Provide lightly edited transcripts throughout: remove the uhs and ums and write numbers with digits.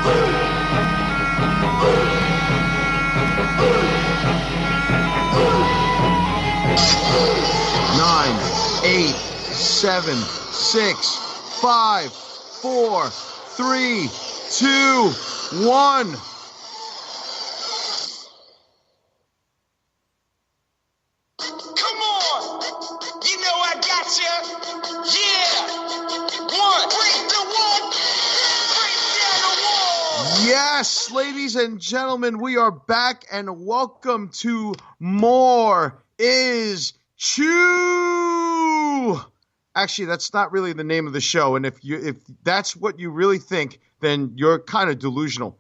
Nine, 8, 7, 6, 5, 4, 3, 2, 1. Come on! You know I got you! Yeah! One! Break the wall! Break down the wall! Yes, ladies and gentlemen, we are back and welcome to More is Chew. Actually, that's not really the name of the show, and if that's what you really think, then you're kind of delusional.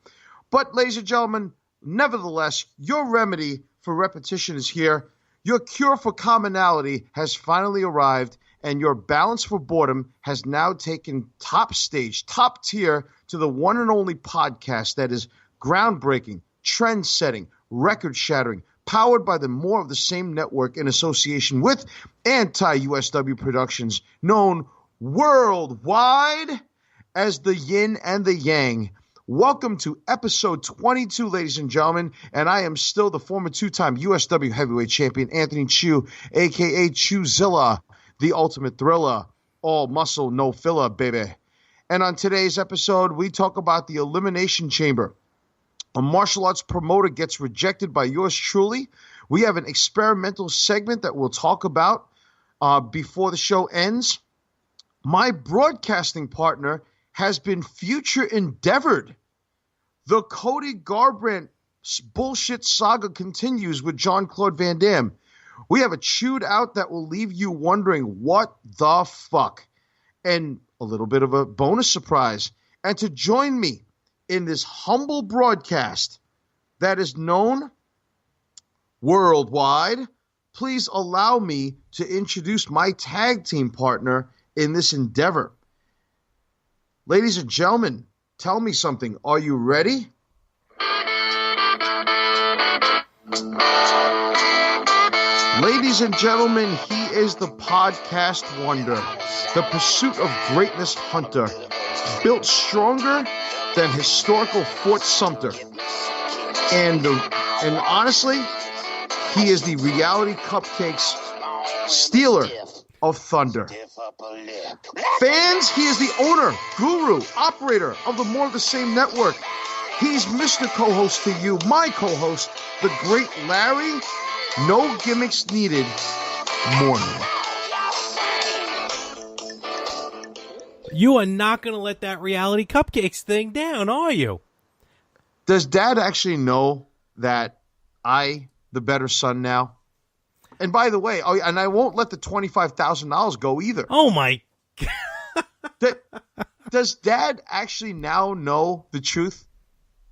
But, ladies and gentlemen, nevertheless, your remedy for repetition is here. Your cure for commonality has finally arrived, and your balance for boredom has now taken top stage, top tier to the one and only podcast that is groundbreaking, trend-setting, record-shattering, powered by the More of the Same network in association with Anti-USW Productions, known worldwide as the Yin and The Yang. Welcome to episode 22, ladies and gentlemen, and I am still the former two-time USW heavyweight champion, Anthony Chew, a.k.a. Chewzilla, the ultimate thriller, all muscle, no filler, baby. And on today's episode, we talk about the Elimination Chamber. A martial arts promoter gets rejected by yours truly. We have an experimental segment that we'll talk about before the show ends. My broadcasting partner has been future endeavored. The Cody Garbrandt bullshit saga continues with Jean-Claude Van Damme. We have a chewed out that will leave you wondering what the fuck. And a little bit of a bonus surprise. And to join me in this humble broadcast that is known worldwide, please allow me to introduce my tag team partner in this endeavor. Ladies and gentlemen, tell me something. Are you ready? Ladies and gentlemen, he is the podcast wonder, the pursuit of greatness hunter, built stronger than historical Fort Sumter. And honestly, he is the Reality Cupcakes stealer of thunder. Fans, he is the owner, guru, operator of the More of the Same network. He's Mr. Co-host to you, my co-host, the great Larry. No gimmicks needed. Morning. You are not going to let that Reality Cupcakes thing down, are you? Does Dad actually know that I, the better son now? And by the way, and I won't let the $25,000 go either. Oh, my God. Does Dad actually now know the truth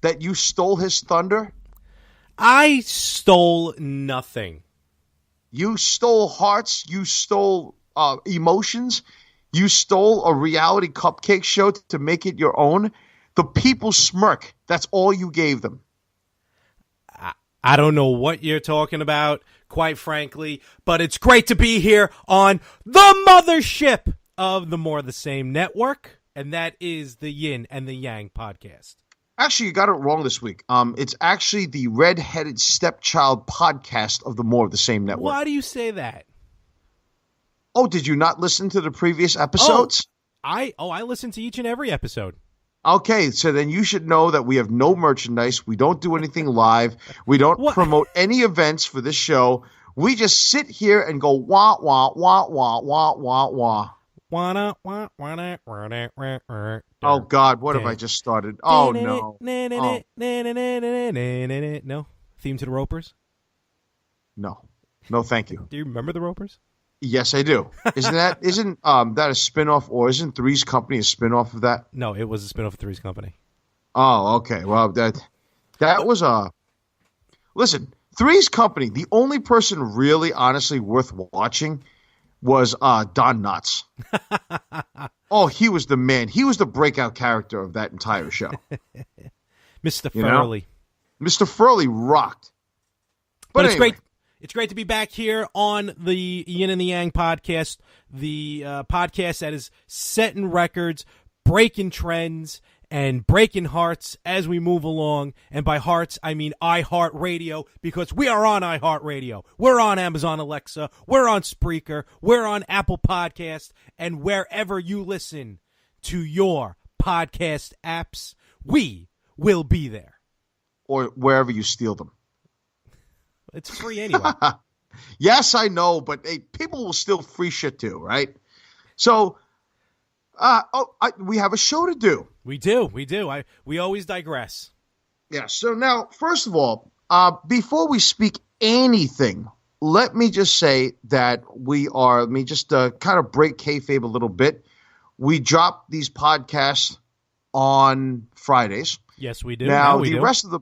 that you stole his thunder? I stole nothing. You stole hearts. You stole emotions. You stole a Reality Cupcake show to make it your own. The people smirk. That's all you gave them. I don't know what you're talking about, quite frankly, but it's great to be here on the mothership of the More of the Same network, and that is the Yin and The Yang podcast. Actually, you got it wrong this week. It's actually the Red-Headed Stepchild podcast of the More of the Same network. Why do you say that? Oh, did you not listen to the previous episodes? I listen to each and every episode. Okay, so then you should know that we have no merchandise. We don't do anything live. We don't promote any events for this show. We just sit here and go wah, wah, wah, wah, wah, wah, wah. Oh, God, what have I just started? Oh, no. No? Theme to the Ropers? No. No, thank you. Do you remember the Ropers? Yes, I do. Isn't that a spinoff, or isn't Three's Company a spinoff of that? No, it was a spinoff of Three's Company. Oh, okay. Well, that was listen, Three's Company, the only person really honestly worth watching was Don Knotts. Oh, he was the man. He was the breakout character of that entire show. Mr. Furley. Mr. Furley rocked. But anyway. It's great. It's great to be back here on the Yin and The Yang podcast, the podcast that is setting records, breaking trends, and breaking hearts as we move along. And by hearts, I mean iHeartRadio, because we are on iHeartRadio. We're on Amazon Alexa. We're on Spreaker. We're on Apple Podcast. And wherever you listen to your podcast apps, we will be there. Or wherever you steal them. It's free anyway. Yes, I know, but hey, people will steal free shit too, right? So, we have a show to do. We do. We always digress. Yeah. So now, first of all, before we speak anything, let me just say that let me just kind of break kayfabe a little bit. We drop these podcasts on Fridays. Yes, we do. Now, the rest of the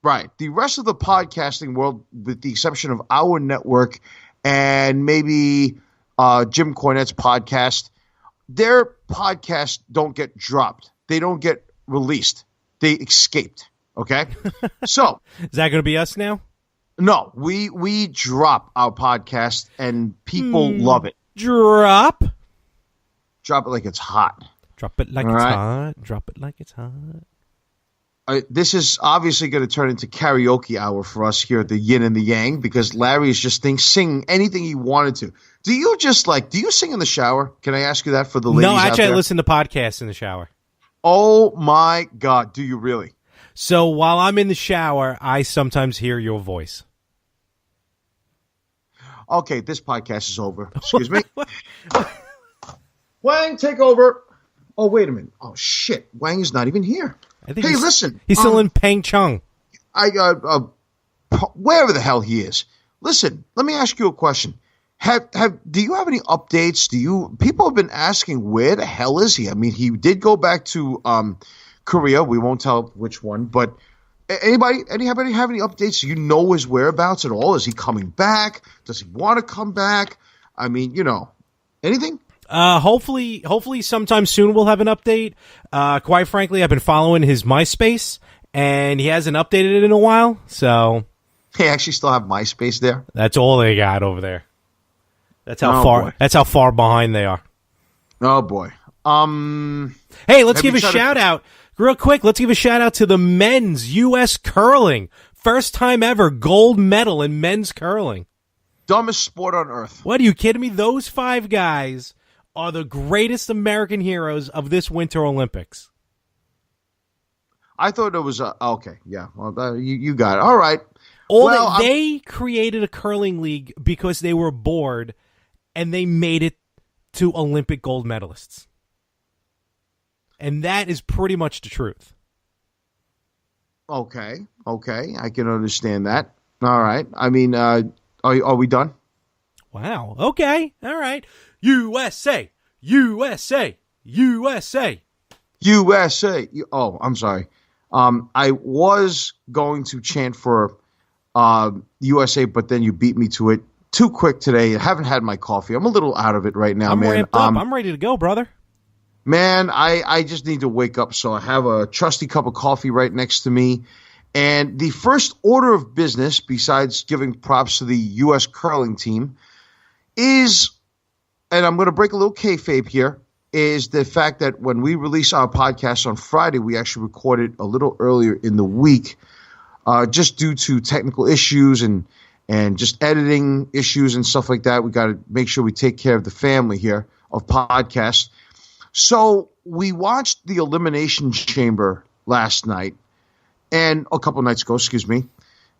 podcasting world, with the exception of our network and maybe Jim Cornette's podcast, their podcasts don't get dropped. They don't get released. They escaped. Okay? So. Is that going to be us now? No, we drop our podcast and people love it. Drop it like it's hot. Drop it like it's hot. Drop it like it's hot. This is obviously going to turn into karaoke hour for us here at the Yin and the Yang, because Larry is just singing anything he wanted to. Do you sing in the shower? Can I ask you that for the ladies No, out actually, there? I listen to podcasts in the shower. Oh, my God. Do you really? So while I'm in the shower, I sometimes hear your voice. Okay, this podcast is over. Excuse me. Wang, take over. Oh, wait a minute. Oh, shit. Wang is not even here. Listen. He's still in Pangcheng. Wherever the hell he is. Listen, let me ask you a question. Do you have any updates? People have been asking, where the hell is he? I mean, he did go back to Korea. We won't tell which one, but anybody have any updates? Do you know his whereabouts at all? Is he coming back? Does he want to come back? I mean, anything? Hopefully sometime soon we'll have an update. Quite frankly, I've been following his MySpace, and he hasn't updated it in a while, so. They actually still have MySpace there? That's all they got over there. That's how far behind they are. Oh, boy. Hey, let's give a shout out. Real quick, let's give a shout out to the men's U.S. curling. First time ever gold medal in men's curling. Dumbest sport on earth. What, are you kidding me? Those 5 guys are the greatest American heroes of this Winter Olympics. I thought it was okay. Yeah, well, you got it. All right. They created a curling league because they were bored, and they made it to Olympic gold medalists. And that is pretty much the truth. Okay, I can understand that. All right. I mean, are we done? Wow. Okay. All right. USA. USA. USA. USA. Oh, I'm sorry. I was going to chant for USA, but then you beat me to it too quick today. I haven't had my coffee. I'm a little out of it right now, man. Ramped up. I'm ready to go, brother. Man, I just need to wake up, so I have a trusty cup of coffee right next to me. And the first order of business, besides giving props to the U.S. curling team, is, and I'm going to break a little kayfabe here, is the fact that when we release our podcast on Friday, we actually recorded a little earlier in the week, just due to technical issues and just editing issues and stuff like that. We got to make sure we take care of the family here of podcasts. So we watched the Elimination Chamber last night, and a couple nights ago, excuse me.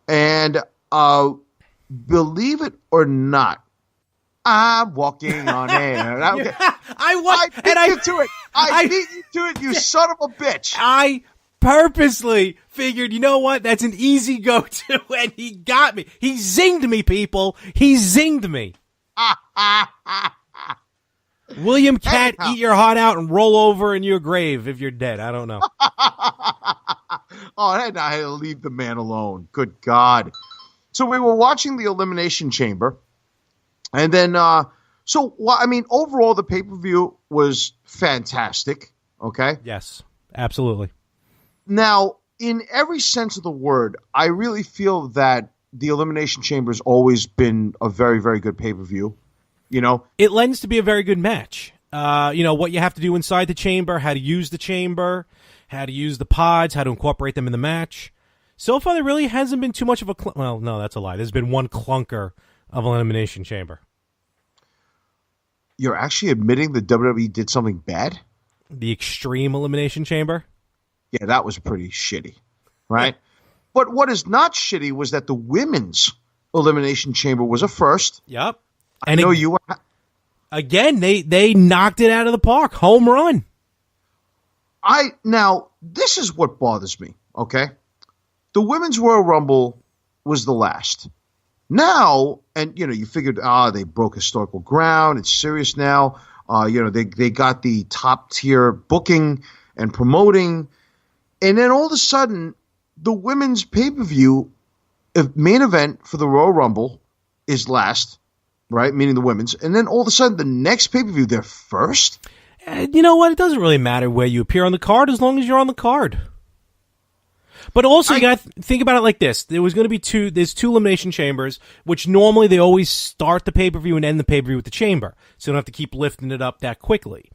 And believe it or not, I'm walking on air. I beat you to it. I beat you to it, you son of a bitch. I purposely figured, you know what? That's an easy go-to, and he got me. He zinged me, people. He zinged me. William Cat, eat your heart out and roll over in your grave if you're dead. I don't know. Oh, I had to leave the man alone. Good God. So we were watching the Elimination Chamber. And then, overall, the pay-per-view was fantastic. Okay? Yes, absolutely. Now, in every sense of the word, I really feel that the Elimination Chamber has always been a very, very good pay-per-view. It lends to be a very good match. What you have to do inside the chamber, how to use the chamber, how to use the pods, how to incorporate them in the match. So far, there really hasn't been too much of a... well, no, that's a lie. There's been one clunker of an Elimination Chamber. You're actually admitting the WWE did something bad? The Extreme Elimination Chamber? Yeah, that was pretty shitty, right? But what is not shitty was that the women's Elimination Chamber was a first. Yep. And I know you were... Again, they knocked it out of the park. Home run. Now, this is what bothers me, okay? The Women's Royal Rumble was the last. Now, and, you figured, they broke historical ground. It's serious now. They got the top-tier booking and promoting. And then all of a sudden, the women's pay-per-view main event for the Royal Rumble is last, right? Meaning the women's. And then all of a sudden, the next pay-per-view, they're first. You know what? It doesn't really matter where you appear on the card as long as you're on the card. But also, you got to think about it like this. There's two Elimination Chambers, which normally they always start the pay-per-view and end the pay-per-view with the chamber. So you don't have to keep lifting it up that quickly.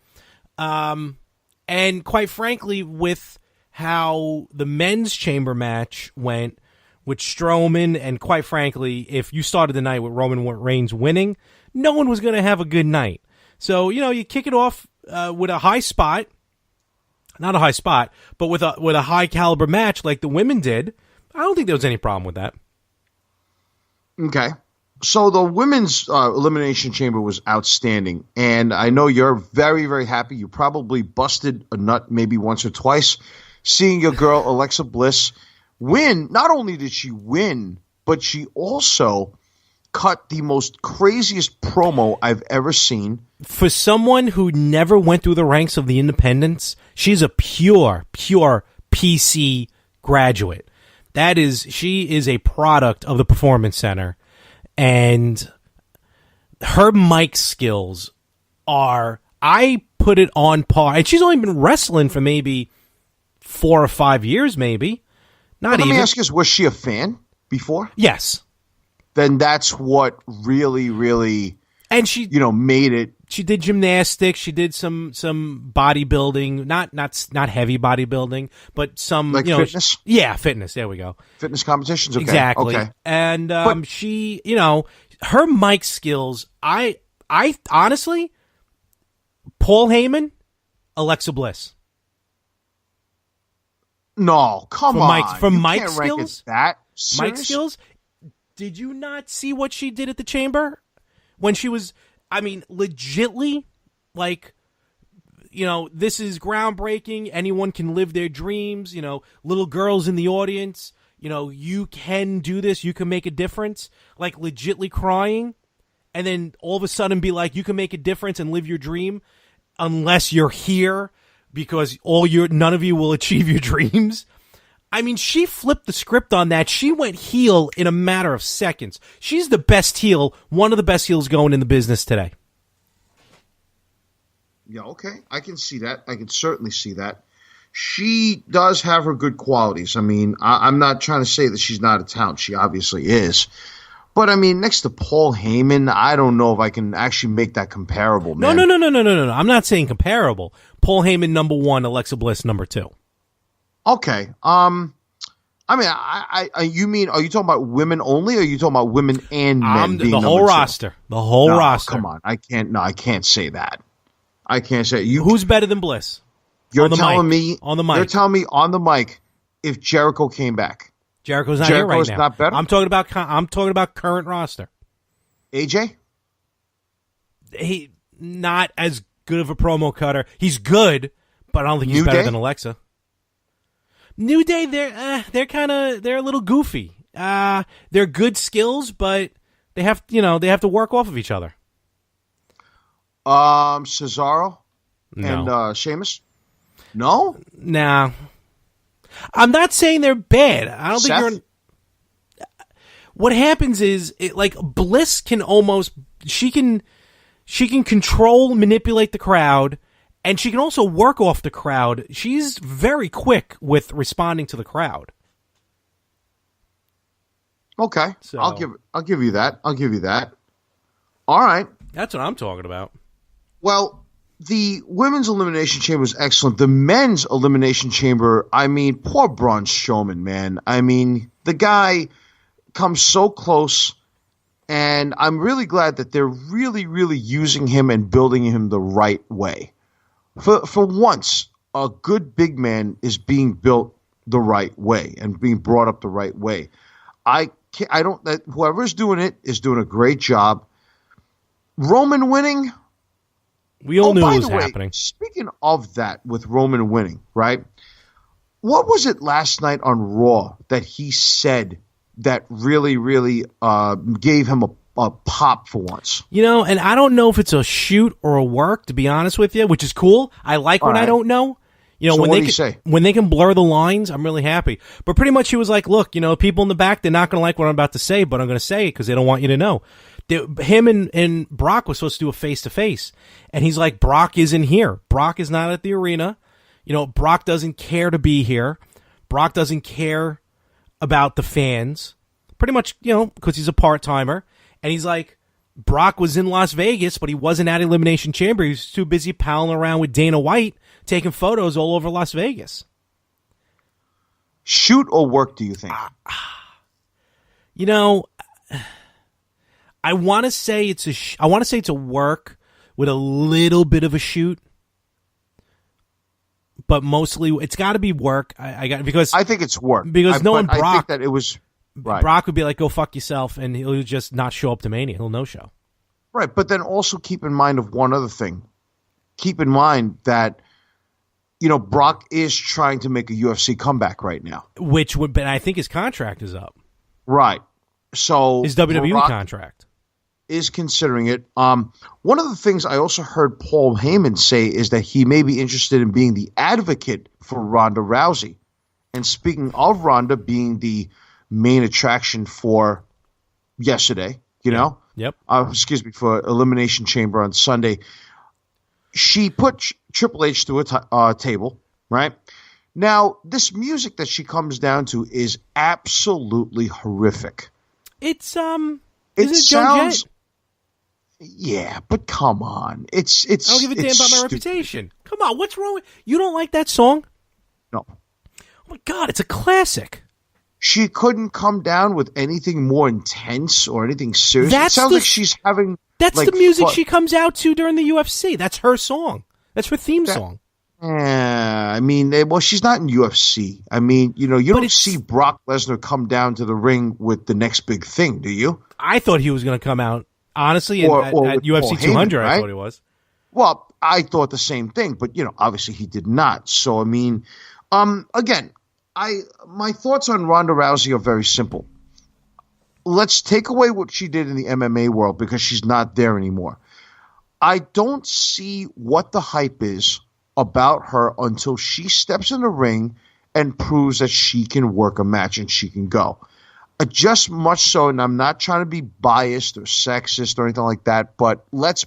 And quite frankly, with how the men's chamber match went with Strowman, and quite frankly, if you started the night with Roman Reigns winning, no one was going to have a good night. So, you kick it off with a high spot. Not a high spot, but with a high caliber match like the women did. I don't think there was any problem with that. Okay. So the women's Elimination Chamber was outstanding, and I know you're very, very happy. You probably busted a nut maybe once or twice seeing your girl Alexa Bliss win. Not only did she win, but she also cut the most craziest promo I've ever seen. For someone who never went through the ranks of the independents, she's a pure PC graduate. She is a product of the Performance Center, and her mic skills are, I put it on par. And she's only been wrestling for maybe 4 or 5 years, maybe. Let me ask you, was she a fan before? Yes. Then that's what really, really, and she, made it. She did gymnastics. She did some bodybuilding, not heavy bodybuilding, but some fitness. Fitness. There we go. Fitness competitions. Okay. Exactly. Okay. And she, her mic skills. I honestly, Paul Heyman, Alexa Bliss. No, come on. From mic skills. That mic skills. Did you not see what she did at the chamber when she was? I mean, legitly, this is groundbreaking. Anyone can live their dreams. Little girls in the audience. You can do this. You can make a difference. Legitly crying, and then all of a sudden be like, you can make a difference and live your dream, unless you're here because none of you will achieve your dreams. I mean, she flipped the script on that. She went heel in a matter of seconds. She's the best heel, one of the best heels going in the business today. Yeah, okay. I can see that. I can certainly see that. She does have her good qualities. I mean, I'm not trying to say that she's not a talent. She obviously is. But, I mean, next to Paul Heyman, I don't know if I can actually make that comparable, man. No. I'm not saying comparable. Paul Heyman, number 1, Alexa Bliss, number 2. Okay. I mean, are you talking about women only, or are you talking about women and men? The whole roster. The whole roster. Come on. I can't say that. I can't say it. Who's better than Bliss? You're telling me on the mic. You're telling me on the mic if Jericho came back. Jericho's not here right now. Jericho's not better? I'm talking about current roster. AJ? He not as good of a promo cutter. He's good, but I don't think he's better than Alexa. New Day, they're a little goofy. They're good skills, but they have to work off of each other. Cesaro No. and Sheamus? No? Nah. I'm not saying they're bad. I don't think you're. What happens is, Bliss can almost she can control, manipulate the crowd. And she can also work off the crowd. She's very quick with responding to the crowd. Okay, so, I'll give you that. All right, that's what I'm talking about. Well, the women's elimination chamber was excellent. The men's elimination chamber, I mean, poor Braun Strowman, man. I mean, the guy comes so close, and I'm really glad that they're really, really using him and building him the right way. For once, a good big man is being built the right way and being brought up the right way. Whoever's doing it is doing a great job. Roman winning. We all knew it was happening. Speaking of that, with Roman winning, right? What was it last night on Raw that he said that really, really gave him a pop for once? And I don't know if it's a shoot or a work, to be honest with you, which is cool. I like when I don't know. So when they can blur the lines, I'm really happy. But pretty much he was like, look, people in the back, they're not going to like what I'm about to say, but I'm going to say it because they don't want you to know. Him and Brock was supposed to do a face-to-face. And he's like, Brock isn't here. Brock is not at the arena. Brock doesn't care to be here. Brock doesn't care about the fans. Pretty much, because he's a part-timer. And he's like, Brock was in Las Vegas, but he wasn't at Elimination Chamber. He was too busy palling around with Dana White, taking photos all over Las Vegas. Shoot or work, do you think? I want to say it's a work with a little bit of a shoot, but mostly it's got to be work. Because I think it's work because knowing Brock, I think that it was right. Brock would be like, "Go fuck yourself," and he'll just not show up to Mania. He'll no show. Right, but then also keep in mind of one other thing. Keep in mind that Brock is trying to make a UFC comeback right now, but I think his contract is up. Right, so his WWE contract is considering it. One of the things I also heard Paul Heyman say is that he may be interested in being the advocate for Ronda Rousey. And speaking of Ronda being the main attraction for yesterday, Yep. For Elimination Chamber on Sunday, she put Triple H through a table, right? Now, this music that she comes down to is absolutely horrific. It's it sounds. Yeah, but come on. It's I don't give a damn about my reputation. Come on, what's wrong with you? Don't like that song? No. Oh my God, it's a classic. She couldn't come down with anything more intense or anything serious. It sounds like she's having. That's the music she comes out to during the UFC. That's her song. That's her theme song. I mean, she's not in UFC. I mean, you don't see Brock Lesnar come down to the ring with the next big thing, do you? I thought he was going to come out, honestly, at UFC 200, right? I thought he was. Well, I thought the same thing, but, obviously he did not. So, I mean, again, my thoughts on Ronda Rousey are very simple. Let's take away what she did in the MMA world because she's not there anymore. I don't see what the hype is about her until she steps in the ring and proves that she can work a match and she can go. Just much so, and I'm not trying to be biased or sexist or anything like that, but let's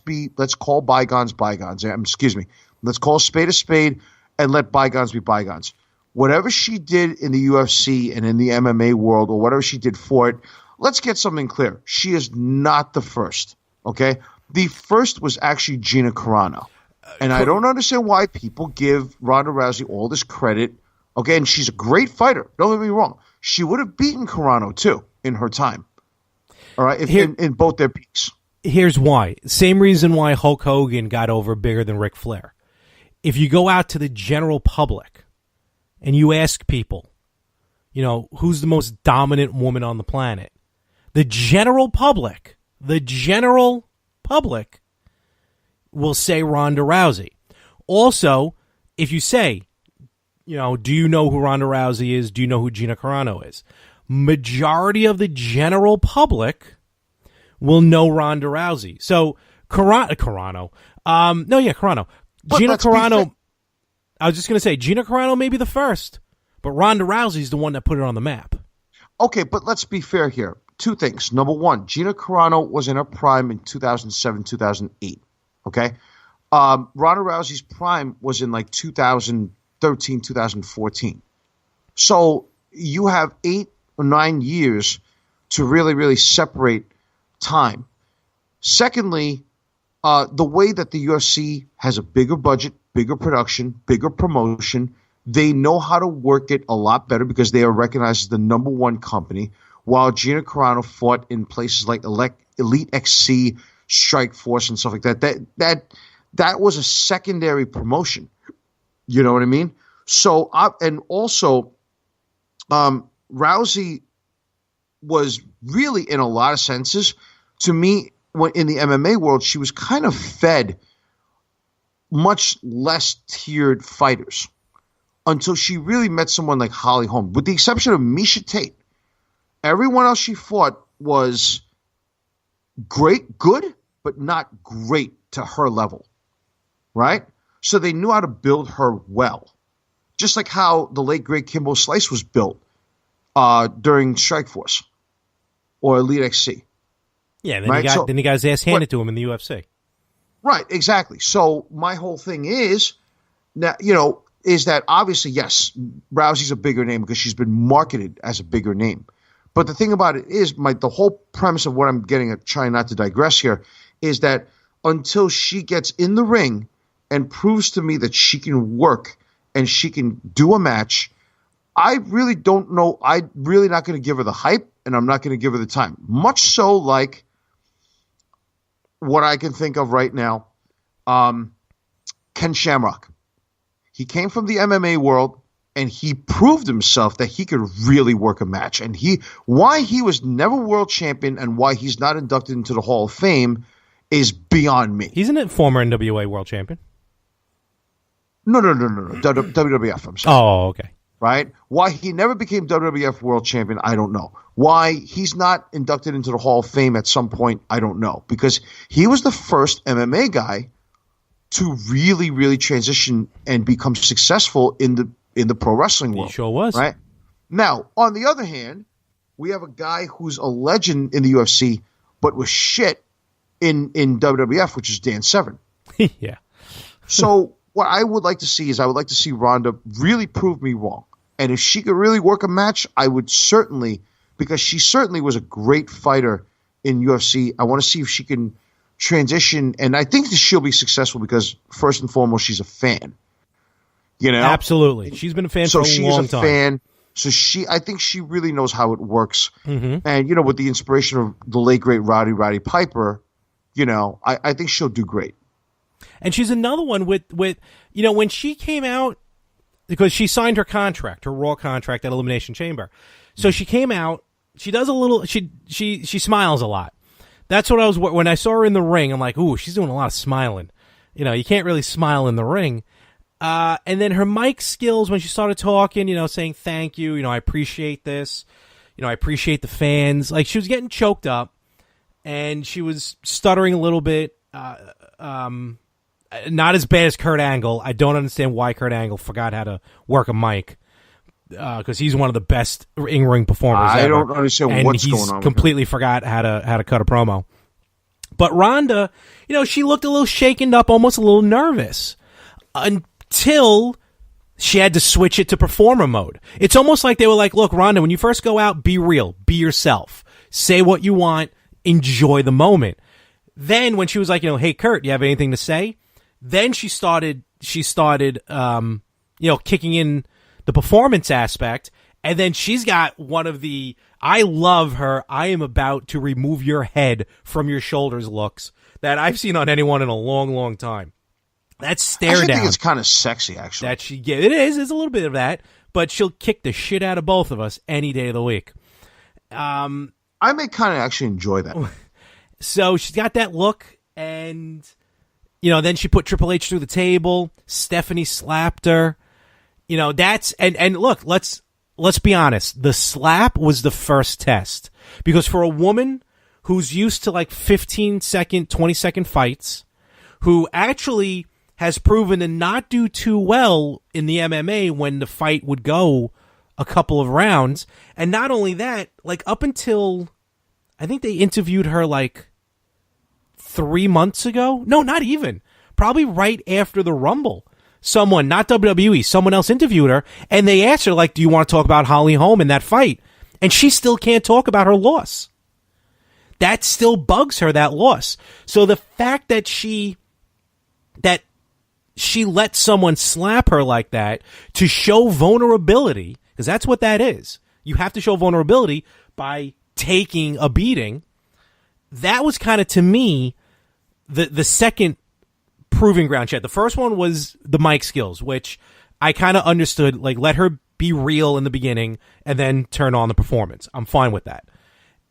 call bygones bygones. Excuse me. Let's call a spade and let bygones be bygones. Whatever she did in the UFC and in the MMA world or whatever she did for it, let's get something clear. She is not the first, okay? The first was actually Gina Carano. And I don't understand why people give Ronda Rousey all this credit. Okay, and she's a great fighter. Don't get me wrong. She would have beaten Carano, too, in her time. All right, in both their peaks. Here's why. Same reason why Hulk Hogan got over bigger than Ric Flair. If you go out to the general public and you ask people, who's the most dominant woman on the planet, the general public will say Ronda Rousey. Also, if you say, do you know who Ronda Rousey is? Do you know who Gina Carano is? Majority of the general public will know Ronda Rousey. So Carano. But Gina Carano. I was just going to say Gina Carano may be the first, but Ronda Rousey's the one that put it on the map. Okay, but let's be fair here. Two things. Number one, Gina Carano was in her prime in 2007, 2008. Okay? Ronda Rousey's prime was in 2013, 2014. So you have 8 or 9 years to really, really separate time. Secondly, the way that the UFC has a bigger budget, bigger production, bigger promotion, they know how to work it a lot better because they are recognized as the number one company. While Gina Carano fought in places like Elite XC, Strike Force, and stuff like that, that was a secondary promotion. You know what I mean? So, and also, Rousey was really, in a lot of senses, to me, when in the MMA world, she was kind of fed much less tiered fighters until she really met someone like Holly Holm. With the exception of Miesha Tate, everyone else she fought was good, but not great to her level, right? So they knew how to build her well, just like how the late great Kimbo Slice was built during Strikeforce or Elite XC. Yeah, then, right? then he got his ass handed to him in the UFC. Right, exactly. So my whole thing is, now, is that obviously, yes, Rousey's a bigger name because she's been marketed as a bigger name. But the thing about it is, the whole premise of what I'm getting at, trying not to digress here, is that until she gets in the ring and proves to me that she can work and she can do a match, I really don't know. I'm really not going to give her the hype, and I'm not going to give her the time. Much so like what I can think of right now, Ken Shamrock. He came from the MMA world, and he proved himself that he could really work a match. And why he was never world champion and why he's not inducted into the Hall of Fame is beyond me. He's a former NWA world champion. No. WWF, I'm sorry. Oh, okay. Right? Why he never became WWF world champion, I don't know. Why he's not inducted into the Hall of Fame at some point, I don't know. Because he was the first MMA guy to really, really transition and become successful in the pro wrestling world. He sure was. Right? Now, on the other hand, we have a guy who's a legend in the UFC, but was shit in WWF, which is Dan Severn. Yeah. So what I would like to see is I would like to see Ronda really prove me wrong. And if she could really work a match, I would certainly, because she certainly was a great fighter in UFC, I want to see if she can transition. And I think that she'll be successful because, first and foremost, she's a fan. Absolutely. She's been a fan for a long time. So she's a fan. So I think she really knows how it works. Mm-hmm. And, with the inspiration of the late, great Roddy Piper, I think she'll do great. And she's another one with when she came out, because she signed her contract, her Raw contract at Elimination Chamber. So she came out, she does a little, she smiles a lot. That's what when I saw her in the ring, I'm like, ooh, she's doing a lot of smiling. You can't really smile in the ring. And then her mic skills when she started talking, saying thank you, I appreciate this, I appreciate the fans. Like, she was getting choked up and she was stuttering a little bit. Not as bad as Kurt Angle. I don't understand why Kurt Angle forgot how to work a mic, because he's one of the best in-ring performers ever. I don't understand what's going on. And he's completely forgot how to cut a promo. But Ronda, she looked a little shaken up, almost a little nervous, until she had to switch it to performer mode. It's almost like they were like, look, Ronda, when you first go out, be real, be yourself, say what you want, enjoy the moment. Then when she was like, hey, Kurt, you have anything to say? Then she started, kicking in the performance aspect, and then she's got one of the, I love her, I am about to remove your head from your shoulders looks that I've seen on anyone in a long, long time. That stare down. I think it's kind of sexy, actually. It is. There's a little bit of that, but she'll kick the shit out of both of us any day of the week. I may kind of actually enjoy that. So she's got that look, and then she put Triple H through the table. Stephanie slapped her. That's and look, let's be honest. The slap was the first test, because for a woman who's used to like 15-second, 20-second fights, who actually has proven to not do too well in the MMA when the fight would go a couple of rounds, and not only that, like up until I think they interviewed her like 3 months ago. No, not even. Probably right after the Rumble. Someone, not WWE, someone else interviewed her, and they asked her, like, do you want to talk about Holly Holm in that fight? And she still can't talk about her loss. that still bugs her, that loss. So the fact that she let someone slap her like that to show vulnerability, because that's what that is. You have to show vulnerability by taking a beating. That was kind of, to me, the second proving ground check. The first one was the mic skills, which I kind of understood, like, let her be real in the beginning and then turn on the performance. I'm fine with that.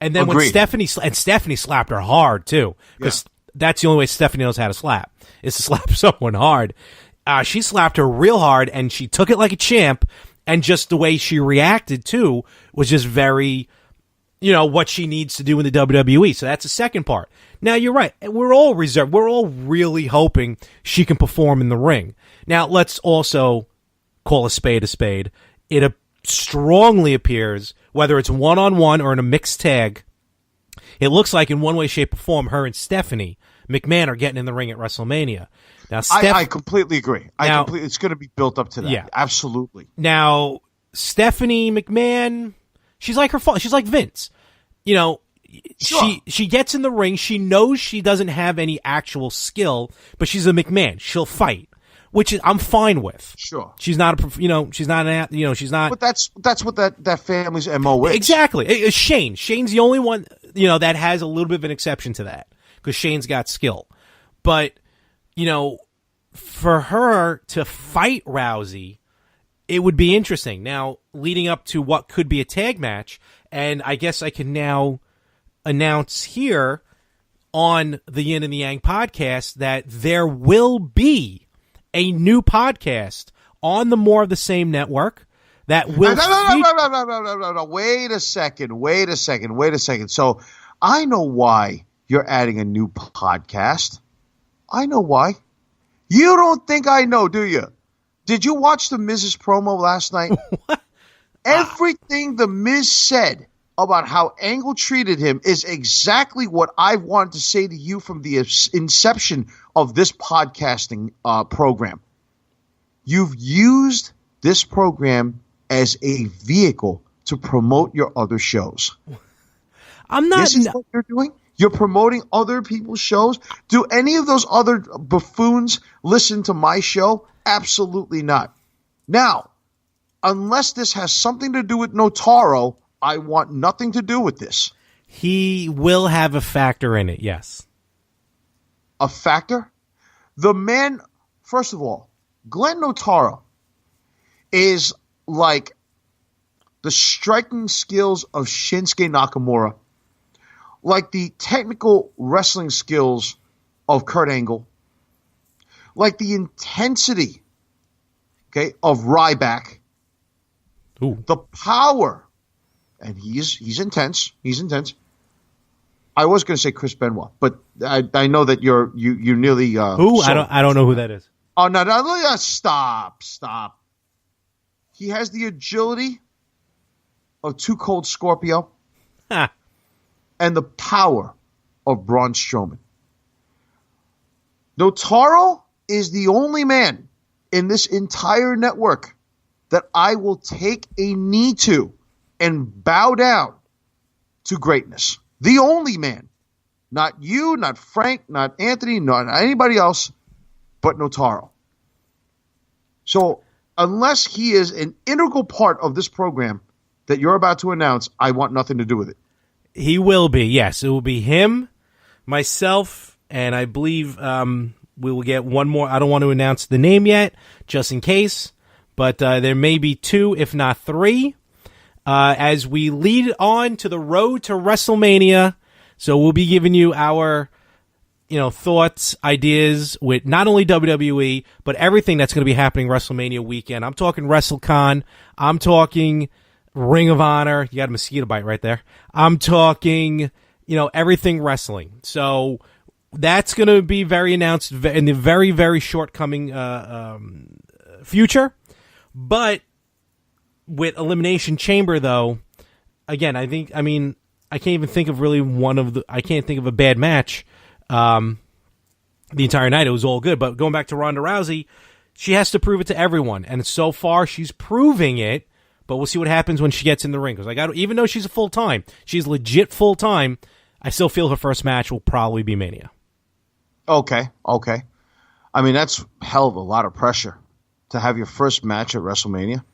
And then when Stephanie slapped her hard too, because that's the only way Stephanie knows how to slap, is to slap someone hard. She slapped her real hard, and she took it like a champ, and just the way she reacted too was just very, what she needs to do in the WWE. So that's the second part. Now, you're right. We're all reserved. We're all really hoping she can perform in the ring. Now, let's also call a spade a spade. It strongly appears, whether it's one-on-one or in a mixed tag, it looks like in one way, shape, or form, her and Stephanie McMahon are getting in the ring at WrestleMania. Now, I completely agree. It's going to be built up to that. Yeah. Absolutely. Now, Stephanie McMahon, she's like she's like Vince. Sure. She gets in the ring. She knows she doesn't have any actual skill, but she's a McMahon. She'll fight, which I'm fine with. Sure. She's not she's not she's not. But that's what that family's MO is. Exactly. Shane. Shane's the only one, that has a little bit of an exception to that, because Shane's got skill. But, for her to fight Rousey, it would be interesting. Now, leading up to what could be a tag match, and I guess I can now announce here on the Yin and the Yang podcast that there will be a new podcast on the More of the Same network that will... No. Wait a second. So I know why you're adding a new podcast. I know why. You don't think I know, do you? Did you watch the Miz's promo last night? What? Everything the Miz said about how Angle treated him is exactly what I've wanted to say to you from the inception of this podcasting program. You've used this program as a vehicle to promote your other shows. I'm not. This is what you're doing? You're promoting other people's shows? Do any of those other buffoons listen to my show? Absolutely not. Now, unless this has something to do with Notaro, I want nothing to do with this. He will have a factor in it, yes. A factor? The man, first of all, Glenn Notaro is like the striking skills of Shinsuke Nakamura, like the technical wrestling skills of Kurt Angle, like the intensity, of Ryback, the power, and he's intense. He's intense. I was going to say Chris Benoit, but I know that you nearly who I don't know who that is. Oh no! Stop! He has the agility of Too Cold Scorpio. And the power of Braun Strowman. Notaro is the only man in this entire network that I will take a knee to and bow down to greatness. The only man. Not you, not Frank, not Anthony, not anybody else, but Notaro. So unless he is an integral part of this program that you're about to announce, I want nothing to do with it. He will be, yes. It will be him, myself, and I believe we will get one more. I don't want to announce the name yet, just in case, but there may be two, if not three, as we lead on to the road to WrestleMania. So we'll be giving you our, thoughts, ideas with not only WWE, but everything that's going to be happening WrestleMania weekend. I'm talking WrestleCon. I'm talking Ring of Honor. You got a mosquito bite right there. I'm talking, everything wrestling. So that's going to be very announced in the very, very short coming future. But with Elimination Chamber, though, again, I can't even think of really I can't think of a bad match the entire night. It was all good. But going back to Ronda Rousey, she has to prove it to everyone. And so far, she's proving it. But we'll see what happens when she gets in the ring. Because even though she's she's legit full-time, I still feel her first match will probably be Mania. Okay. I mean, that's hell of a lot of pressure to have your first match at WrestleMania.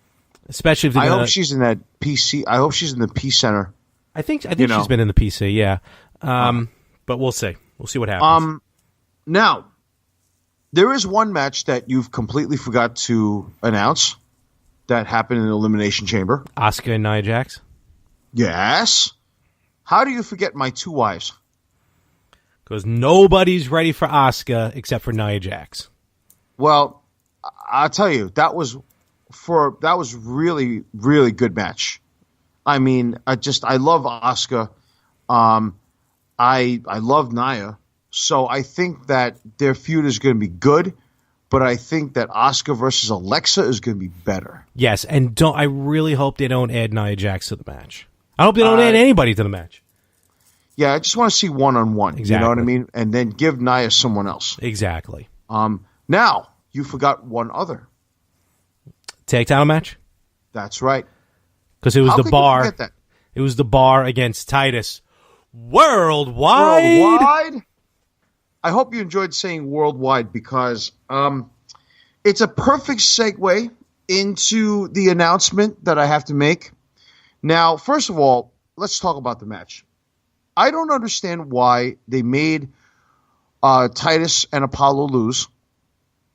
Especially if I hope she's in that PC. I hope she's in the P Center. I think she's been in the PC, yeah. But we'll see. We'll see what happens. Now, there is one match that you've completely forgot to announce that happened in the Elimination Chamber. Asuka and Nia Jax. Yes. How do you forget my two wives? Because nobody's ready for Asuka except for Nia Jax. Well, I'll tell you, that was really, really good match. I mean, I love Asuka. I love Nia. So I think that their feud is going to be good, but I think that Asuka versus Alexa is going to be better. Yes, and I really hope they don't add Nia Jax to the match. I hope they don't add anybody to the match. Yeah, I just want to see one-on-one. Exactly. You know what I mean? And then give Nia someone else. Exactly. Now, you forgot one other. Tag title match? That's right. Because it was How the could bar. you forget that? It was the bar against Titus. Worldwide? Worldwide? I hope you enjoyed saying worldwide because it's a perfect segue into the announcement that I have to make. Now, first of all, let's talk about the match. I don't understand why they made Titus and Apollo lose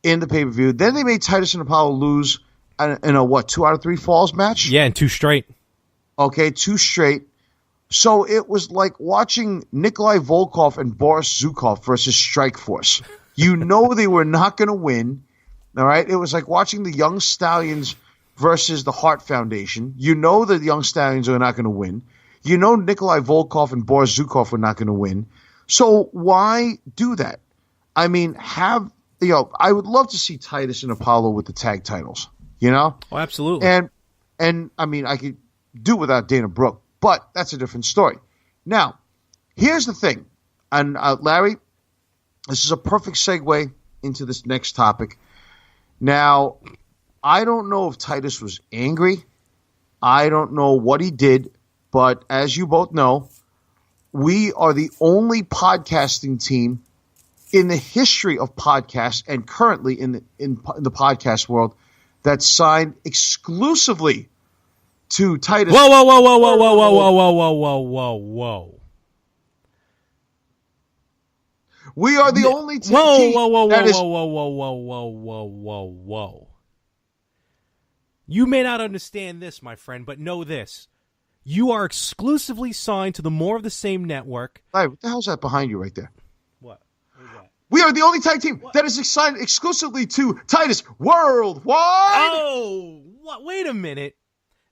in the pay-per-view. Then they made Titus and Apollo lose in a 2 out of 3 falls match? Yeah, and 2 straight. Okay, 2 straight. So it was like watching Nikolai Volkov and Boris Zukov versus Strikeforce. You know they were not going to win. All right? It was like watching the Young Stallions versus the Hart Foundation. You know the Young Stallions are not going to win. You know Nikolai Volkov and Boris Zukov are not going to win. So why do that? I mean, I would love to see Titus and Apollo with the tag titles, you know? Oh, absolutely. And I mean, I could do without Dana Brooke, but that's a different story. Now, here's the thing. And Larry, this is a perfect segue into this next topic. Now, I don't know if Titus was angry. I don't know what he did. But as you both know, we are the only podcasting team in the history of podcasts and currently in the podcast world that's signed exclusively to Titus. Whoa, whoa, whoa, whoa, whoa, whoa, whoa, whoa, whoa, whoa, whoa, whoa, whoa. We are the only team that is... Whoa. You may not understand this, my friend, but know this. You are exclusively signed to the More of the Same network. Hey, what the hell's that behind you right there? What is that? We are the only tag team that is signed exclusively to Titus Worldwide. Oh, what? Wait a minute.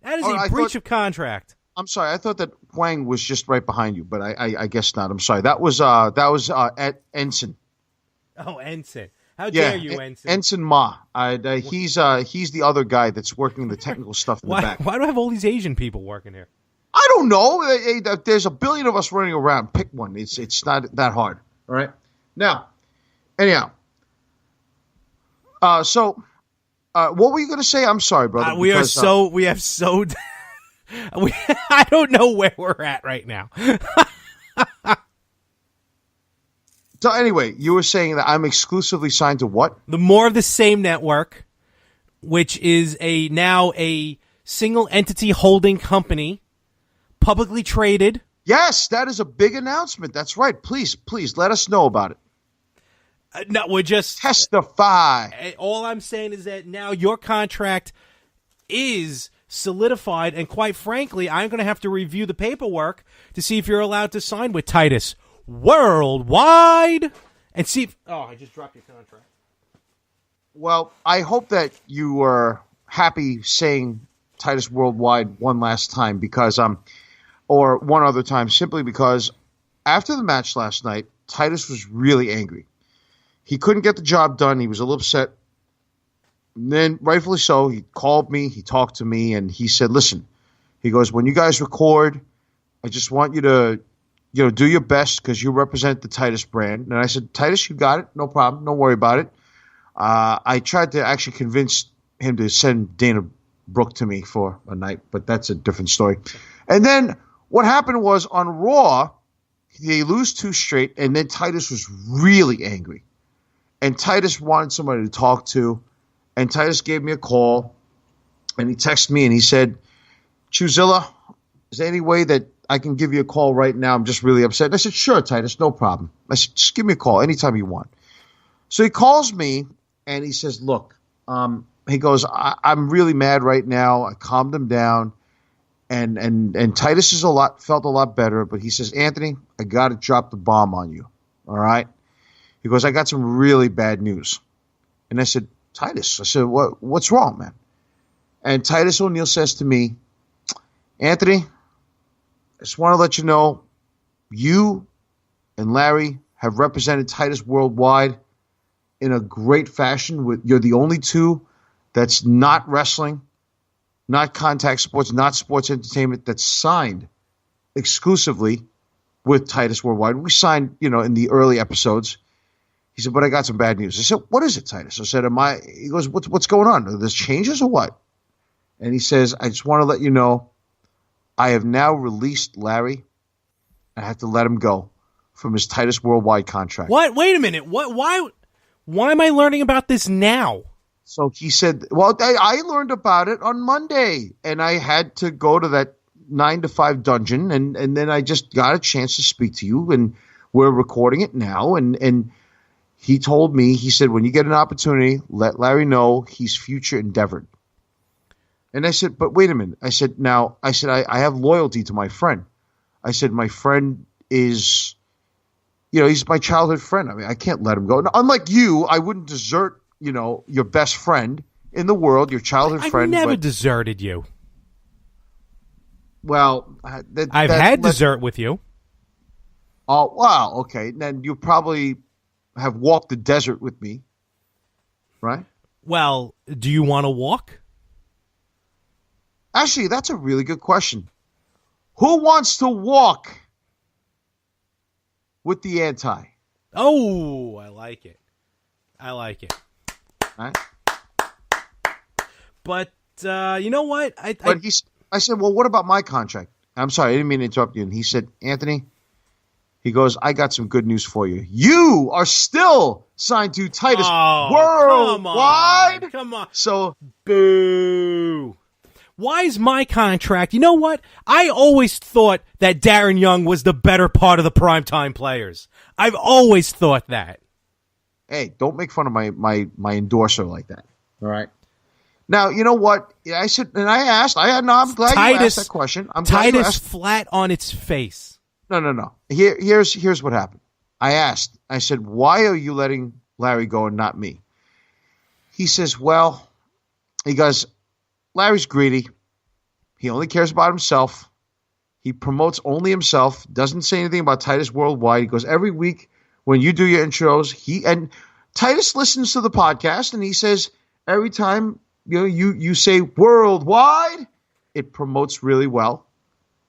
That is a breach of contract. I'm sorry. I thought that Wang was just right behind you, but I guess not. I'm sorry. That was at Ensign. Oh, Ensign. How dare you, Ensign? Ensign Ma. He's the other guy that's working the technical stuff in the back. Why do I have all these Asian people working here? I don't know. There's a billion of us running around. Pick one. It's not that hard. All right. Now, anyhow. So, what were you going to say? I'm sorry, brother. I don't know where we're at right now. So anyway, you were saying that I'm exclusively signed to what? The More of the Same network, which is now a single entity holding company, publicly traded. Yes, that is a big announcement. That's right. Please let us know about it. No, we're just testify. All I'm saying is that now your contract is solidified, and quite frankly, I'm going to have to review the paperwork to see if you're allowed to sign with Titus Worldwide and see if... Oh, I just dropped your contract. Well, I hope that you were happy saying Titus Worldwide one last time or one other time, simply because after the match last night, Titus was really angry. He couldn't get the job done. He was a little upset. And then, rightfully so, he called me, he talked to me, and he said, listen, he goes, when you guys record, I just want you to, do your best because you represent the Titus brand. And I said, Titus, you got it. No problem. Don't worry about it. I tried to actually convince him to send Dana Brooke to me for a night, but that's a different story. And then what happened was on Raw, they lose 2 straight, and then Titus was really angry. And Titus wanted somebody to talk to, and Titus gave me a call, and he texted me, and he said, Chuzilla, is there any way that I can give you a call right now? I'm just really upset. And I said, sure, Titus, no problem. I said, just give me a call anytime you want. So he calls me, and he says, look, he goes, I'm really mad right now. I calmed him down. And Titus is felt a lot better, but he says, Anthony, I got to drop the bomb on you. All right. He goes, I got some really bad news. And I said, Titus, I said, what's wrong, man? And Titus O'Neil says to me, Anthony, I just want to let you know, you and Larry have represented Titus worldwide in a great fashion. You're the only two that's not wrestling, not contact sports, not sports entertainment, that's signed exclusively with Titus Worldwide. We signed, in the early episodes. He said, but I got some bad news. I said, what is it, Titus? I said, he goes, what's going on? Are there changes or what? And he says, I just want to let you know, I have now released Larry. I have to let him go from his Titus Worldwide contract. What? Wait a minute. What? Why am I learning about this now? So he said, well, I learned about it on Monday, and I had to go to that 9 to 5 dungeon, and then I just got a chance to speak to you, and we're recording it now. And he told me, he said, when you get an opportunity, let Larry know he's future endeavored. And I said, but wait a minute. I said, I have loyalty to my friend. I said, my friend is, he's my childhood friend. I mean, I can't let him go. Now, unlike you, I wouldn't desert, your best friend in the world, your childhood friend. I never deserted you. Well, I've had dessert with you. Oh, wow. Okay. Then you probably have walked the desert with me, right? Well, do you want to walk? Actually, that's a really good question. Who wants to walk with the anti? Oh, I like it. Right? But you know what? I said, well, what about my contract? I'm sorry, I didn't mean to interrupt you. And he said, Anthony, he goes, I got some good news for you. You are still signed to Titus Worldwide. Come on. So, boo. Why is my contract? You know what? I always thought that Darren Young was the better part of the primetime players. I've always thought that. Hey, don't make fun of my endorser like that. All right. Now, you know what? I said, and I asked. I'm glad you asked that question. Titus flat on its face. No. Here's what happened. I asked. I said, why are you letting Larry go and not me? He says, well, he goes, Larry's greedy. He only cares about himself. He promotes only himself. Doesn't say anything about Titus Worldwide. He goes, every week when you do your intros, and Titus listens to the podcast, and he says every time you say worldwide, it promotes really well.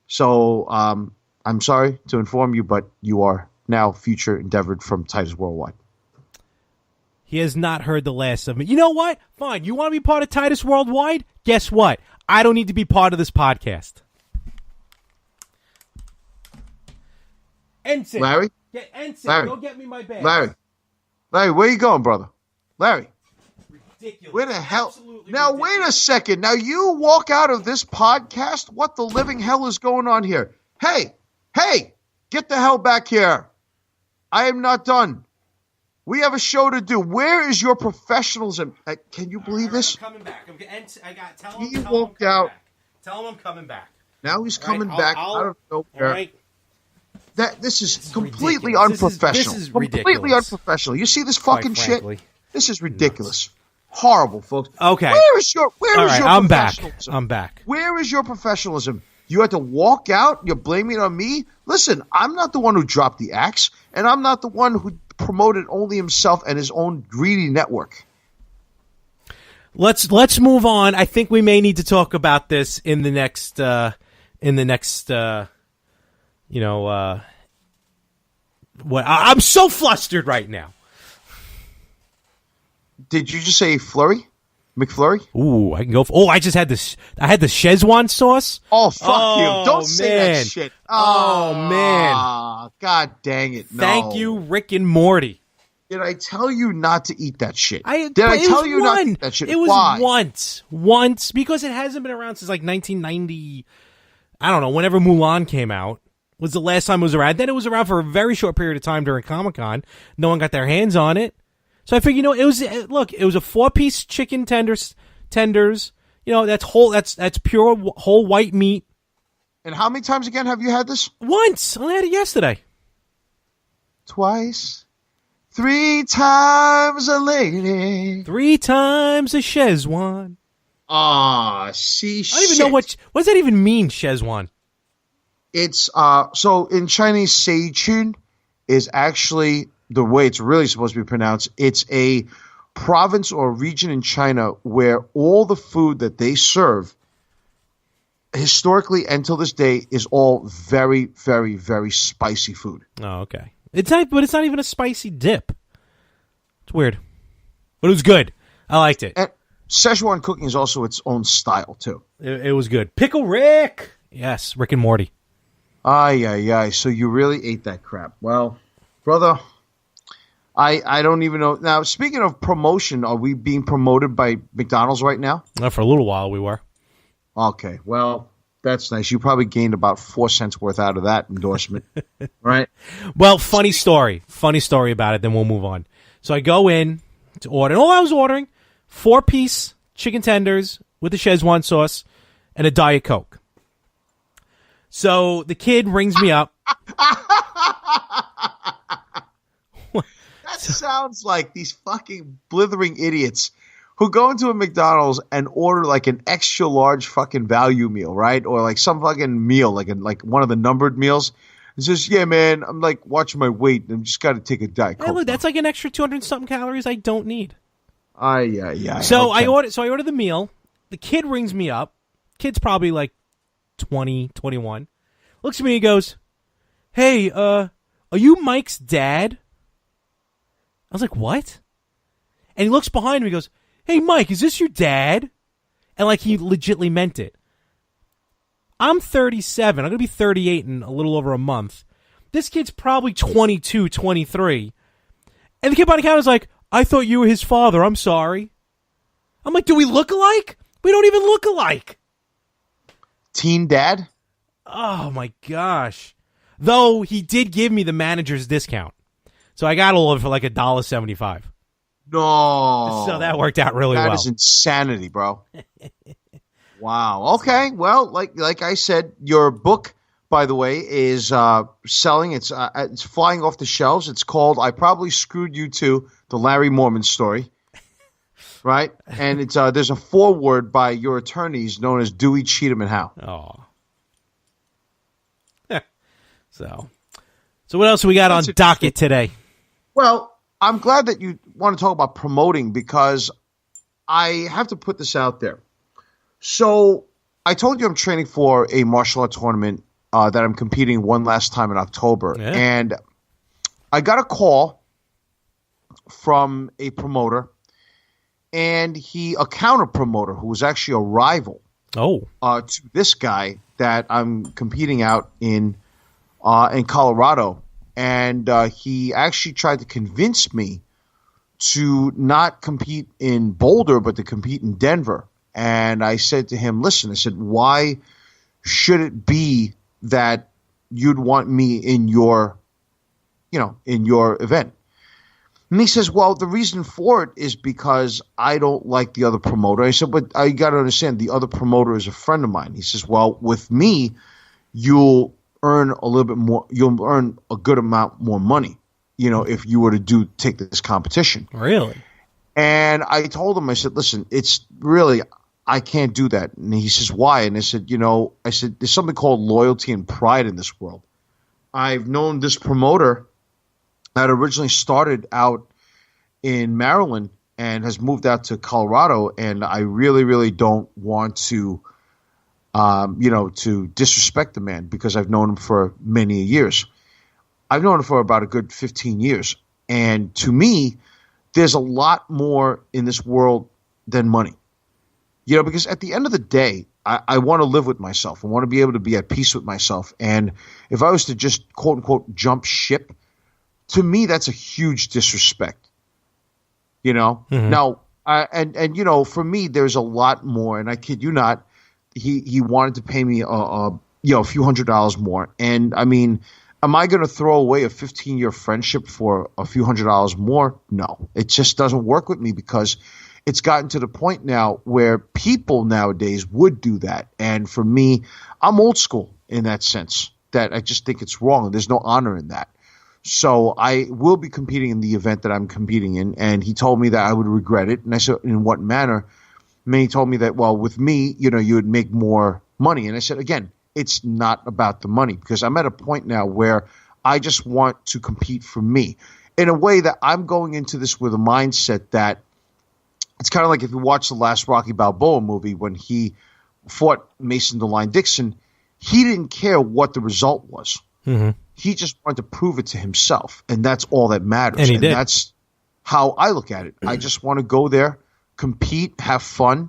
So I'm sorry to inform you, but you are now future endeavored from Titus Worldwide. He has not heard the last of me. You know what? Fine. You want to be part of Titus Worldwide? Guess what? I don't need to be part of this podcast. Ensign. Larry? Ensign, Larry. go get me my bag. Larry, where you going, brother? Larry. Ridiculous. Where the hell? Absolutely now, ridiculous. Wait a second. Now, you walk out of this podcast? What the living hell is going on here? Hey, get the hell back here. I am not done. We have a show to do. Where is your professionalism? Can you believe this? I'm coming back. Tell He him walked out. Tell him I'm coming back. Now he's coming back out of nowhere. All right. This is completely ridiculous. unprofessional. This is completely ridiculous. unprofessional. You see this fucking shit? frankly, This is ridiculous. Horrible, folks. Okay. Where is your I'm back. professionalism? I'm back. Where is your professionalism? You had to walk out. You're blaming it on me. Listen, I'm not the one who dropped the axe, and I'm not the one who promoted only himself and his own greedy network. Let's move on. I think we may need to talk about this in the next what I'm so flustered right now. Did you just say flurry? McFlurry? Ooh, I can go for... Oh, I just had this... I had the Szechuan sauce. Oh, fuck you. Don't say man. that shit. Oh, man. God dang it. No. Thank you, Rick and Morty. Did I tell you not to eat that shit? Did I tell you not to eat that shit? It was Why? once, because it hasn't been around since like 1990. I don't know, whenever Mulan came out was the last time it was around. Then it was around for a very short period of time during Comic-Con. No one got their hands on it. So I figured, it was a 4-piece chicken tenders. That's whole, that's pure whole white meat. And how many times again have you had this? Once. I had it yesterday. Twice. 3 times a lady. 3 times a Szechuan. See, I don't even know what does that even mean, Szechuan? It's so in Chinese, Sichuan is actually the way it's really supposed to be pronounced. It's a province or region in China where all the food that they serve historically and till this day is all very, very, very spicy food. Oh, okay. It's not even a spicy dip. It's weird. But it was good. I liked it. And Szechuan cooking is also its own style, too. It was good. Pickle Rick! Yes, Rick and Morty. Ay. So you really ate that crap. Well, brother, I don't even know. Now, speaking of promotion, are we being promoted by McDonald's right now? For a little while we were. Okay, well, that's nice. You probably gained about 4 cents worth out of that endorsement, right? Well, funny story about it, then we'll move on. So I go in to order, and all I was ordering, 4-piece chicken tenders with the Szechuan sauce and a Diet Coke. So the kid rings me up. That sounds like these fucking blithering idiots who go into a McDonald's and order like an extra large fucking value meal, right? Or like some fucking meal, like one of the numbered meals. And says, yeah, man, I'm like watching my weight. I'm just got to take a Diet Coke. Hey, look, that's like an extra 200-something calories I don't need. Yeah. So okay. I ordered the meal. The kid rings me up. Kid's probably like 20, 21. Looks at me and goes, hey, are you Mike's dad? I was like, what? And he looks behind me and goes, hey, Mike, is this your dad? And like he legitimately meant it. I'm 37. I'm going to be 38 in a little over a month. This kid's probably 22, 23. And the kid behind the counter is like, I thought you were his father. I'm sorry. I'm like, do we look alike? We don't even look alike. Teen dad? Oh, my gosh. Though he did give me the manager's discount. So I got all of it for like $1.75. No. So that worked out really well. That is insanity, bro. Wow. Okay. Well, like I said, your book, by the way, is selling. It's flying off the shelves. It's called "I Probably Screwed You Too: The Larry Mormon Story." Right? And it's there's a foreword by your attorneys known as Dewey, Cheatham, and Howe. Oh. So what else we got on docket today? Well, I'm glad that you want to talk about promoting because I have to put this out there. So I told you I'm training for a martial art tournament that I'm competing one last time in October. Yeah. And I got a call from a promoter and a counter promoter who was actually a rival to this guy that I'm competing out in Colorado. And he actually tried to convince me to not compete in Boulder, but to compete in Denver. And I said to him, listen, I said, why should it be that you'd want me in your event? And he says, well, the reason for it is because I don't like the other promoter. I said, but I got to understand, the other promoter is a friend of mine. He says, well, with me, you'll earn a little bit more. You'll earn a good amount more money, if you were to take this competition. Really? And I told him, I said, listen, it's really, I can't do that. And he says, why? And I said, there's something called loyalty and pride in this world. I've known this promoter that originally started out in Maryland and has moved out to Colorado. And I really, really don't want to, to disrespect the man because I've known him for many years. I've known him for about a good 15 years. And to me, there's a lot more in this world than money. Because at the end of the day, I want to live with myself. I want to be able to be at peace with myself. And if I was to just quote unquote jump ship, to me, that's a huge disrespect. Now, for me, there's a lot more, and I kid you not, he wanted to pay me a few $100s more. And I mean, am I going to throw away a 15-year friendship for a few $100s more? No, it just doesn't work with me, because it's gotten to the point now where people nowadays would do that. And for me, I'm old school in that sense, that I just think it's wrong. There's no honor in that. So I will be competing in the event that I'm competing in. And he told me that I would regret it. And I said, in what manner? And he told me that, well, with me, you would make more money. And I said, again, it's not about the money, because I'm at a point now where I just want to compete for me in a way that I'm going into this with a mindset that it's kind of like if you watch the last Rocky Balboa movie, when he fought Mason the Line Dixon, he didn't care what the result was. Mm-hmm. He just wanted to prove it to himself, and that's all that matters. And he did. That's how I look at it. I just want to go there, compete, have fun,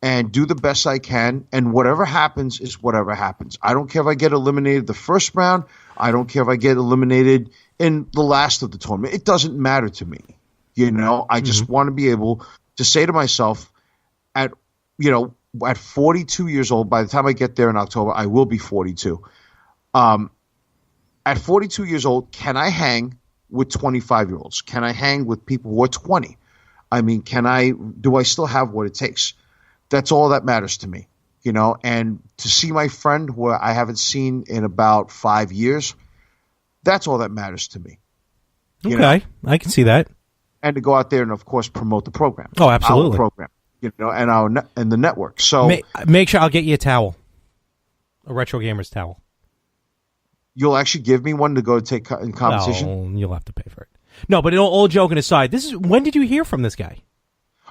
and do the best I can, and whatever happens is whatever happens. I don't care if I get eliminated the first round. I don't care if I get eliminated in the last of the tournament. It doesn't matter to me. I just want to be able to say to myself, at 42 years old, by the time I get there in October, I will be 42. At 42 years old, can I hang with 25-year-olds? Can I hang with people who are 20? I mean, do I still have what it takes? That's all that matters to me, and to see my friend who I haven't seen in about 5 years, that's all that matters to me. Okay. I can see that. And to go out there and, of course, promote the program. Oh, absolutely. Our program, and the network. So make sure I'll get you a towel, a Retro Gamers towel. You'll actually give me one to go take in competition? No, you'll have to pay for it. No, but all joking aside, when did you hear from this guy?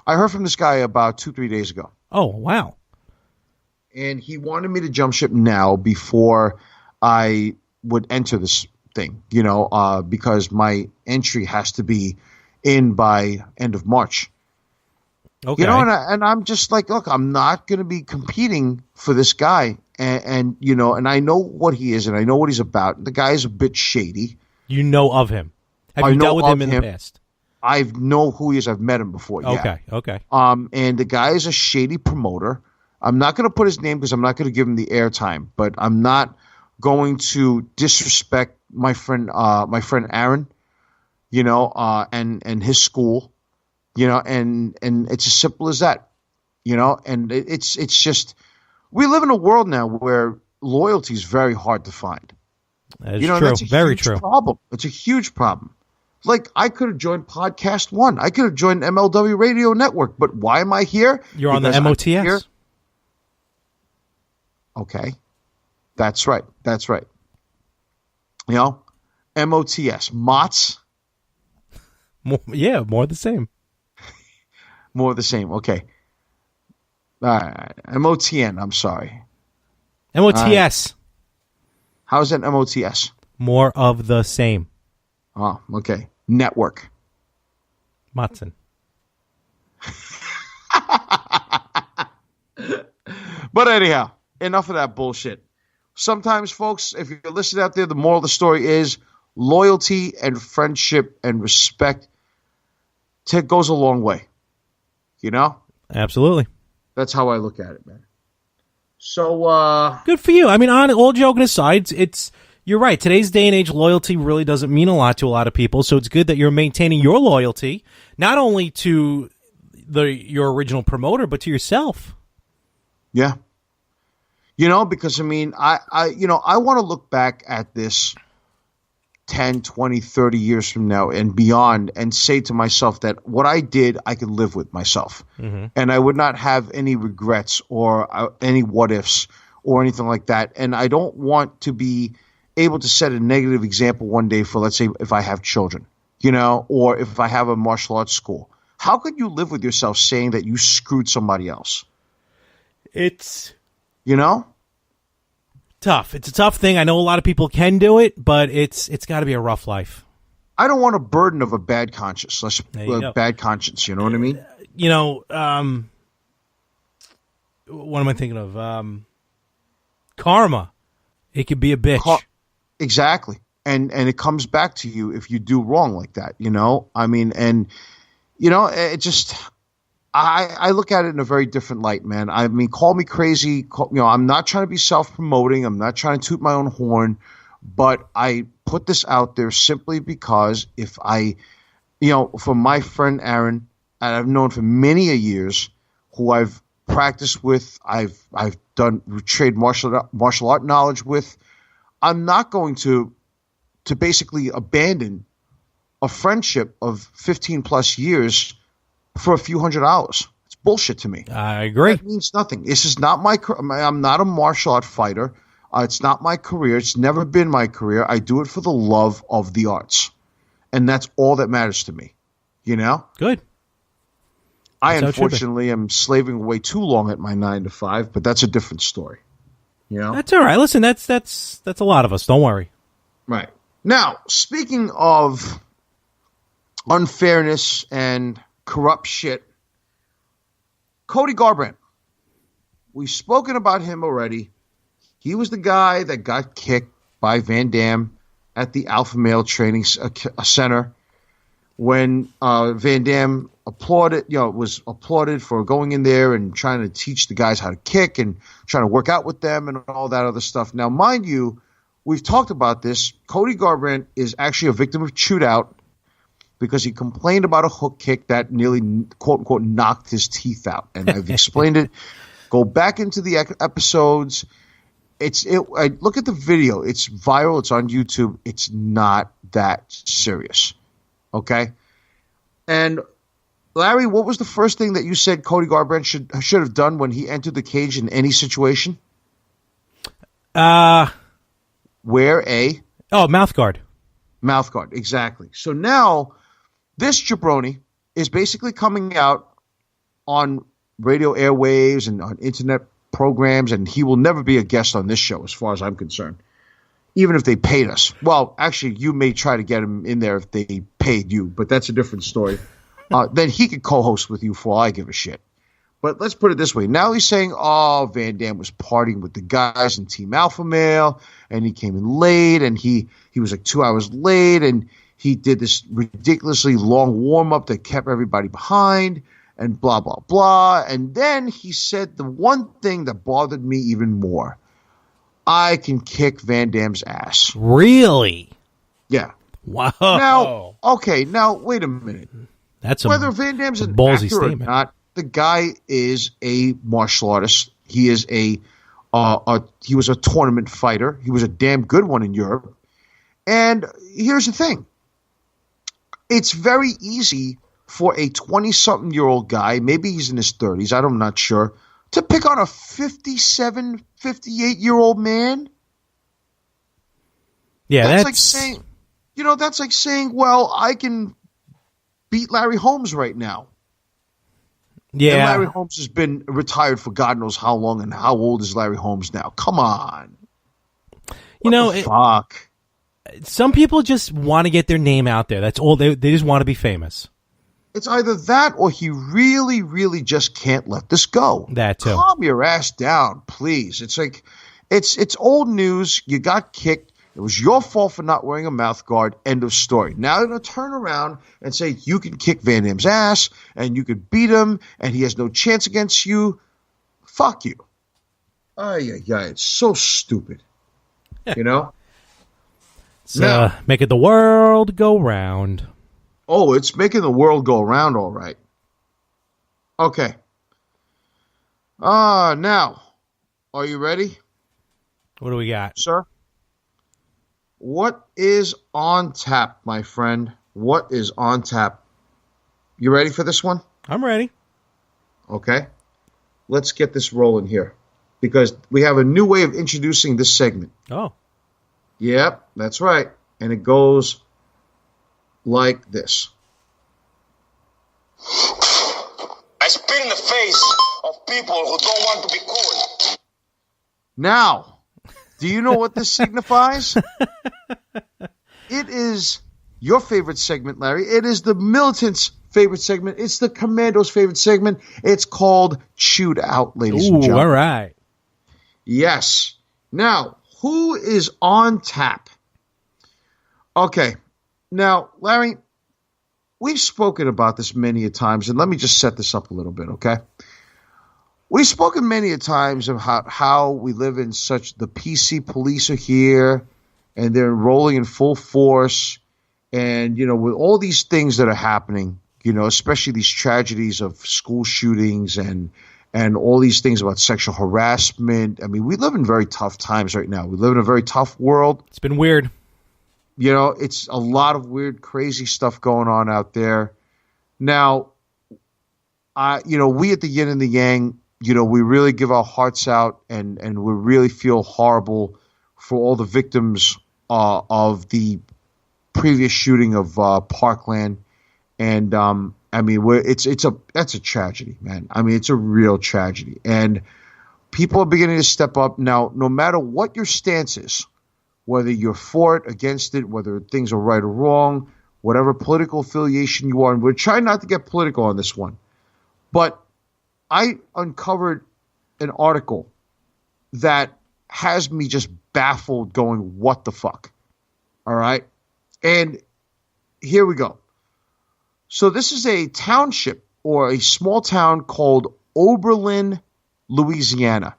I heard from this guy about 2-3 days ago. Oh, wow. And he wanted me to jump ship now before I would enter this thing, because my entry has to be in by end of March. Okay. And I'm just like, look, I'm not going to be competing for this guy. And I know what he is, and I know what he's about. The guy is a bit shady. You know of him. Have you dealt with him in the past? I know who he is. I've met him before. Yeah. Okay. And the guy is a shady promoter. I'm not going to put his name because I'm not going to give him the airtime, but I'm not going to disrespect my friend Aaron, and his school, and it's as simple as that, and it's just, we live in a world now where loyalty is very hard to find. That is true. That's a very true problem. It's a huge problem. Like, I could have joined Podcast One. I could have joined MLW Radio Network, but why am I here? You're on the MOTS. Okay. That's right. MOTS. MOTS? More the same. More of the same. Okay. All right. MOTN. I'm sorry. MOTS. Right. How's that MOTS? More of the same. Oh, okay. Network. Matson. But anyhow, enough of that bullshit. Sometimes, folks, if you're listening out there, the moral of the story is loyalty and friendship and respect goes a long way. Absolutely. That's how I look at it, man. So, good for you. I mean, on all joking aside, you're right. Today's day and age, loyalty really doesn't mean a lot to a lot of people. So it's good that you're maintaining your loyalty, not only to your original promoter, but to yourself. Yeah. Because I mean, I want to look back at this 10, 20, 30 years from now and beyond and say to myself that what I did, I could live with myself. Mm-hmm. And I would not have any regrets or any what ifs or anything like that. And I don't want to be able to set a negative example one day for, let's say, if I have children, or if I have a martial arts school. How could you live with yourself saying that you screwed somebody else? It's... tough. It's a tough thing. I know a lot of people can do it, but it's got to be a rough life. I don't want a burden of a bad conscience. Bad conscience, you know what I mean? what am I thinking of? Karma. It could be a bitch. Exactly. And it comes back to you if you do wrong like that, you know? I mean, and, you know, it just, I look at it in a very different light, man. I mean, call me crazy. I'm not trying to be self-promoting. I'm not trying to toot my own horn, but I put this out there simply because if for my friend Aaron, and I've known for many a years, who I've practiced with, I've done trade martial art knowledge with, I'm not going to basically abandon a friendship of 15 plus years for a few $100s. It's bullshit to me. I agree. It means nothing. This is not I'm not a martial art fighter. It's not my career. It's never been my career. I do it for the love of the arts. And that's all that matters to me. You know? Good. I unfortunately am slaving away too long at my 9 to 5, but that's a different story. You know? That's all right. Listen, that's a lot of us. Don't worry. Right. Now, speaking of unfairness and corrupt shit, Cody Garbrandt. We've spoken about him already. He was the guy that got kicked by Van Damme at the Alpha Male Training Center when Van Damme was applauded for going in there and trying to teach the guys how to kick and trying to work out with them and all that other stuff. Now, mind you, we've talked about this. Cody Garbrandt is actually a victim of shootout because he complained about a hook kick that nearly, quote unquote, knocked his teeth out. And I've explained it. Go back into the episodes. I look at the video. It's viral. It's on YouTube. It's not that serious. Okay? And Larry, what was the first thing that you said Cody Garbrandt should have done when he entered the cage in any situation? Wear a mouth guard. Mouth guard, exactly. So now this jabroni is basically coming out on radio airwaves and on internet programs, and he will never be a guest on this show as far as I'm concerned, even if they paid us. Well, actually, you may try to get him in there if they paid you, but that's a different story. Then he could co-host with you for all I give a shit. But let's put it this way. Now he's saying, Van Damme was partying with the guys in Team Alpha Male, and he came in late, and he was like 2 hours late, and he did this ridiculously long warm-up that kept everybody behind, and blah, blah, blah. And then he said the one thing that bothered me even more. I can kick Van Damme's ass. Really? Yeah. Wow. Now, wait a minute. That's whether Van Damme's an ballsy actor statement or not, the guy is a martial artist. He is he was a tournament fighter. He was a damn good one in Europe. And here's the thing. It's very easy for a 20-something-year-old guy, maybe he's in his 30s, I'm not sure, to pick on a 57, 58-year-old man. Yeah, that's like saying, well, I can beat Larry Holmes right now. Yeah. And Larry Holmes has been retired for God knows how long, and how old is Larry Holmes now? Come on. Fuck. Some people just want to get their name out there. That's all. They just want to be famous. It's either that or he really, really just can't let this go. That too. Calm your ass down, please. It's like, it's old news. You got kicked. It was your fault for not wearing a mouth guard. End of story. Now you're going to turn around and say you can kick Van Damme's ass and you could beat him and he has no chance against you. Fuck you. It's so stupid. You know? So, making the world go round. Oh, it's making the world go around, all right. Okay. Now, are you ready? What do we got? Sir? What is on tap, my friend? What is on tap? You ready for this one? I'm ready. Okay. Let's get this rolling here because we have a new way of introducing this segment. Oh. Yep, that's right. And it goes like this. I spit in the face of people who don't want to be cool. Now, do you know what this signifies? It is your favorite segment, Larry. It is the militant's favorite segment. It's the Commando's favorite segment. It's called Chewed Out, ladies and Ooh, gentlemen. all right. Yes. Now, who is on tap? Okay. Now, Larry, we've spoken about this many a times, and let me just set this up a little bit, okay? We've spoken many a times about how we live in the PC police are here, and they're enrolling in full force, and, with all these things that are happening, especially these tragedies of school shootings and all these things about sexual harassment. I mean, we live in very tough times right now. We live in a very tough world. It's been weird. It's a lot of weird, crazy stuff going on out there. Now, we at the Yin and The Yang, we really give our hearts out and we really feel horrible for all the victims of the previous shooting of Parkland. And, that's a tragedy, man. I mean, it's a real tragedy. And people are beginning to step up. Now, no matter what your stance is, whether you're for it, against it, whether things are right or wrong, whatever political affiliation you are, and we're trying not to get political on this one, but I uncovered an article that has me just baffled going, what the fuck? All right? And here we go. So this is a township or a small town called Oberlin, Louisiana.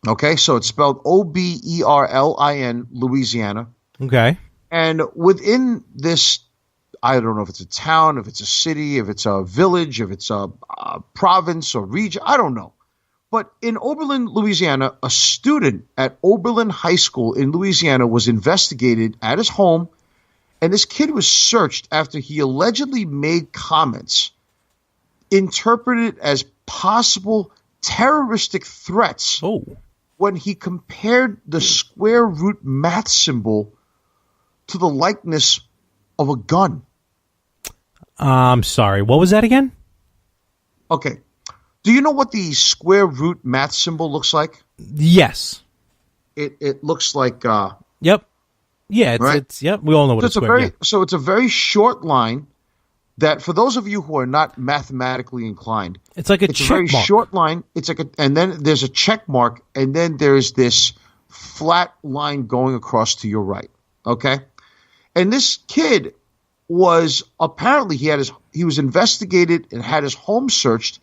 Okay, so it's spelled Oberlin, Louisiana. Okay. And within this, I don't know if it's a town, if it's a city, if it's a village, if it's a province or region, I don't know. But in Oberlin, Louisiana, a student at Oberlin High School in Louisiana was investigated at his home, and this kid was searched after he allegedly made comments interpreted as possible terroristic threats. Oh. When he compared the square root math symbol to the likeness of a gun. I'm sorry. What was that again? Okay. Do you know what the square root math symbol looks like? Yes. It looks like Yep. Yeah, it's yep, we all know what it's square. So it's a very short line that, for those of you who are not mathematically inclined, it's like a very mark. short line. It's like and then there's a check mark, and then there's this flat line going across to your right. Okay, and this kid was apparently he was investigated and had his home searched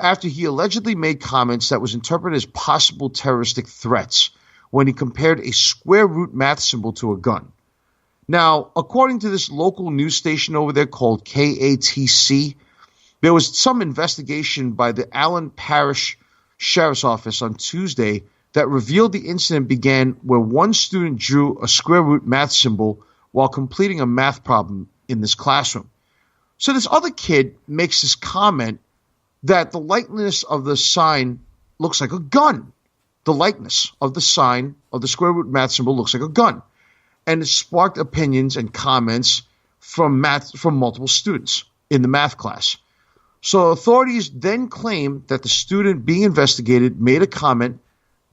after he allegedly made comments that was interpreted as possible terroristic threats when he compared a square root math symbol to a gun. Now, according to this local news station over there called KATC, there was some investigation by the Allen Parish Sheriff's Office on Tuesday that revealed the incident began where one student drew a square root math symbol while completing a math problem in this classroom. So this other kid makes this comment that the likeness of the sign looks like a gun. The likeness of the sign of the square root math symbol looks like a gun. And it sparked opinions and comments from multiple students in the math class. So authorities then claimed that the student being investigated made a comment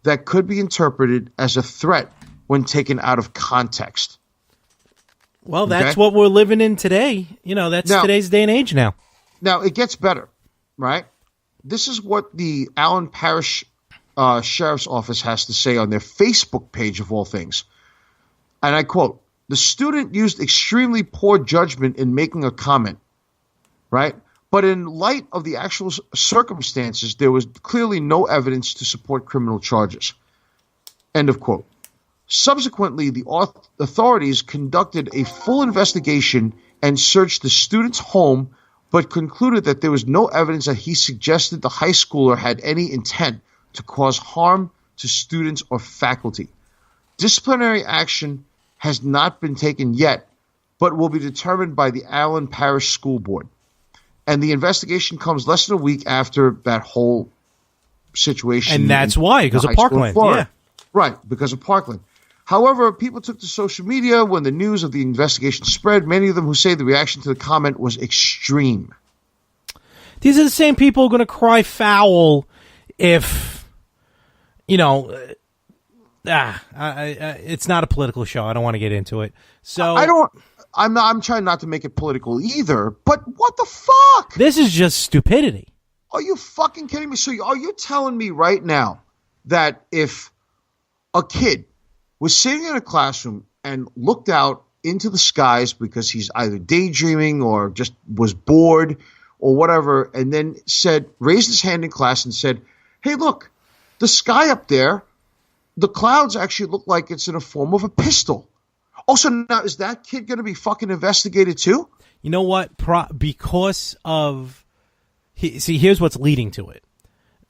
that could be interpreted as a threat when taken out of context. Well, that's what we're living in today. That's today's day and age now. Now, it gets better, right? This is what the Allen Parish Sheriff's Office has to say on their Facebook page, of all things. And I quote, "The student used extremely poor judgment in making a comment," right? But in light of the actual circumstances, there was clearly no evidence to support criminal charges. End of quote. Subsequently, the authorities conducted a full investigation and searched the student's home, but concluded that there was no evidence that he suggested the high schooler had any intent to cause harm to students or faculty. Disciplinary action has not been taken yet, but will be determined by the Allen Parish School Board. And the investigation comes less than a week after that whole situation. And that's why, because of Parkland. Yeah. Right, because of Parkland. However, people took to social media when the news of the investigation spread, many of them who say the reaction to the comment was extreme. These are the same people going to cry foul if, it's not a political show. I don't want to get into it. So I'm trying not to make it political either, but what the fuck? This is just stupidity. Are you fucking kidding me? So are you telling me right now that if a kid was sitting in a classroom and looked out into the skies because he's either daydreaming or just was bored or whatever, and then raised his hand in class and said, hey, look, the sky up there, the clouds actually look like it's in a form of a pistol. Also, now, is that kid going to be fucking investigated too? You know what? Because of... See, here's what's leading to it.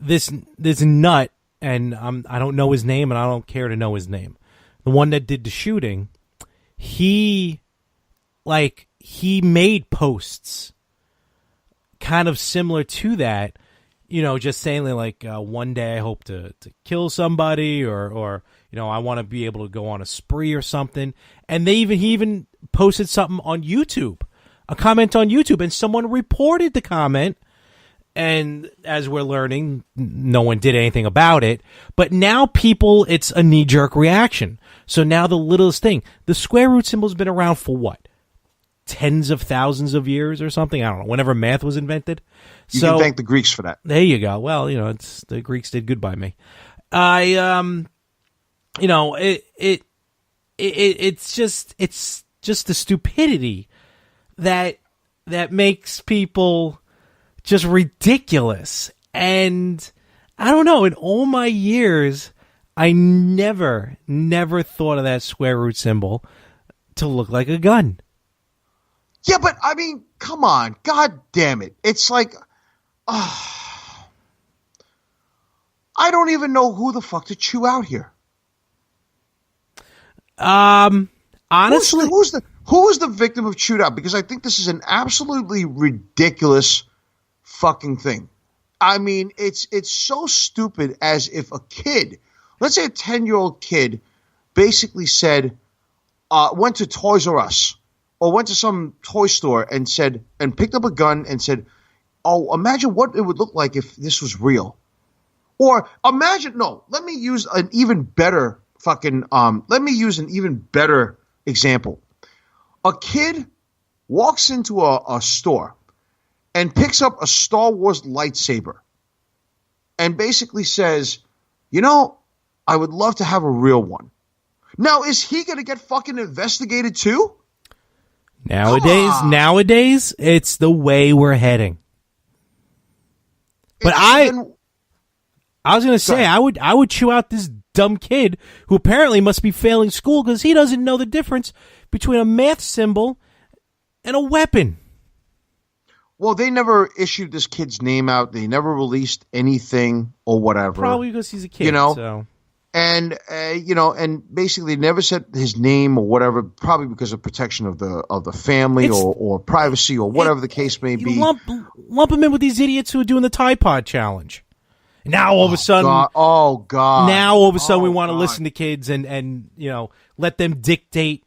This nut, and I don't know his name, and I don't care to know his name. The one that did the shooting, he made posts kind of similar to that, just saying like one day I hope to kill somebody or I want to be able to go on a spree or something. And he even posted something on YouTube, a comment on YouTube, and someone reported the comment. And as we're learning, no one did anything about it. But now it's a knee-jerk reaction. So now the littlest thing, the square root symbol's been around for what? Tens of thousands of years or something? I don't know. Whenever math was invented. You can thank the Greeks for that. There you go. Well, it's the Greeks did good by me. It's just the stupidity that makes people just ridiculous. And I don't know, in all my years, I never thought of that square root symbol to look like a gun. Yeah, but I mean, come on. God damn it. It's like, I don't even know who the fuck to chew out here. Honestly, who was the victim of chewed out? Because I think this is an absolutely ridiculous fucking thing. I mean, it's so stupid, as if a kid, let's say a 10-year-old kid, basically said, went to Toys R Us or went to some toy store and picked up a gun and said, oh, imagine what it would look like if this was real. Or let me use an even better example. A kid walks into a store and picks up a Star Wars lightsaber and basically says, I would love to have a real one. Now, is he going to get fucking investigated too? Nowadays, it's the way we're heading. But I was going to say, I would chew out this dumb kid who apparently must be failing school because he doesn't know the difference between a math symbol and a weapon. Well, they never issued this kid's name out. They never released anything or whatever. Probably because he's a kid, So. And and basically never said his name or whatever. Probably because of protection of the family or privacy or whatever the case may be. Lump them in with these idiots who are doing the Tide Pod challenge. Now all of a sudden, Now all of a sudden, we want to listen to kids and let them dictate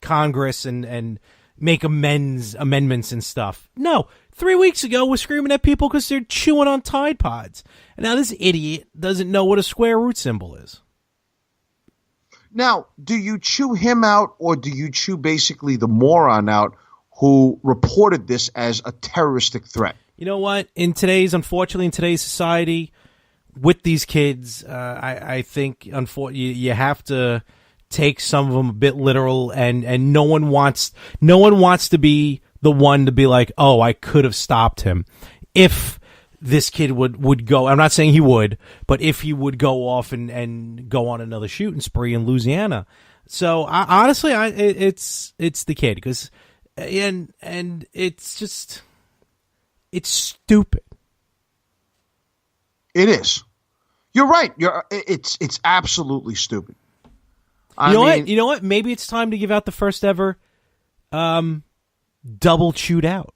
Congress and make amendments and stuff. No, 3 weeks ago we're screaming at people because they're chewing on Tide Pods, and now this idiot doesn't know what a square root symbol is. Now, do you chew him out, or do you chew basically the moron out who reported this as a terroristic threat? You know what? Unfortunately, in today's society, with these kids, I think you have to take some of them a bit literal, and no one wants to be the one to be like, oh, I could have stopped him. If this kid would go, I'm not saying he would, but if he would go off and go on another shooting spree in Louisiana. So honestly, it's the kid, because and it's just, it's stupid. It is. You're right. It's absolutely stupid. You know what? Maybe it's time to give out the first ever double chewed out.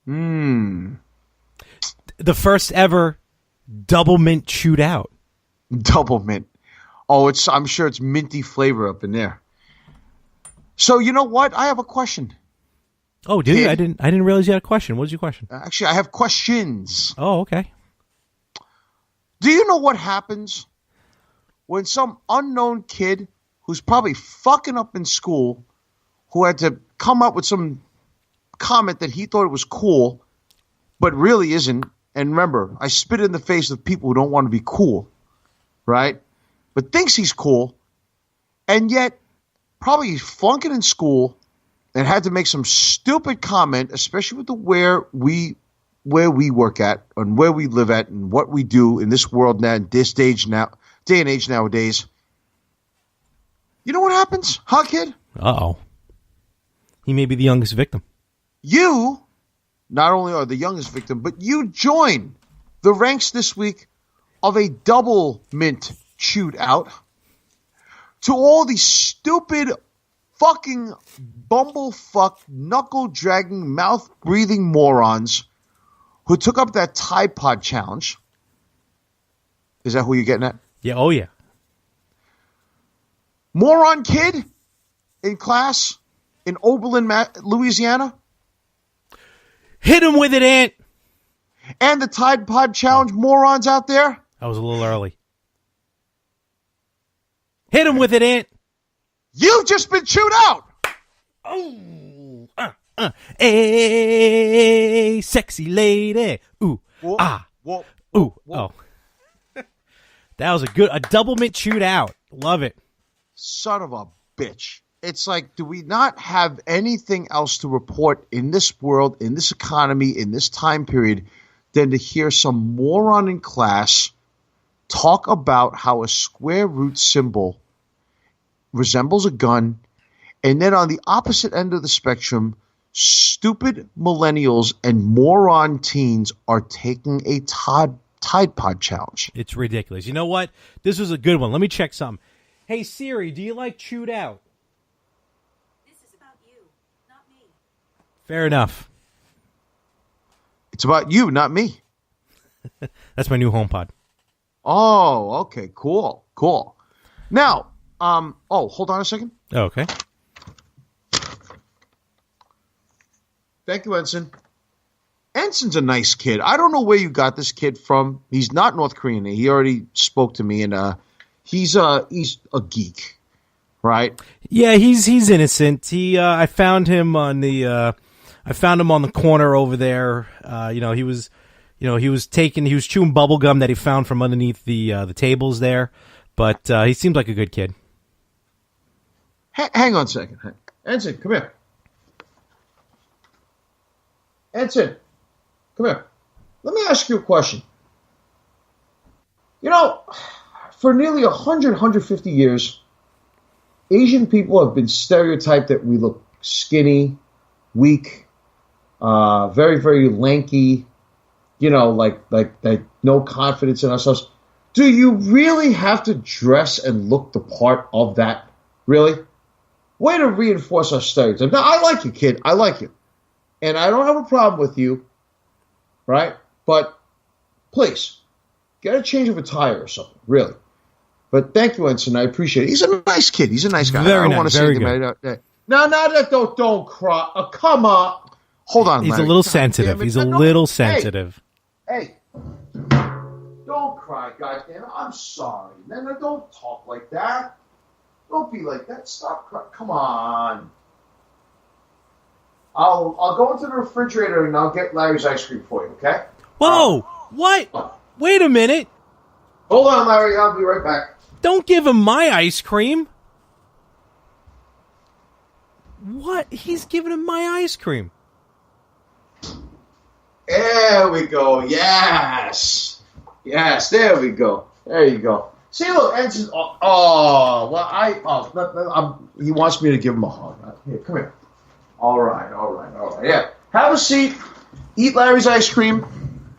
The first ever double mint chewed out. Double mint. Oh, I'm sure it's minty flavor up in there. So you know what? I have a question. Oh, do you? I didn't realize you had a question. What was your question? Actually, I have questions. Oh, okay. Do you know what happens when some unknown kid who's probably fucking up in school who had to come up with some comment that he thought it was cool, but really isn't. And remember, I spit in the face of people who don't want to be cool, right? But thinks he's cool, and yet probably he's flunking in school and had to make some stupid comment, especially with the where we work at and where we live at and what we do in this world now, in this day and age nowadays. You know what happens, huh, kid? Uh-oh. He may be the youngest victim. You not only are the youngest victim, but you join the ranks this week of a double mint chewed out to all these stupid fucking bumblefuck, knuckle-dragging, mouth-breathing morons who took up that Tide Pod challenge. Is that who you're getting at? Yeah, oh yeah. Moron kid in class in Oberlin, Louisiana. Hit him with it, Ant. And the Tide Pod challenge morons out there. That was a little early. Hit him with it, Ant. You've just been chewed out. Oh, hey, sexy lady. Ooh, Whoa, ah, whoa, ooh, whoa. oh. That was a double mint chewed out. Love it. Son of a bitch. It's like, do we not have anything else to report in this world, in this economy, in this time period, than to hear some moron in class talk about how a square root symbol resembles a gun, and then on the opposite end of the spectrum, stupid millennials and moron teens are taking a Tide Pod challenge. It's ridiculous. You know what? This was a good one. Let me check something. Hey, Siri, do you like chewed out? This is about you, not me. Fair enough. It's about you, not me. That's my new HomePod. Oh, okay, cool. Now, hold on a second. Oh, okay. Thank you, Ensign. Ensign's a nice kid. I don't know where you got this kid from. He's not North Korean. He already spoke to me, and he's a geek, right? Yeah, he's innocent. I found him on the corner over there. He was chewing bubble gum that he found from underneath the tables there. But he seems like a good kid. Hang on a second. Ensign, come here. Ensign, come here. Let me ask you a question. You know, for nearly 150 years, Asian people have been stereotyped that we look skinny, weak, very, very lanky, like no confidence in ourselves. Do you really have to dress and look the part of that? Really? Way to reinforce our stereotypes. Now, I like you, kid. I like you. And I don't have a problem with you, right? But please, get a change of attire or something, really. But thank you, Ensign. I appreciate it. He's a nice kid. He's a nice guy. Very I don't nice. want to say Very anything good. Don't cry. Come on. Hold on, He's Larry. a little God sensitive. damn it. He's a No, little sensitive. Hey. Don't cry, goddamn it. I'm sorry. No, don't talk like that. Don't be like that. Stop crying. Come on. I'll go into the refrigerator and I'll get Larry's ice cream for you, okay? Whoa! What? Wait a minute. Hold on, Larry. I'll be right back. Don't give him my ice cream. What? He's giving him my ice cream. There we go. Yes, there we go. There you go. See, look, Ensign. He wants me to give him a hug. Here, come here. All right. Yeah. Have a seat. Eat Larry's ice cream.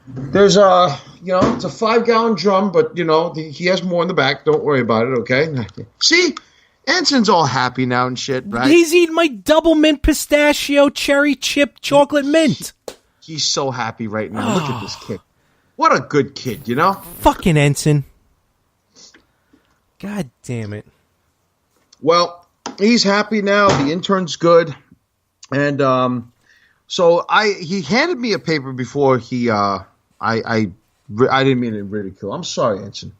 There's it's a 5-gallon drum, but he has more in the back. Don't worry about it, okay? See, Ensign's all happy now and shit, right? He's eating my double mint pistachio cherry chip chocolate mint. He's so happy right now. Look at this kid. What a good kid, Fucking Ensign. God damn it. Well, he's happy now. The intern's good. And so he handed me a paper before I didn't mean to ridicule. I'm sorry, Ensign.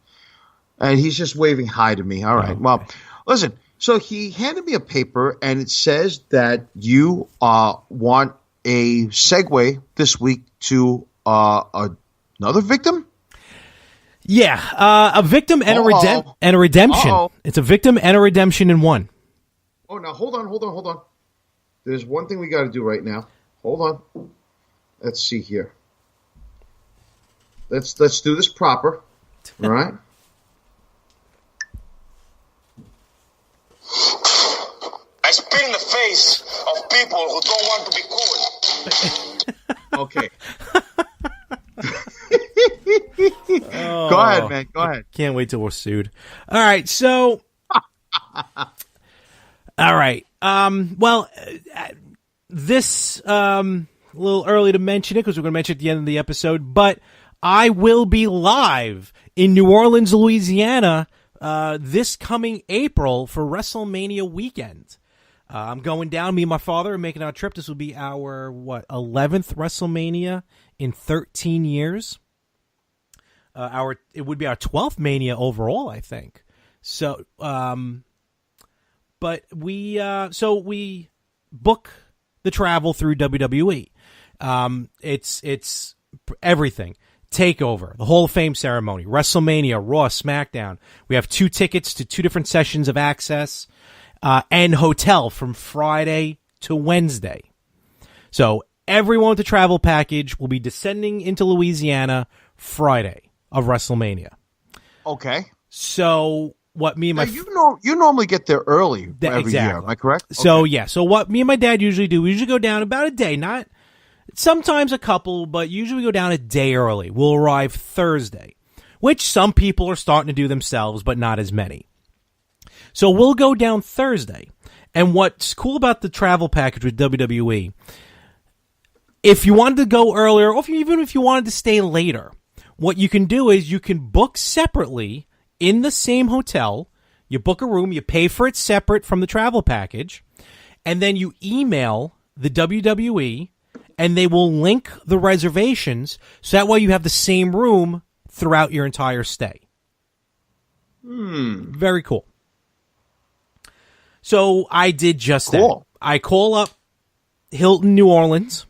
And he's just waving hi to me. All right. Well, listen. So he handed me a paper, and it says that you want a segue this week to another victim. Yeah, a victim and a redemption. Uh-oh. It's a victim and a redemption in one. Oh, now hold on. There's one thing we got to do right now. Hold on. Let's see here. Let's do this proper. All right. I spit in the face of people who don't want to be cool. Okay. Go ahead, man. Go ahead. Can't wait till we're sued. All right, so. All right. Well, this a little early to mention it because we're going to mention it at the end of the episode, but I will be live in New Orleans, Louisiana, this coming April for WrestleMania weekend. I'm going down. Me and my father are making our trip. This will be our 11th WrestleMania in 13 years. It would be our 12th Mania overall, I think. So, but we book the travel through WWE. It's everything. Takeover, the Hall of Fame ceremony, WrestleMania, Raw, SmackDown. We have 2 tickets to 2 different sessions of access, and hotel from Friday to Wednesday. So everyone with the travel package will be descending into Louisiana Friday of WrestleMania. Okay. So what me and my you normally get there early every year. Am I correct? So okay. yeah. So what me and my dad usually do, we usually go down about a day, not sometimes a couple, but usually we go down a day early. We'll arrive Thursday, which some people are starting to do themselves, but not as many. So we'll go down Thursday. And what's cool about the travel package with WWE, if you wanted to go earlier, or even if you wanted to stay later, what you can do is you can book separately in the same hotel. You book a room, you pay for it separate from the travel package, and then you email the WWE, and they will link the reservations, so that way you have the same room throughout your entire stay. Very cool. So I did just that. I call up Hilton New Orleans,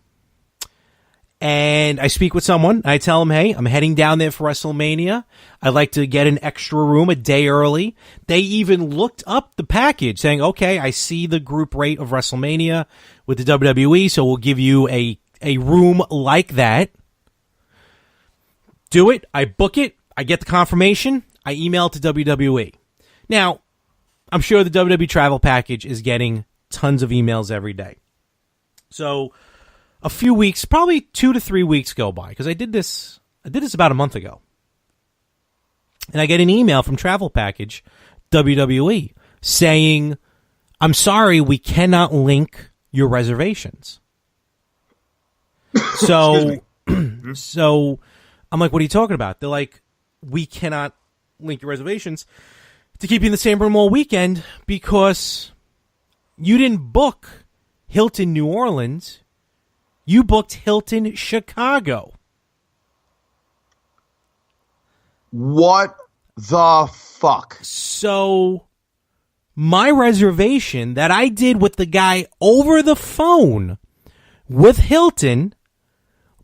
and I speak with someone. I tell them, hey, I'm heading down there for WrestleMania. I'd like to get an extra room a day early. They even looked up the package, saying, okay, I see the group rate of WrestleMania with the WWE, so we'll give you a room like that. Do it. I book it. I get the confirmation. I email it to WWE. Now, I'm sure the WWE travel package is getting tons of emails every day. So a few weeks, probably 2 to 3 weeks go by, because I did this about a month ago. And I get an email from Travel Package WWE saying, I'm sorry, we cannot link your reservations. So I'm like, what are you talking about? They're like, we cannot link your reservations to keep you in the same room all weekend because you didn't book Hilton New Orleans. You booked Hilton Chicago. What the fuck? So my reservation that I did with the guy over the phone with Hilton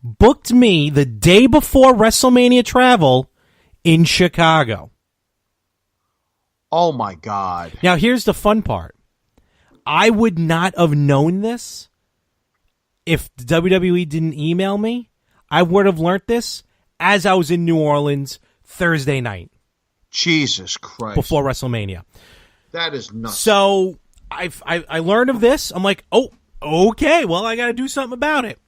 booked me the day before WrestleMania travel in Chicago. Oh, my God. Now, here's the fun part. I would not have known this if the WWE didn't email me. I would have learned this as I was in New Orleans Thursday night. Jesus Christ. Before WrestleMania. That is nuts. So I learned of this. I'm like, oh, okay, well, I got to do something about it.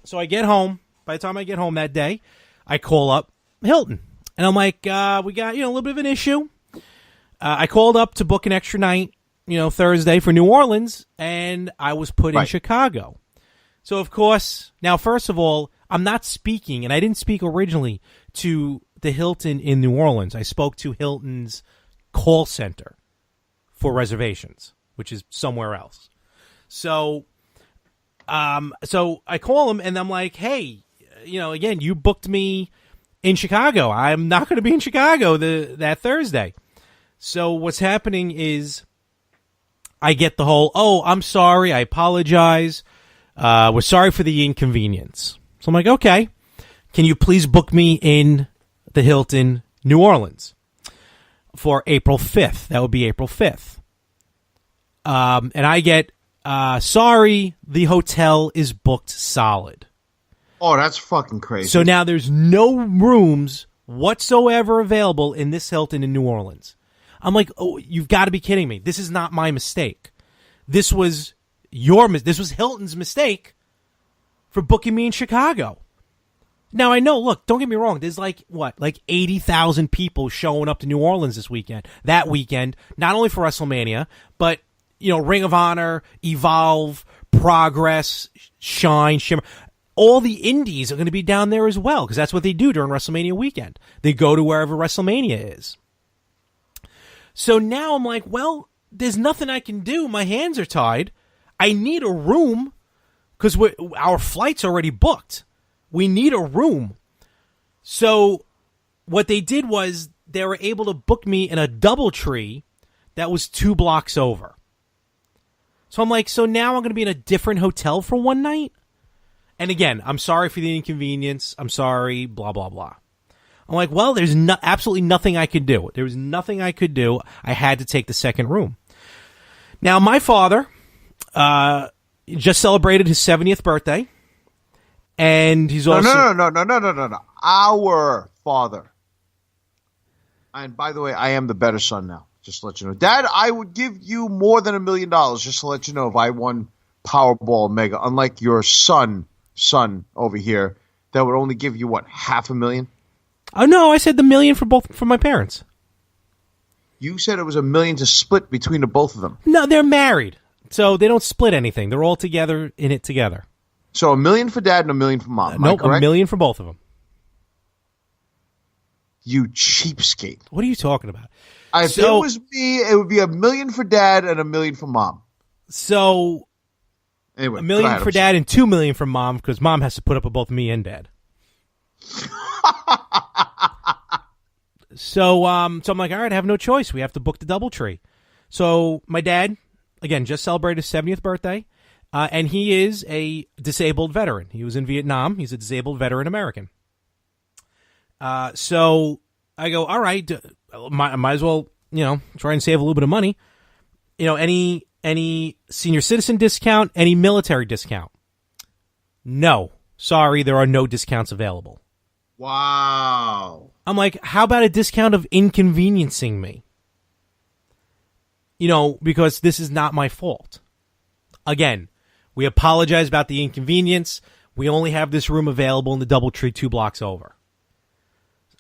So I get home. By the time I get home that day, I call up Hilton. And I'm like, we got, a little bit of an issue. I called up to book an extra night, Thursday for New Orleans, and I was put in Chicago. So, of course, now, first of all, I'm not speaking, and I didn't speak originally to the Hilton in New Orleans. I spoke to Hilton's call center for reservations, which is somewhere else. So I call him, and I'm like, hey, again, you booked me in Chicago. I'm not going to be in Chicago that Thursday. So what's happening is I get the whole, oh, I'm sorry, I apologize. We're sorry for the inconvenience. So I'm like, okay, can you please book me in the Hilton, New Orleans for April 5th? That would be April 5th. And I get, sorry, the hotel is booked solid. Oh, that's fucking crazy. So now there's no rooms whatsoever available in this Hilton in New Orleans. I'm like, oh, you've got to be kidding me. This is not my mistake. This was this was Hilton's mistake for booking me in Chicago. Now, I know, look, don't get me wrong. There's like 80,000 people showing up to New Orleans that weekend, not only for WrestleMania, but, Ring of Honor, Evolve, Progress, Shine, Shimmer. All the indies are going to be down there as well, because that's what they do during WrestleMania weekend. They go to wherever WrestleMania is. So now I'm like, well, there's nothing I can do. My hands are tied. I need a room because our flight's already booked. We need a room. So what they did was they were able to book me in a DoubleTree that was 2 blocks over. So I'm like, so now I'm going to be in a different hotel for one night? And again, I'm sorry for the inconvenience. I'm sorry, blah, blah, blah. I'm like, well, there's absolutely nothing I could do. There was nothing I could do. I had to take the second room. Now, my father just celebrated his 70th birthday, and he's also... No. Our father. And by the way, I am the better son now, just to let you know. Dad, I would give you more than $1 million, just to let you know, if I won Powerball Mega, unlike your son over here, that would only give you, what, $500,000? Oh, no, I said the $1 million for my parents. You said it was $1 million to split between the both of them. No, they're married, so they don't split anything. They're all together in it together. So $1 million for dad and $1 million for mom. Nope, $1 million for both of them. You cheapskate. What are you talking about? If it was me, it would be $1 million for dad and $1 million for mom. So, anyway, $1 million for dad and $2 million for mom, because mom has to put up with both me and dad. So I'm like, all right, I have no choice. We have to book the DoubleTree. So my dad, again, just celebrated his 70th birthday, and he is a disabled veteran. He was in Vietnam. He's a disabled veteran American. So I go, all right, might as well, try and save a little bit of money. Any senior citizen discount, any military discount? No, sorry, there are no discounts available. Wow. I'm like, how about a discount of inconveniencing me? Because this is not my fault. Again, we apologize about the inconvenience. We only have this room available in the DoubleTree 2 blocks over.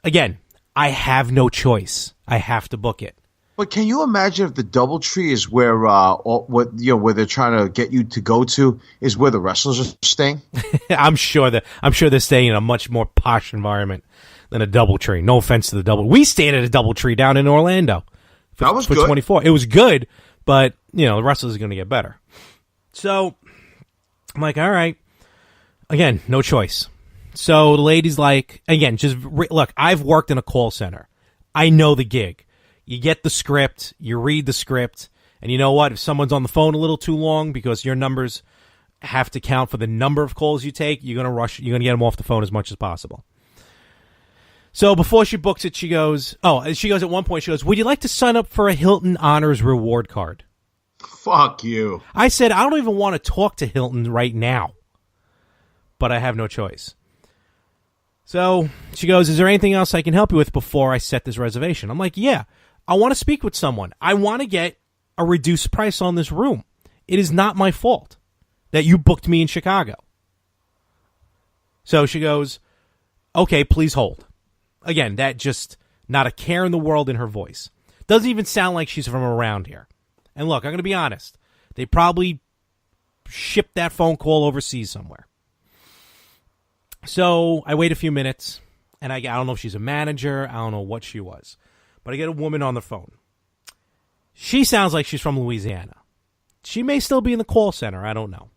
Again, I have no choice. I have to book it. But can you imagine if the DoubleTree is where where they're trying to get you to go to is where the wrestlers are staying? I'm sure they're staying in a much more posh environment than a DoubleTree. No offense to the Double. We stayed at a DoubleTree down in Orlando. That was good. 24. It was good, but the wrestlers are going to get better. So I'm like, all right. Again, no choice. So the lady's like, again, look. I've worked in a call center. I know the gig. You get the script, you read the script, and you know what? If someone's on the phone a little too long because your numbers have to count for the number of calls you take, you're going to rush, you're going to get them off the phone as much as possible. So before she books it, she goes, at one point, she goes, would you like to sign up for a Hilton Honors reward card? Fuck you. I said, I don't even want to talk to Hilton right now, but I have no choice. So she goes, is there anything else I can help you with before I set this reservation? I'm like, yeah. I want to speak with someone. I want to get a reduced price on this room. It is not my fault that you booked me in Chicago. So she goes, okay, please hold. Again, that just not a care in the world in her voice. Doesn't even sound like she's from around here. And look, I'm going to be honest. They probably shipped that phone call overseas somewhere. So I wait a few minutes, and I don't know if she's a manager. I don't know what she was. But I get a woman on the phone. She sounds like she's from Louisiana. She may still be in the call center. I don't know.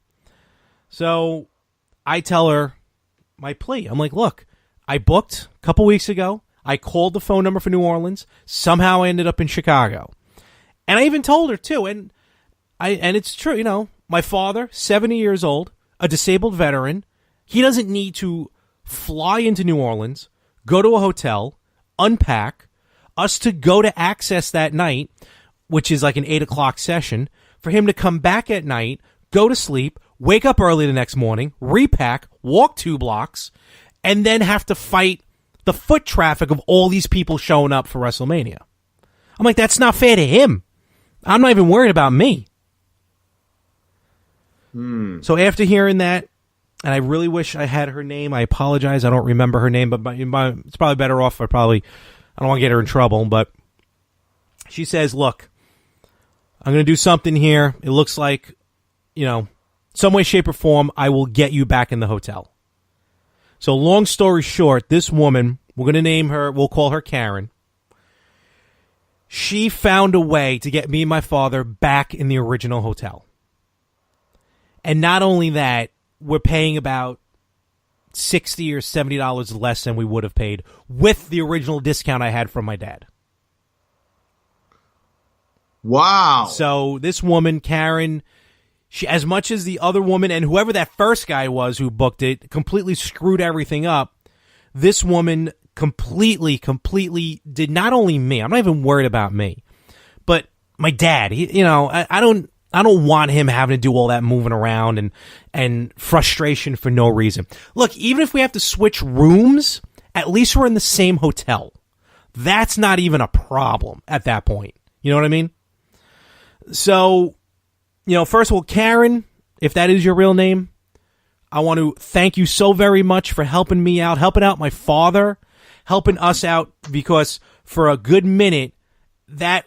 So I tell her my plea. I'm like, look, I booked a couple weeks ago. I called the phone number for New Orleans. Somehow I ended up in Chicago. And I even told her, too. And And it's true, you know, my father, 70 years old, a disabled veteran, he doesn't need to fly into New Orleans, go to a hotel, unpack, us to go to Access that night, which is like an 8 o'clock session, for him to come back at night, go to sleep, wake up early the next morning, repack, walk 2 blocks, and then have to fight the foot traffic of all these people showing up for WrestleMania. I'm like, that's not fair to him. I'm not even worried about me. So after hearing that, and I really wish I had her name. I apologize. I don't remember her name, but it's probably better off. I don't want to get her in trouble, but she says, look, I'm going to do something here. It looks like, you know, some way, shape, or form, I will get you back in the hotel. So long story short, this woman, we're going to name her, we'll call her Karen. She found a way to get me and my father back in the original hotel. And not only that, we're paying about $60 or $70 less than we would have paid with the original discount I had from my dad. Wow. So this woman, Karen, she, as much as the other woman and whoever that first guy was who booked it, completely screwed everything up, this woman completely did not only me. I'm not even worried about me, but my dad. I don't want him having to do all that moving around and frustration for no reason. Look, even if we have to switch rooms, at least we're in the same hotel. That's not even a problem at that point. You know what I mean? So, first of all, Karen, if that is your real name, I want to thank you so very much for helping me out, helping out my father, helping us out, because for a good minute, that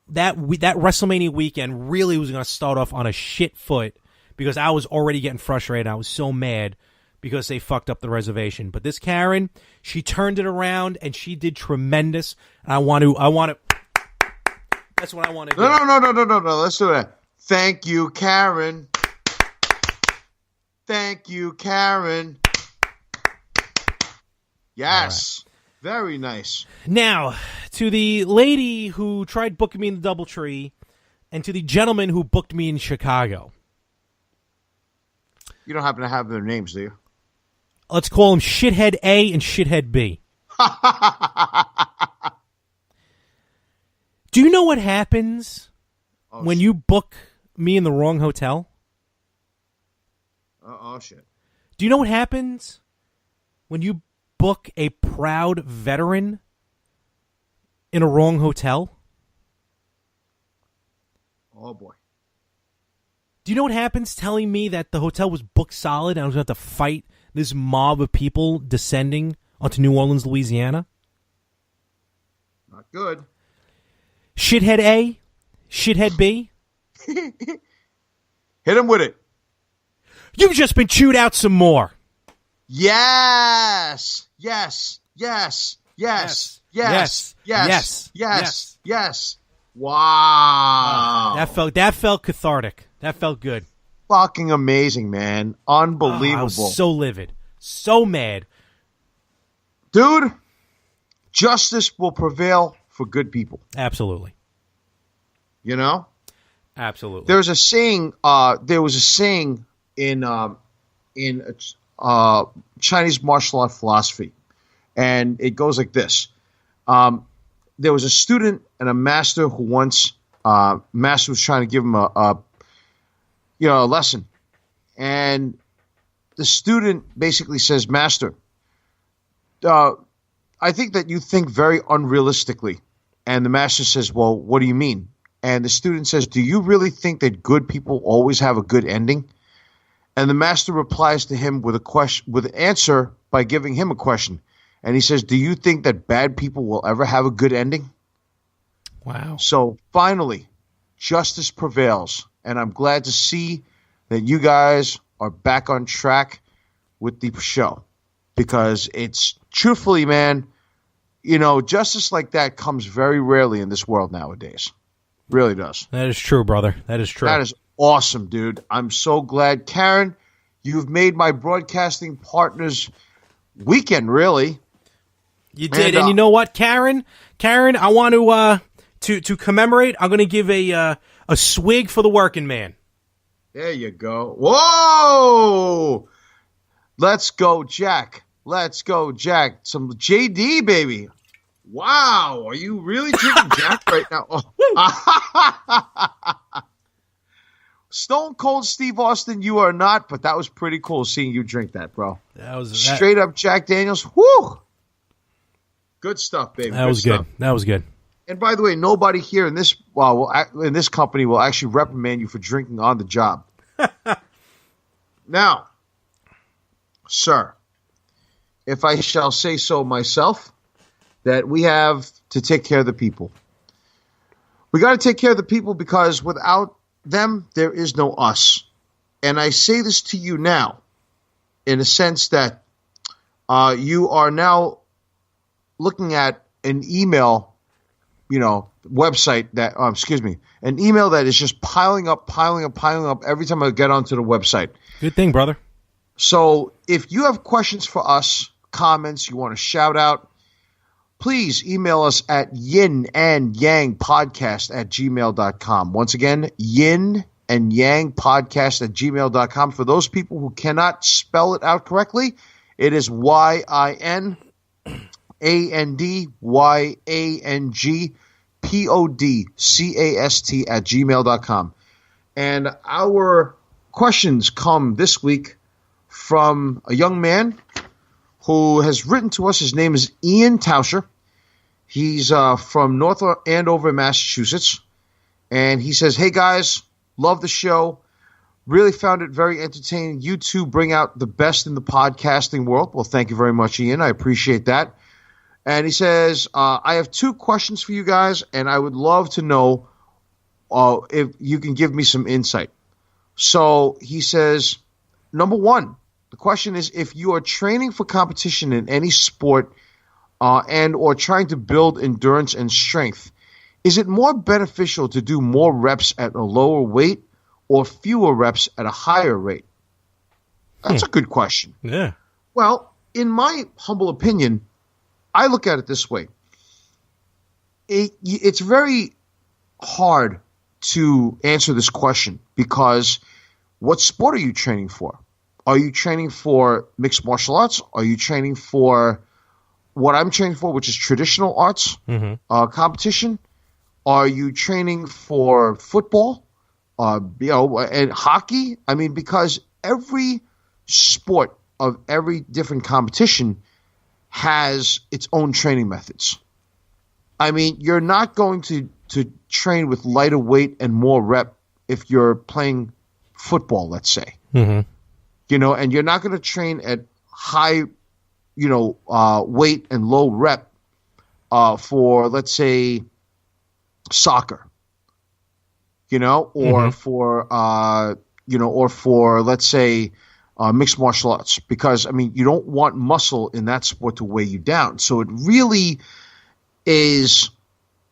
WrestleMania weekend really was going to start off on a shit foot, because I was already getting frustrated. I was so mad because they fucked up the reservation. But this Karen, she turned it around and she did tremendous. And I want to. That's what I want to do. No. Let's do that. Thank you, Karen. Thank you, Karen. Yes. Right. Very nice. Now, to the lady who tried booking me in the DoubleTree, and to the gentleman who booked me in Chicago. You don't happen to have their names, do you? Let's call them Shithead A and Shithead B. Do you know what happens when you book me in the wrong hotel? Oh, shit. Do you know what happens when you book a proud veteran in a wrong hotel? Oh, boy. Do you know what happens telling me that the hotel was booked solid and I was going to have to fight this mob of people descending onto New Orleans, Louisiana? Not good. Shithead A, Shithead B. Hit him with it. You've just been chewed out some more. Yes. Wow. That felt cathartic. That felt good. Fucking amazing, man. Unbelievable. I was so livid. So mad. Dude, justice will prevail for good people. Absolutely. You know? Absolutely. There was a saying in Chinese martial art philosophy, and it goes like this. There was a student and a master who once master was trying to give him a lesson, and the student basically says, "Master, I think that you think very unrealistically." And the master says, "Well, what do you mean?" And the student says, "Do you really think that good people always have a good ending?" And the master replies to him with an answer by giving him a question. And he says, "Do you think that bad people will ever have a good ending?" Wow. So finally, justice prevails. And I'm glad to see that you guys are back on track with the show. Because it's truthfully, man, justice like that comes very rarely in this world nowadays. Really does. That is true, brother. That is true. That is awesome, dude. I'm so glad. Karen, you've made my broadcasting partner's weekend, really. You did. And you know what, Karen, I want to commemorate, I'm going to give a A swig for the working man. There you go. Whoa! Let's go, Jack. Let's go, Jack. Some JD, baby. Wow. Are you really drinking Jack right now? Oh. Stone Cold Steve Austin, you are not, but that was pretty cool seeing you drink that, bro. That was straight up Jack Daniels. Whoo! Good stuff, baby. That was good. That was good. And by the way, nobody here in this company will actually reprimand you for drinking on the job. Now, sir, if I shall say so myself, that we have to take care of the people. We got to take care of the people because without them, there is no us. And I say this to you now in a sense that you are now looking at an email, website that, an email that is just piling up every time I get onto the website. Good thing, brother. So if you have questions for us, comments, you want to shout out, please email us at yinandyangpodcast@gmail.com. Once again, yinandyangpodcast@gmail.com. For those people who cannot spell it out correctly, it is yinandyangpodcast@gmail.com. And our questions come this week from a young man who has written to us. His name is Ian Tauscher. He's from North Andover, Massachusetts. And he says, hey, guys, love the show. Really found it very entertaining. You two bring out the best in the podcasting world. Well, thank you very much, Ian. I appreciate that. And he says, I have two questions for you guys, and I would love to know if you can give me some insight. So he says, number one, the question is, if you are training for competition in any sport and or trying to build endurance and strength, is it more beneficial to do more reps at a lower weight or fewer reps at a higher rate? That's a good question. Yeah. Well, in my humble opinion, I look at it this way. It's very hard to answer this question because what sport are you training for? Are you training for mixed martial arts? Are you training for what I'm training for, which is traditional arts competition? Are you training for football? And hockey? I mean, because every sport of every different competition has its own training methods. I mean, you're not going to train with lighter weight and more rep if you're playing football, let's say. Mm-hmm. And you're not going to train at high, weight and low rep for, let's say, soccer, or for, or for, let's say, mixed martial arts, because, I mean, you don't want muscle in that sport to weigh you down. So it really is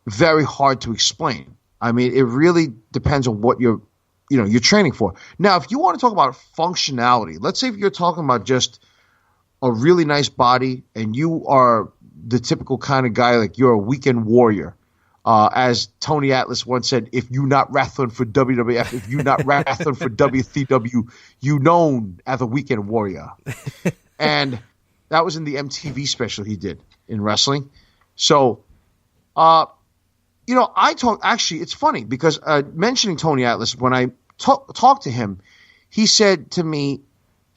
very hard to explain. I mean, it really depends on what you're training for. Now, if you want to talk about functionality, let's say if you're talking about just a really nice body and you are the typical kind of guy, like you're a weekend warrior, as Tony Atlas once said, if you not wrestling for WWF, if you not wrestling for WCW, you known as a weekend warrior. And that was in the MTV special he did in wrestling. So, actually, it's funny because mentioning Tony Atlas, when I talked to him, he said to me,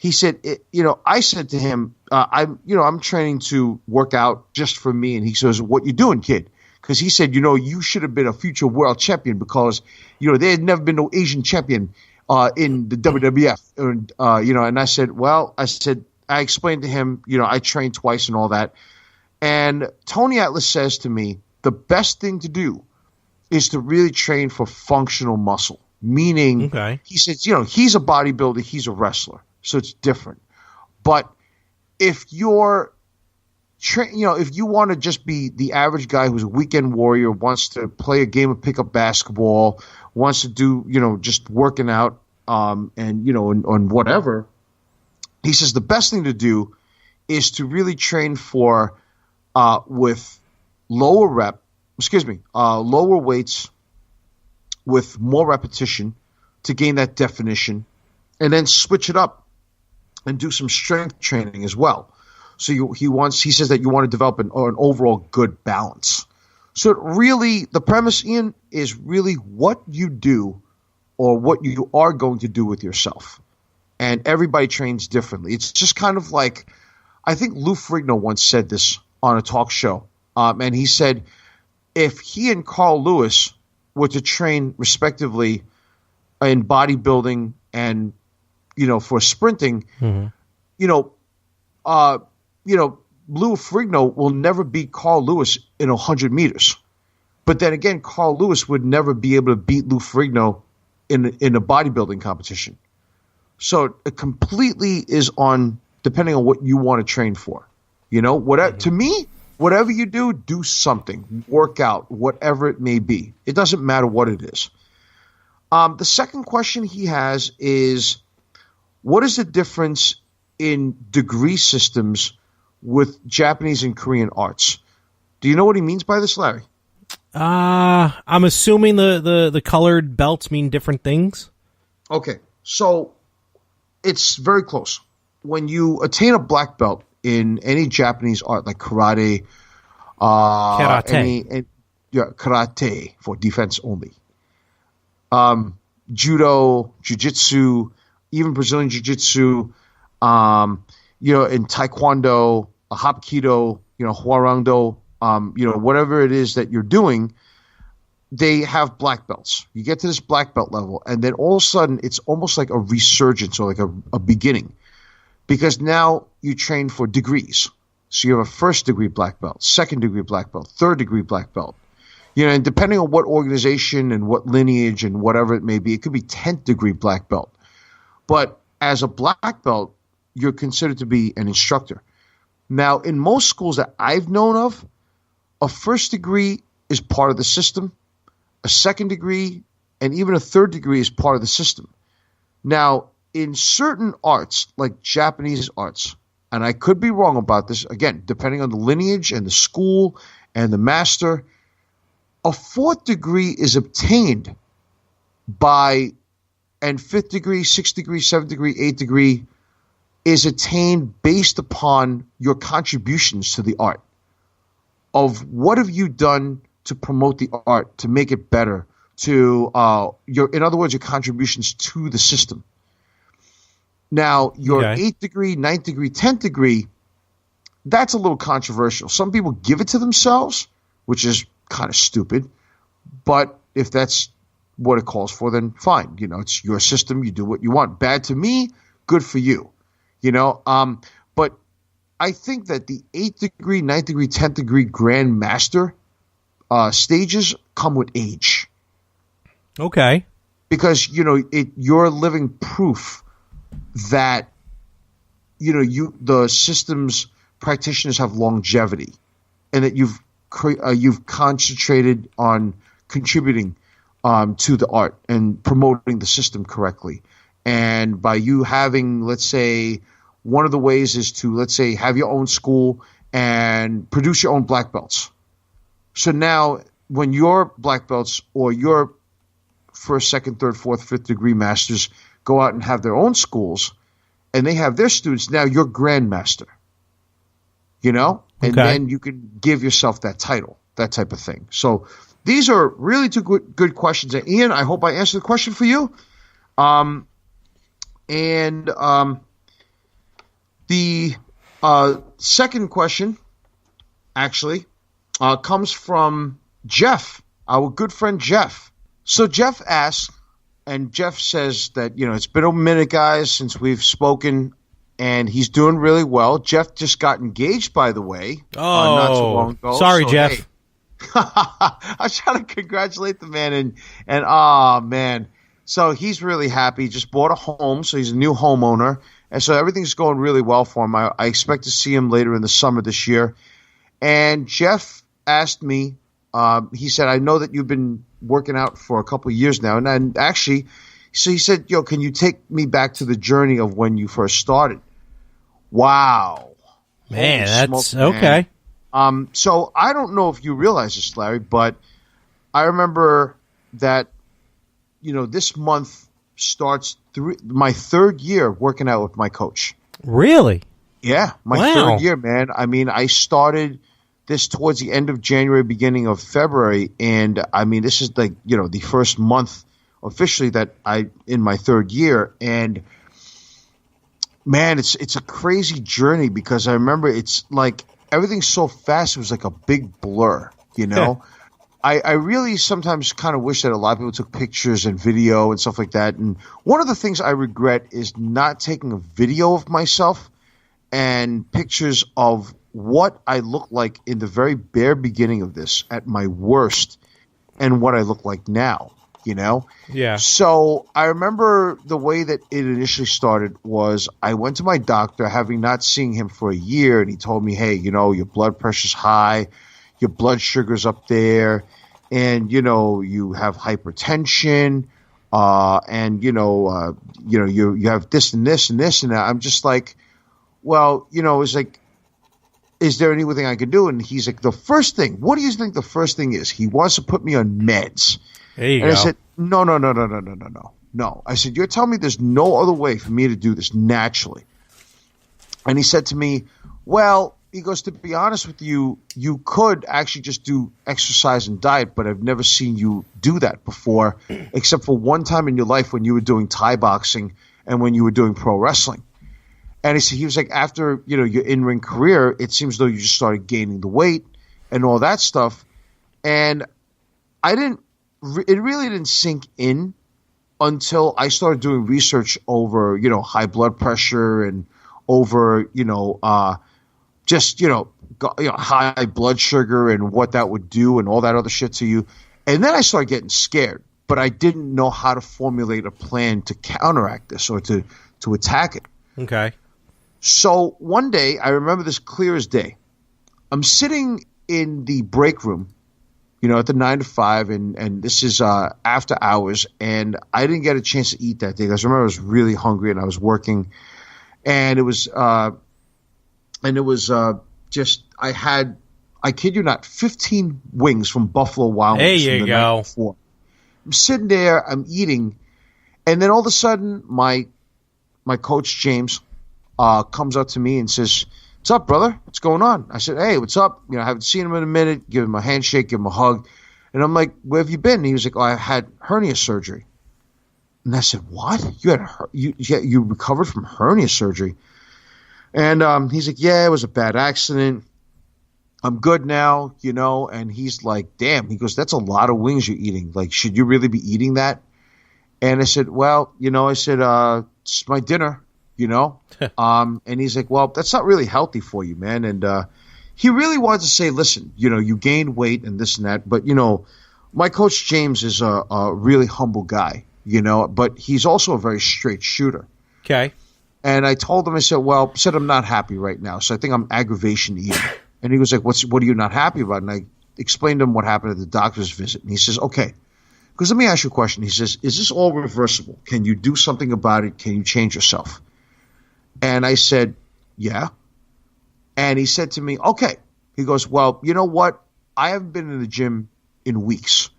I said to him, I'm training to work out just for me. And he says, what you doing, kid? Because he said, you should have been a future world champion because, there had never been no Asian champion in the WWF. And I said, I explained to him, I trained twice and all that. And Tony Atlas says to me, the best thing to do is to really train for functional muscle, meaning he says, he's a bodybuilder, he's a wrestler, so it's different. But if you're if you want to just be the average guy who's a weekend warrior, wants to play a game of pickup basketball, wants to do, just working out, and whatever, he says the best thing to do is to really train for lower weights with more repetition to gain that definition, and then switch it up and do some strength training as well. So he says that you want to develop an overall good balance. So the premise, Ian, is really what you do or what you are going to do with yourself. And everybody trains differently. It's just kind of like, I think Lou Ferrigno once said this on a talk show. And he said, if he and Carl Lewis were to train respectively in bodybuilding and, for sprinting, Lou Ferrigno will never beat Carl Lewis in 100 meters. But then again, Carl Lewis would never be able to beat Lou Ferrigno in a bodybuilding competition. So it completely is depending on what you want to train for. To me, whatever you do something, work out, whatever it may be. It doesn't matter what it is. The second question he has is, what is the difference in degree systems with Japanese and Korean arts? Do you know what he means by this, Larry? I'm assuming the colored belts mean different things. Okay, so it's very close. When you attain a black belt in any Japanese art, like karate, karate for defense only, judo, jiu-jitsu, even Brazilian jiu-jitsu, in taekwondo, hapkido, hwarangdo, whatever it is that you're doing, they have black belts. You get to this black belt level, and then all of a sudden, it's almost like a resurgence or like a beginning, because now you train for degrees. So you have a first degree black belt, second degree black belt, third degree black belt. And depending on what organization and what lineage and whatever it may be, it could be 10th degree black belt. But as a black belt, you're considered to be an instructor. Now, in most schools that I've known of, a first degree is part of the system, a second degree, and even a third degree is part of the system. Now, in certain arts, like Japanese arts, and I could be wrong about this, again, depending on the lineage and the school and the master, a fourth degree is obtained and fifth degree, sixth degree, seventh degree, eighth degree is attained based upon your contributions to the art. Of what have you done to promote the art, to make it better, in other words, your contributions to the system. Now, your 8th degree, 9th degree, 10th degree, that's a little controversial. Some people give it to themselves, which is kind of stupid. But if that's what it calls for, then fine. It's your system. You do what you want. Bad to me, good for you. But I think that the 8th degree, 9th degree, 10th degree Grand Master stages come with age. Okay. Because, you're living proof that, the system's practitioners have longevity and that you've concentrated on contributing to the art and promoting the system correctly. And by you having, let's say, one of the ways is to, let's say, have your own school and produce your own black belts. So now when your black belts or your first, second, third, fourth, fifth degree masters go out and have their own schools and they have their students, now you're grandmaster, and then you can give yourself that title, that type of thing. So these are really two good questions. And Ian, I hope I answered the question for you. The second question actually comes from Jeff, our good friend Jeff. So Jeff asks, and Jeff says that, it's been a minute, guys, since we've spoken, and he's doing really well. Jeff just got engaged, by the way, not too long ago. Sorry, so, Jeff. Hey, I was trying to congratulate the man, and oh, man. So he's really happy. He just bought a home, so he's a new homeowner, and so everything's going really well for him. I expect to see him later in the summer this year. And Jeff asked me, he said, I know that you've been working out for a couple of years now. And actually, so he said, can you take me back to the journey of when you first started? Wow. Man, that's smoke, okay. Man. So I don't know if you realize this, Larry, but I remember that this month starts my third year working out with my coach. Really? Yeah, my third year, man. I mean, I started this towards the end of January, beginning of February, and I mean, this is the first month officially that in my third year, and man, it's a crazy journey because I remember it's like everything's so fast. It was like a big blur, I really sometimes kind of wish that a lot of people took pictures and video and stuff like that. And one of the things I regret is not taking a video of myself and pictures of what I look like in the very bare beginning of this at my worst and what I look like now, Yeah. So I remember the way that it initially started was I went to my doctor, having not seen him for a year, and he told me, hey, your blood pressure's high, your blood sugar's up there, and, you have hypertension, and, you have this and this and this and that. I'm just like, well, it's like, is there anything I can do? And he's like, the first thing, what do you think the first thing is? He wants to put me on meds. There you and go. I said, no. I said, you're telling me there's no other way for me to do this naturally. And he said to me, well, he goes, to be honest with you, you could actually just do exercise and diet, but I've never seen you do that before, except for one time in your life when you were doing Thai boxing and when you were doing pro wrestling. And he was like, after, your in-ring career, it seems though you just started gaining the weight and all that stuff. And it really didn't sink in until I started doing research over, high blood pressure and over, high blood sugar and what that would do and all that other shit to you. And then I started getting scared, but I didn't know how to formulate a plan to counteract this or to attack it. Okay. So one day, I remember this clear as day. I'm sitting in the break room, at the 9 to 5, and this is after hours, and I didn't get a chance to eat that day. Because I remember I was really hungry and I was working, and it was just I kid you not, 15 wings from Buffalo Wild Wings. There you go. I'm sitting there, I'm eating, and then all of a sudden, my coach James comes up to me and says, "What's up, brother? What's going on?" I said, "Hey, what's up? I haven't seen him in a minute." Give him a handshake, give him a hug. And I'm like, "Where have you been?" And he was like, "Oh, I had hernia surgery." And I said, "What? You had you recovered from hernia surgery?" And he's like, "Yeah, it was a bad accident. I'm good now, And he's like, "Damn." He goes, "That's a lot of wings you're eating. Like, should you really be eating that?" And I said, "Well, it's my dinner." And he's like, "Well, that's not really healthy for you, man." And he really wanted to say, "Listen, you gained weight and this and that, but my coach James is a really humble guy, but he's also a very straight shooter." Okay. And I told him, I said, I'm not happy right now, so I think I'm aggravation eating. And he was like, "What are you not happy about?" And I explained to him what happened at the doctor's visit, and he says, "Okay, because let me ask you a question." He says, "Is this all reversible? Can you do something about it? Can you change yourself?" And I said, "Yeah." And he said to me, "Okay." He goes, "Well, you know what? I haven't been in the gym in weeks.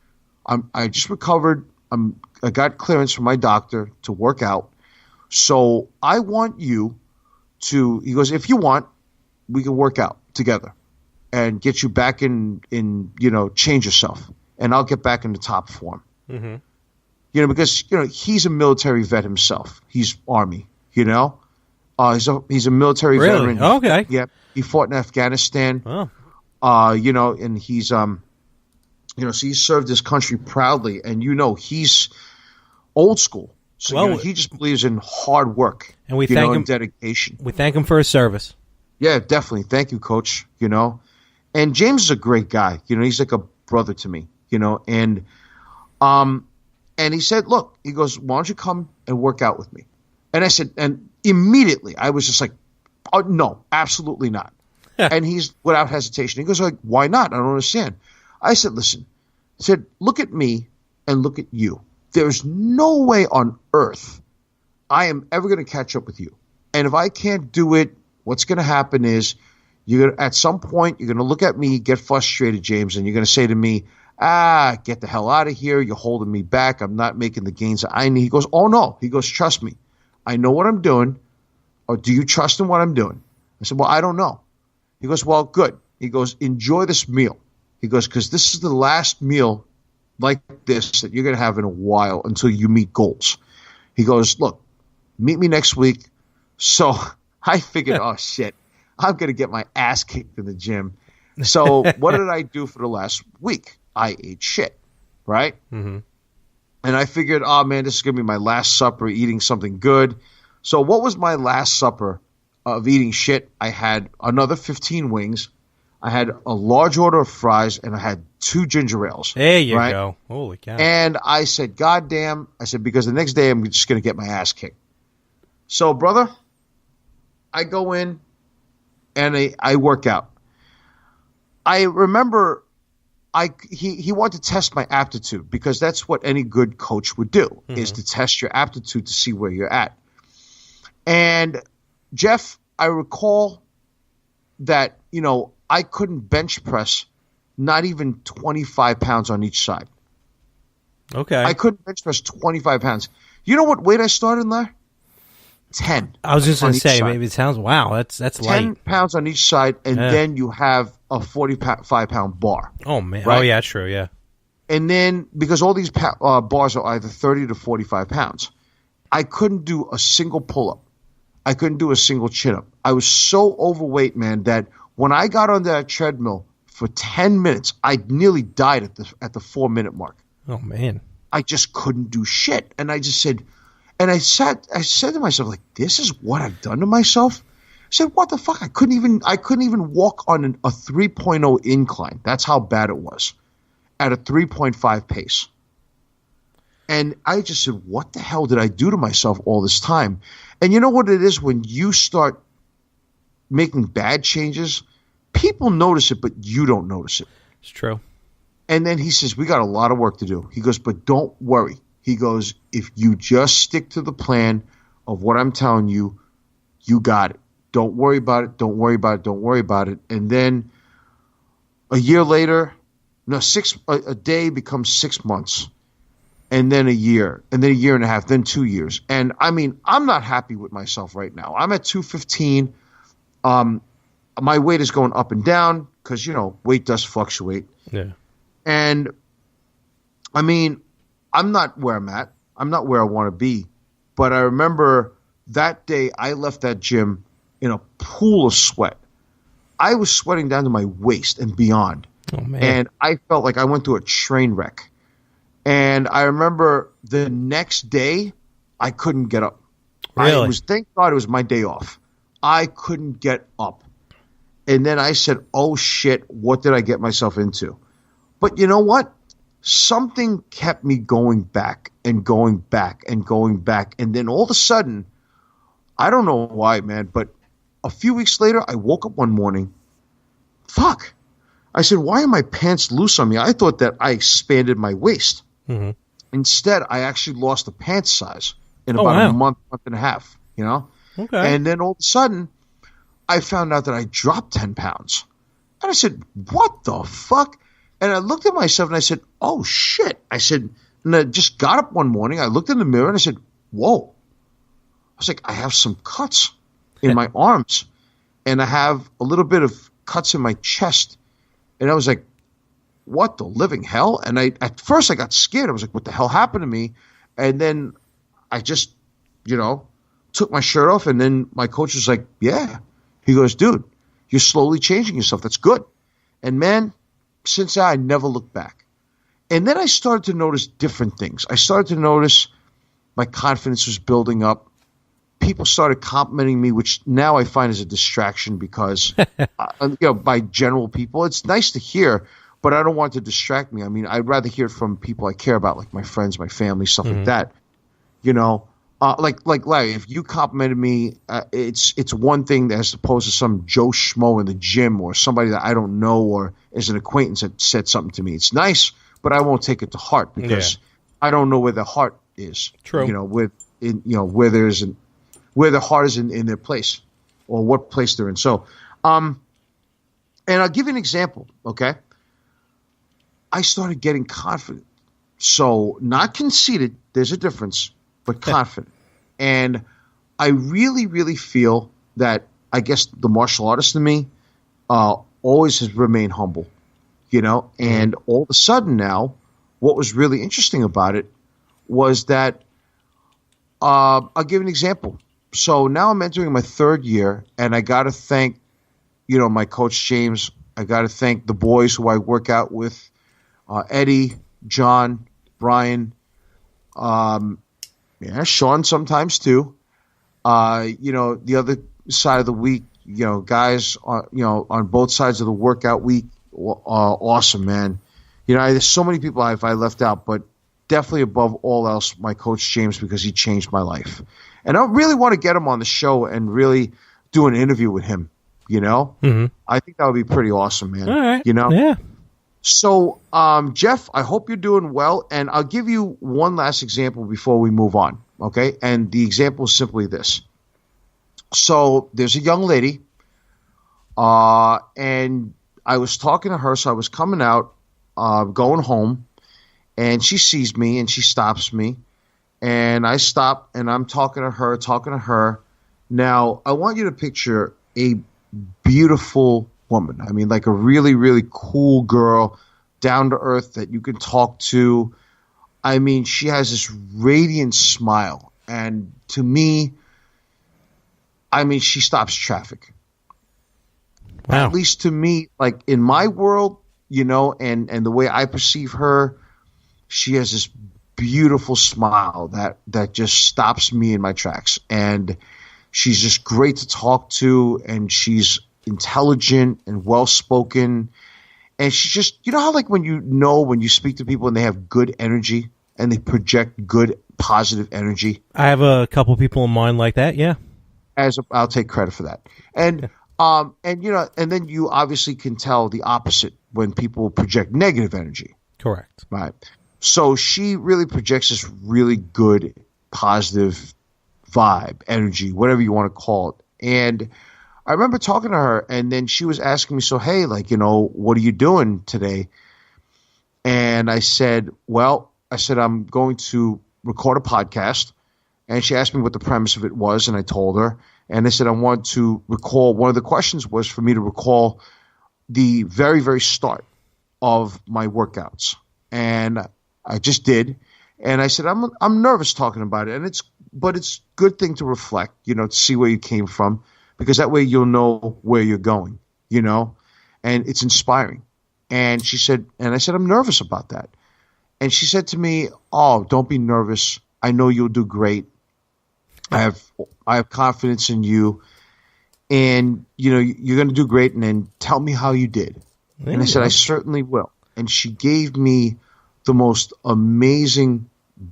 I just recovered. I got clearance from my doctor to work out. So I want you to," he goes, "if you want, we can work out together and get you back in change yourself. And I'll get back into top form." Mm-hmm. Because, he's a military vet himself. He's Army, he's a military veteran. Okay. Yeah. He fought in Afghanistan. Oh. And he's so he served his country proudly, and he's old school. So he just believes in hard work, and we thank him, and dedication. We thank him for his service. Yeah, definitely. Thank you, Coach. And James is a great guy. He's like a brother to me. And he said, "Look," he goes, "why don't you come and work out with me?" And I said, and immediately I was just like, "Oh, no, absolutely not." And he's without hesitation. He goes, like, "Why not? I don't understand." I said, "Listen," I said, "look at me and look at you. There's no way on earth I am ever going to catch up with you. And if I can't do it, what's going to happen is at some point, you're going to look at me, get frustrated, James, and you're going to say to me, Get the hell out of here. You're holding me back. I'm not making the gains that I need. He goes, oh, no. He goes, trust me. I know what I'm doing. Or do you trust in what I'm doing? I said, well, I don't know. He goes, well, good. He goes, enjoy this meal. He goes, because this is the last meal like this that you're going to have in a while until you meet goals. He goes, look, meet me next week. So I figured, oh, shit, I'm going to get my ass kicked in the gym. So what did I do for the last week? I ate shit, right? Mm-hmm. And I figured, oh, man, this is going to be my last supper, eating something good. So what was my last supper of eating shit? I had another 15 wings. I had a large order of fries, and I had 2 ginger ales. There you right? go. Holy cow. And I said, God damn. I said, because the next day I'm just going to get my ass kicked. So, brother, I go in and I work out. I remember he wanted to test my aptitude because that's what any good coach would do, is to test your aptitude to see where you're at. And, Jeff, I recall that, I couldn't bench press not even 25 pounds on each side. Okay. I couldn't bench press 25 pounds. You know what weight I started there? 10. I was just going to say, side. maybe it sounds, wow, that's 10 light. pounds on each side, and then you have a 45-pound bar. Oh, man. Right? Oh, yeah, true, yeah. And then, because all these bars are either 30 to 45 pounds, I couldn't do a single pull-up. I couldn't do a single chin-up. I was so overweight, man, that when I got on that treadmill for 10 minutes, I nearly died at the 4-minute mark. Oh, man. I just couldn't do shit. And I just said, and I said to myself, like, this is what I've done to myself? I said, what the fuck? I couldn't even walk on a 3.0 incline. That's how bad it was, at a 3.5 pace. And I just said, what the hell did I do to myself all this time? And you know what it is? When you start making bad changes, people notice it, but you don't notice it. It's true. And then he says, we got a lot of work to do. He goes, but don't worry. He goes, if you just stick to the plan of what I'm telling you, you got it. Don't worry about it. Don't worry about it. Don't worry about it. And then a year later, a day becomes 6 months, and then a year, and then a year and a half, then 2 years. And I mean, I'm not happy with myself right now. I'm at 215. My weight is going up and down because, weight does fluctuate. Yeah. And I mean, I'm not where I'm at. I'm not where I want to be. But I remember that day I left that gym in a pool of sweat. I was sweating down to my waist and beyond. Oh, man. And I felt like I went through a train wreck. And I remember the next day I couldn't get up. Really? Thank God it was my day off. I couldn't get up. And then I said, oh, shit, what did I get myself into? But you know what? Something kept me going back and going back and going back. And then all of a sudden, I don't know why, man, but a few weeks later, I woke up one morning. Fuck. I said, why are my pants loose on me? I thought that I expanded my waist. Mm-hmm. Instead, I actually lost the pants size in about a month and a half, Okay. And then all of a sudden, I found out that I dropped 10 pounds. And I said, what the fuck? And I looked at myself and I said, oh, shit. I said, and I just got up one morning. I looked in the mirror and I said, whoa. I was like, I have some cuts in my arms. And I have a little bit of cuts in my chest. And I was like, what the living hell? And at first I got scared. I was like, what the hell happened to me? And then I just, took my shirt off. And then my coach was like, yeah. He goes, dude, you're slowly changing yourself. That's good. And man, since that, I never looked back. And then I started to notice different things. I started to notice my confidence was building up. People started complimenting me, which now I find is a distraction because, by general people, it's nice to hear, but I don't want it to distract me. I mean, I'd rather hear it from people I care about, like my friends, my family, stuff like that. Like Larry, if you complimented me, it's one thing as opposed to some Joe Schmo in the gym or somebody that I don't know or as an acquaintance that said something to me. It's nice, but I won't take it to heart because I don't know where the heart is. True. Where the heart is in their place or what place they're in. So, and I'll give you an example. Okay. I started getting confident. So not conceited, there's a difference, but confident. And I really, really feel that I guess the martial artist in me always has remained humble, and all of a sudden now, what was really interesting about it was that I'll give an example. So now I'm entering my third year, and I got to thank, my coach James. I got to thank the boys who I work out with, Eddie, John, Brian, Sean sometimes too. The other side of the week, guys, on both sides of the workout week, awesome, man. There's so many people I left out, but definitely above all else, my coach James, because he changed my life. And I really want to get him on the show and really do an interview with him. I think that would be pretty awesome, man. All right. Yeah. So, Jeff, I hope you're doing well, and I'll give you one last example before we move on, okay? And the example is simply this. So there's a young lady, and I was talking to her, so I was coming out, going home, and she sees me, and she stops me, and I stop, and I'm talking to her. Now, I want you to picture a beautiful woman. I mean, like a really, really cool girl, down to earth that you can talk to. I mean, she has this radiant smile. And to me, she stops traffic. Wow. At least to me, like in my world, and the way I perceive her, she has this beautiful smile that just stops me in my tracks. And she's just great to talk to, and she's intelligent and well-spoken, and she's just, how like when you speak to people and they have good energy and they project good positive energy. I have a couple people in mind like that. Yeah, I'll take credit for that. And and then you obviously can tell the opposite when people project negative energy. Correct. Right. So she really projects this really good positive vibe, energy, whatever you want to call it. And I remember talking to her, and then she was asking me, so, hey, like, what are you doing today? And I said, I'm going to record a podcast. And she asked me what the premise of it was, and I told her. And I said, I want to recall, one of the questions was for me to recall the very, very start of my workouts. And I just did. And I said, I'm nervous talking about it. But it's a good thing to reflect, to see where you came from, because that way you'll know where you're going, and it's inspiring. And she said, and I said, I'm nervous about that. And she said to me, oh, don't be nervous. I know you'll do great. I have confidence in you, and you're going to do great. And then tell me how you did. And I said, I certainly will. And she gave me the most amazing,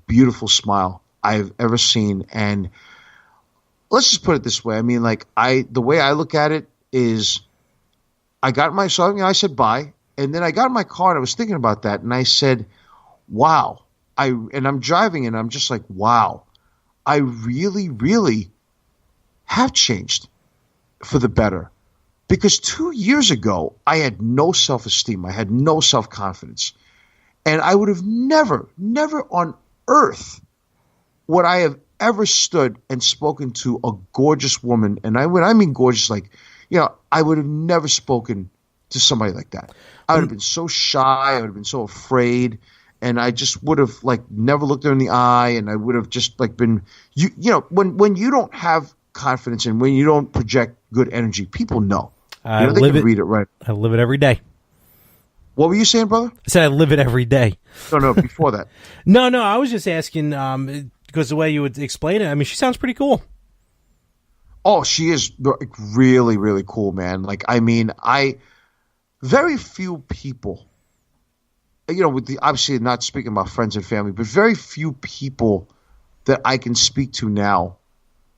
beautiful smile I've ever seen. And let's just put it this way. I mean, like the way I look at it is, I said bye, and then I got in my car and I was thinking about that, and I said, wow. And I'm driving, and I'm just like, wow, I really, really have changed for the better. Because 2 years ago, I had no self-esteem. I had no self-confidence. And I would have never on earth would I have ever stood and spoken to a gorgeous woman. And when I mean gorgeous, like, I would have never spoken to somebody like that. I would have been so shy. I would have been so afraid. And I just would have, like, never looked her in the eye. And I would have just, like, been, when you don't have confidence and when you don't project good energy, people know. They can read it right. I live it every day. What were you saying, brother? I said I live it every day. No, before that. No, I was just asking because the way you would explain it, I mean, she sounds pretty cool. Oh, she is really, really cool, man. Like, I mean, very few people, obviously not speaking about friends and family, but very few people that I can speak to now,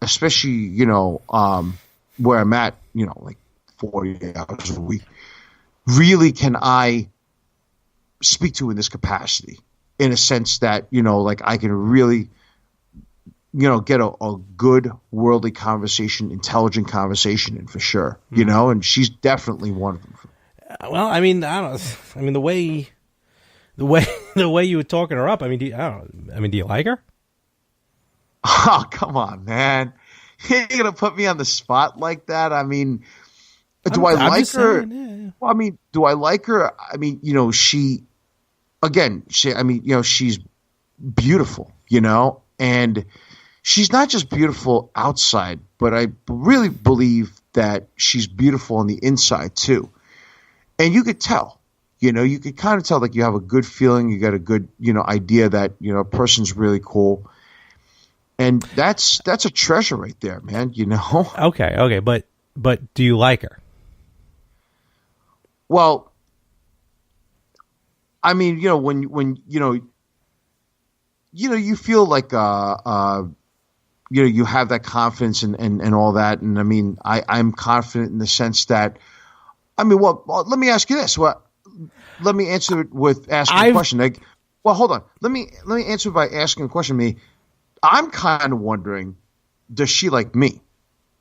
especially, where I'm at, like 40 hours a week, really can I speak to in this capacity, in a sense that, like I can really, get a good worldly conversation, intelligent conversation in for sure, and she's definitely one of them. Well, I mean, the way The way the way you were talking her up. I mean, do you like her? Oh, come on, man. You're going to put me on the spot like that? I mean, do I like her? Saying, yeah. Well, I mean, do I like her? I mean, she's beautiful, and she's not just beautiful outside, but I really believe that she's beautiful on the inside too. And you could tell, you could kind of tell, like, you have a good feeling, you got a good, idea that, a person's really cool. And that's a treasure right there, man, Okay, but do you like her? Well, I mean, when you feel like you have that confidence and all that, and I mean, I'm confident in the sense that, I mean, well, let me ask you this. Well, let me answer it with asking a question. Like, well, hold on. Let me answer by asking a question. I'm kind of wondering, does she like me?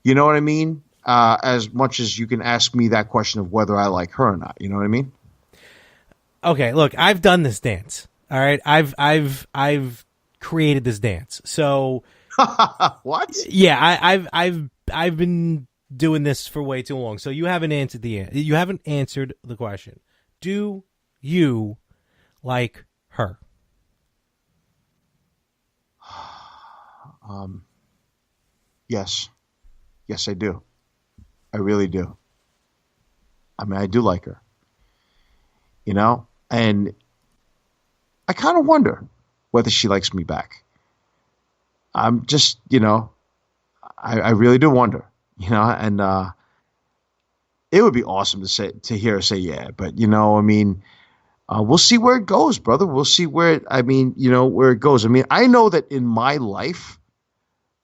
You know what I mean? As much as you can ask me that question of whether I like her or not. You know what I mean? Okay, look, I've done this dance. All right, I've created this dance. So what? Yeah, I've been doing this for way too long. So you haven't answered the question. Do you like her? Yes. Yes, I do. I really do. I mean, I do like her. And I kind of wonder whether she likes me back. I'm just, I really do wonder, and it would be awesome to hear her say yeah, but I mean, we'll see where it goes, brother. We'll see where it goes. I mean, I know that in my life,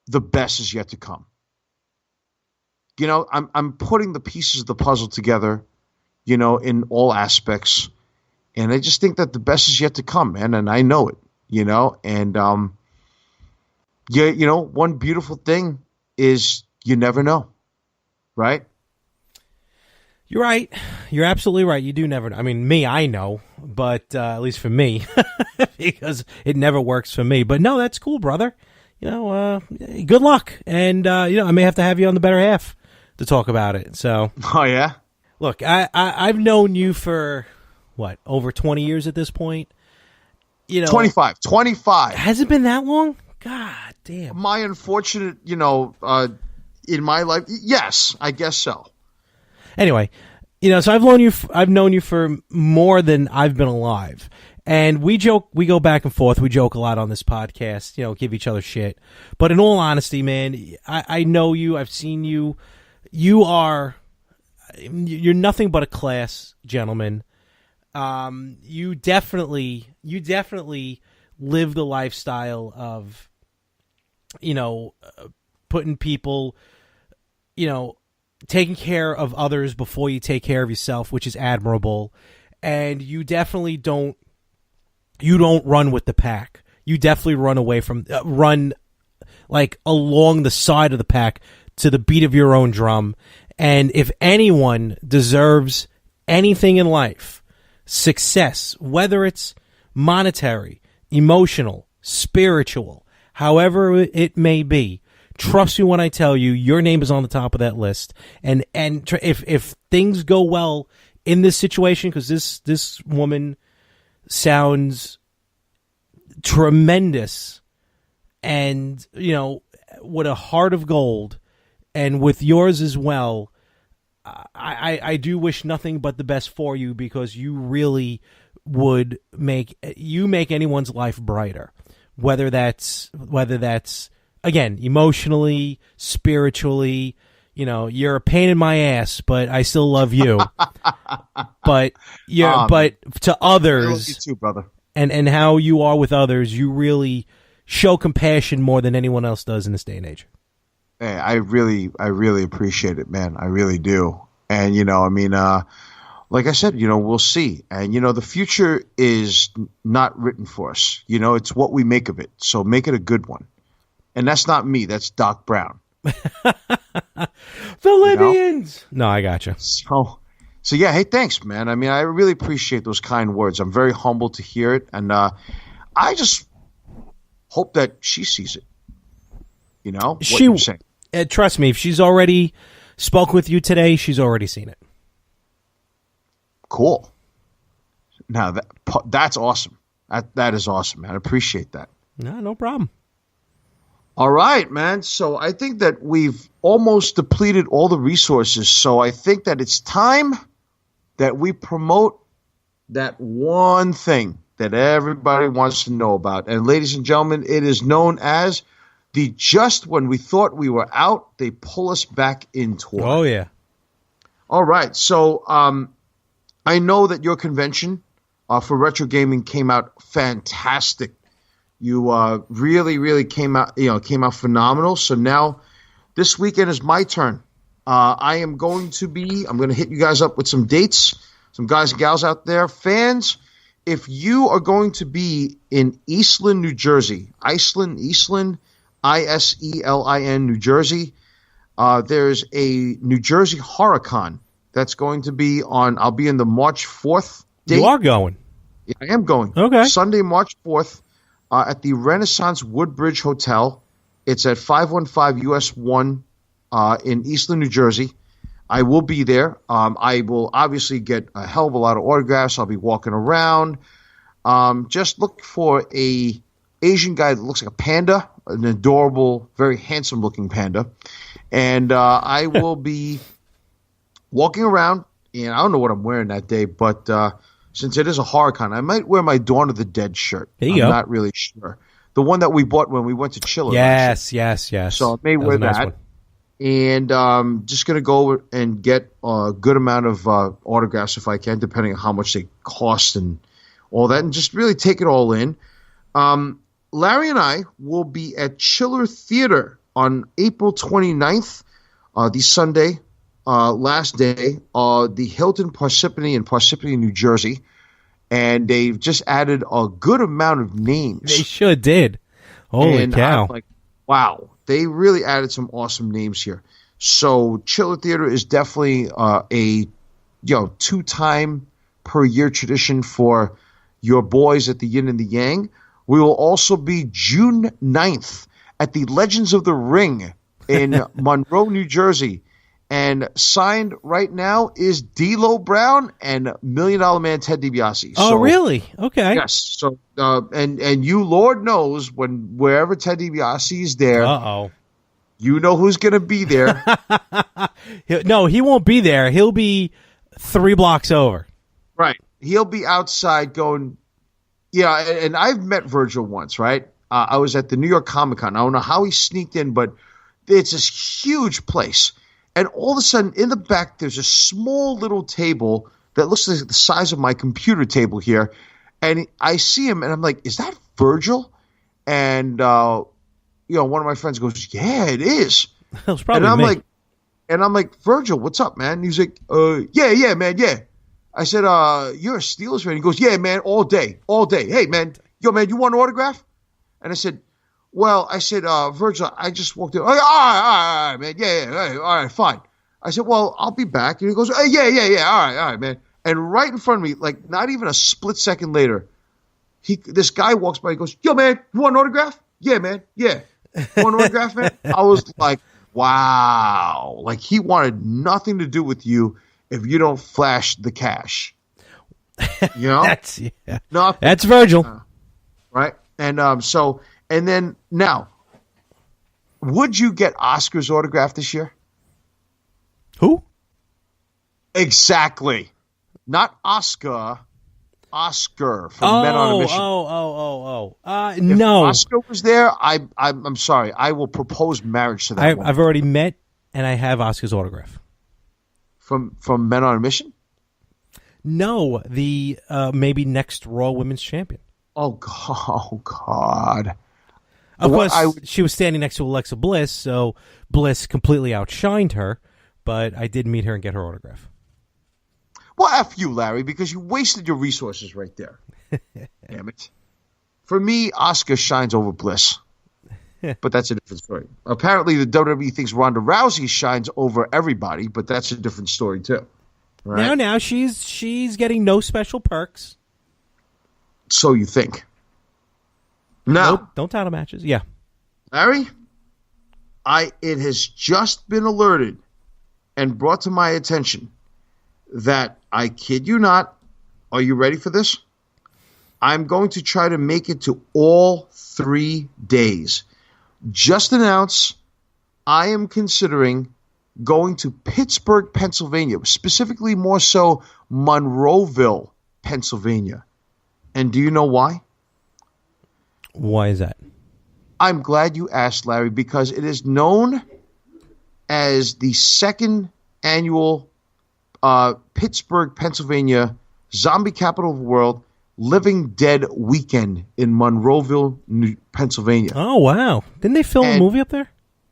the best is yet to come. I'm putting the pieces of the puzzle together, in all aspects, and I just think that the best is yet to come, man, and I know it, and one beautiful thing is you never know, right? You're right. You're absolutely right. You do never know. I mean, I know, but at least for me, because it never works for me. But no, that's cool, brother. Good luck. And, I may have to have you on the better half to talk about it. So, oh, yeah? Look, I've known you for, over 20 years at this point? 25. Has it been that long? God damn. My unfortunate, in my life, yes, I guess so. Anyway, so I've known you for more than I've been alive. And we go back and forth. We joke a lot on this podcast, give each other shit. But in all honesty, man, I know you. I've seen you. You're nothing but a class gentleman. You definitely live the lifestyle of, putting people, taking care of others before you take care of yourself, which is admirable. And you definitely don't run with the pack. You definitely run away from, run like along the side of the pack to the beat of your own drum. And if anyone deserves anything in life, success, whether it's monetary, emotional, spiritual, however it may be, trust me when I tell you, your name is on the top of that list. And if things go well in this situation, because this woman sounds tremendous, and with a heart of gold, and with yours as well, I do wish nothing but the best for you, because you really would make anyone's life brighter, whether that's again, emotionally, spiritually. You're a pain in my ass, but I still love you. But to others, I love you too, brother. And how you are with others, you really show compassion more than anyone else does in this day and age. Hey, I really appreciate it, man. I really do. And like I said, we'll see. And the future is not written for us. It's what we make of it. So make it a good one. And that's not me. That's Doc Brown. The Libyans. No, I gotcha. So yeah, hey, thanks, man. I mean, I really appreciate those kind words. I'm very humbled to hear it, and I just hope that she sees it. You know, what you're saying. Trust me, if she's already spoken with you today, she's already seen it. Cool. Now that's awesome. That is awesome, man. I appreciate that. No problem. All right, man. So I think that we've almost depleted all the resources. So I think that it's time that we promote that one thing that everybody wants to know about. And ladies and gentlemen, it is known as the Just When We Thought We Were Out, They Pull Us Back In tour. Oh, yeah. All right. So I know that your convention for retro gaming came out fantastic. You really, really came out phenomenal. So now this weekend is my turn. I'm going to hit you guys up with some dates, some guys and gals out there. Fans, if you are going to be in Eastland, New Jersey, Iceland, Iselin, New Jersey, there's a New Jersey HorrorCon that's going to be I'll be in the March 4th date. You are going? Yeah, I am going. Okay. Sunday, March 4th. At the Renaissance Woodbridge Hotel. It's at 515 US 1 in Eastland, New Jersey. I will be there. I will obviously get a hell of a lot of autographs. I'll be walking around. Just look for a Asian guy that looks like a panda, an adorable, very handsome-looking panda. And I will be walking around, and I don't know what I'm wearing that day, but since it is a HorrorCon, I might wear my Dawn of the Dead shirt. There you go. I'm not really sure. The one that we bought when we went to Chiller. Yes. So I may wear nice that. one. And just going to go and get a good amount of autographs if I can, depending on how much they cost and all that, and just really take it all in. Larry and I will be at Chiller Theater on April 29th, the Sunday, last day, the Hilton Parsippany in Parsippany, New Jersey. And they've just added a good amount of names. They sure did. Holy cow. I'm like, wow. They really added some awesome names here. So Chiller Theater is definitely a 2-time per year tradition for your boys at the Yin and The Yang. We will also be June 9th at the Legends of the Ring in Monroe, New Jersey. And signed right now is D'Lo Brown and $1 Million Man Ted DiBiase. Oh, really? Okay. Yes. So and you, Lord knows, wherever Ted DiBiase is there, you know who's going to be there. No, he won't be there. He'll be 3 blocks over. Right. He'll be outside going. Yeah, and I've met Virgil once. Right. I was at the New York Comic Con. I don't know how he sneaked in, but it's this huge place. And all of a sudden, in the back, there's a small little table that looks like the size of my computer table here. And I see him, and I'm like, is that Virgil? And, one of my friends goes, yeah, it is. It was probably and me. I'm like, Virgil, what's up, man? And he's like, yeah, man, yeah. I said, you're a Steelers fan? He goes, yeah, man, all day. Hey, man, man, you want an autograph? And I said, well, Virgil, I just walked in. Oh, all right, man. Yeah, all right, fine. I said, well, I'll be back. And he goes, hey, yeah, all right, man. And right in front of me, like not even a split second later, this guy walks by and goes, yo, man, you want an autograph? Yeah, man, yeah. You want an autograph, man? I was like, wow. Like he wanted nothing to do with you if you don't flash the cash. You know? That's Virgil. Right? And and then now, would you get Oscar's autograph this year? Who? Exactly. Not Oscar. Oscar from Men on a Mission. If no. Oscar was there, I'm sorry. I will propose marriage to that woman. I've already met, and I have Oscar's autograph. From Men on a Mission? No, the maybe next Raw Women's Champion. Oh, God. Of course, she was standing next to Alexa Bliss, so Bliss completely outshined her, but I did meet her and get her autograph. Well, F you, Larry, because you wasted your resources right there. Damn it. For me, Oscar shines over Bliss. But that's a different story. Apparently, the WWE thinks Ronda Rousey shines over everybody, but that's a different story, too. Right? Now she's getting no special perks. So you think. Now, Nope, don't title matches. Yeah. Larry, it has just been alerted and brought to my attention that, I kid you not, are you ready for this? I'm going to try to make it to all 3 days. Just announce I am considering going to Pittsburgh, Pennsylvania, specifically more so Monroeville, Pennsylvania. And do you know why? Why is that? I'm glad you asked, Larry, because it is known as the second annual Pittsburgh, Pennsylvania Zombie Capital of the World Living Dead Weekend in Monroeville, Pennsylvania. Oh, wow. Didn't they film a movie up there?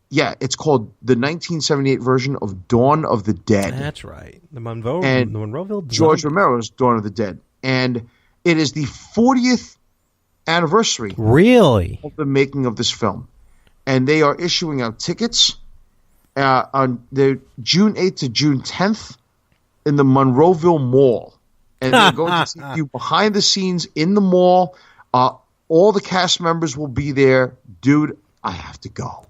Yeah, it's called the 1978 version of Dawn of the Dead. That's right. The And Monroeville. George Romero's Dawn of the Dead. And it is the 40th anniversary Really? of the making of this film. And they are issuing out tickets on the June 8th to June 10th in the Monroeville Mall. And they're going to see you behind the scenes in the mall. All the cast members will be there. Dude, I have to go.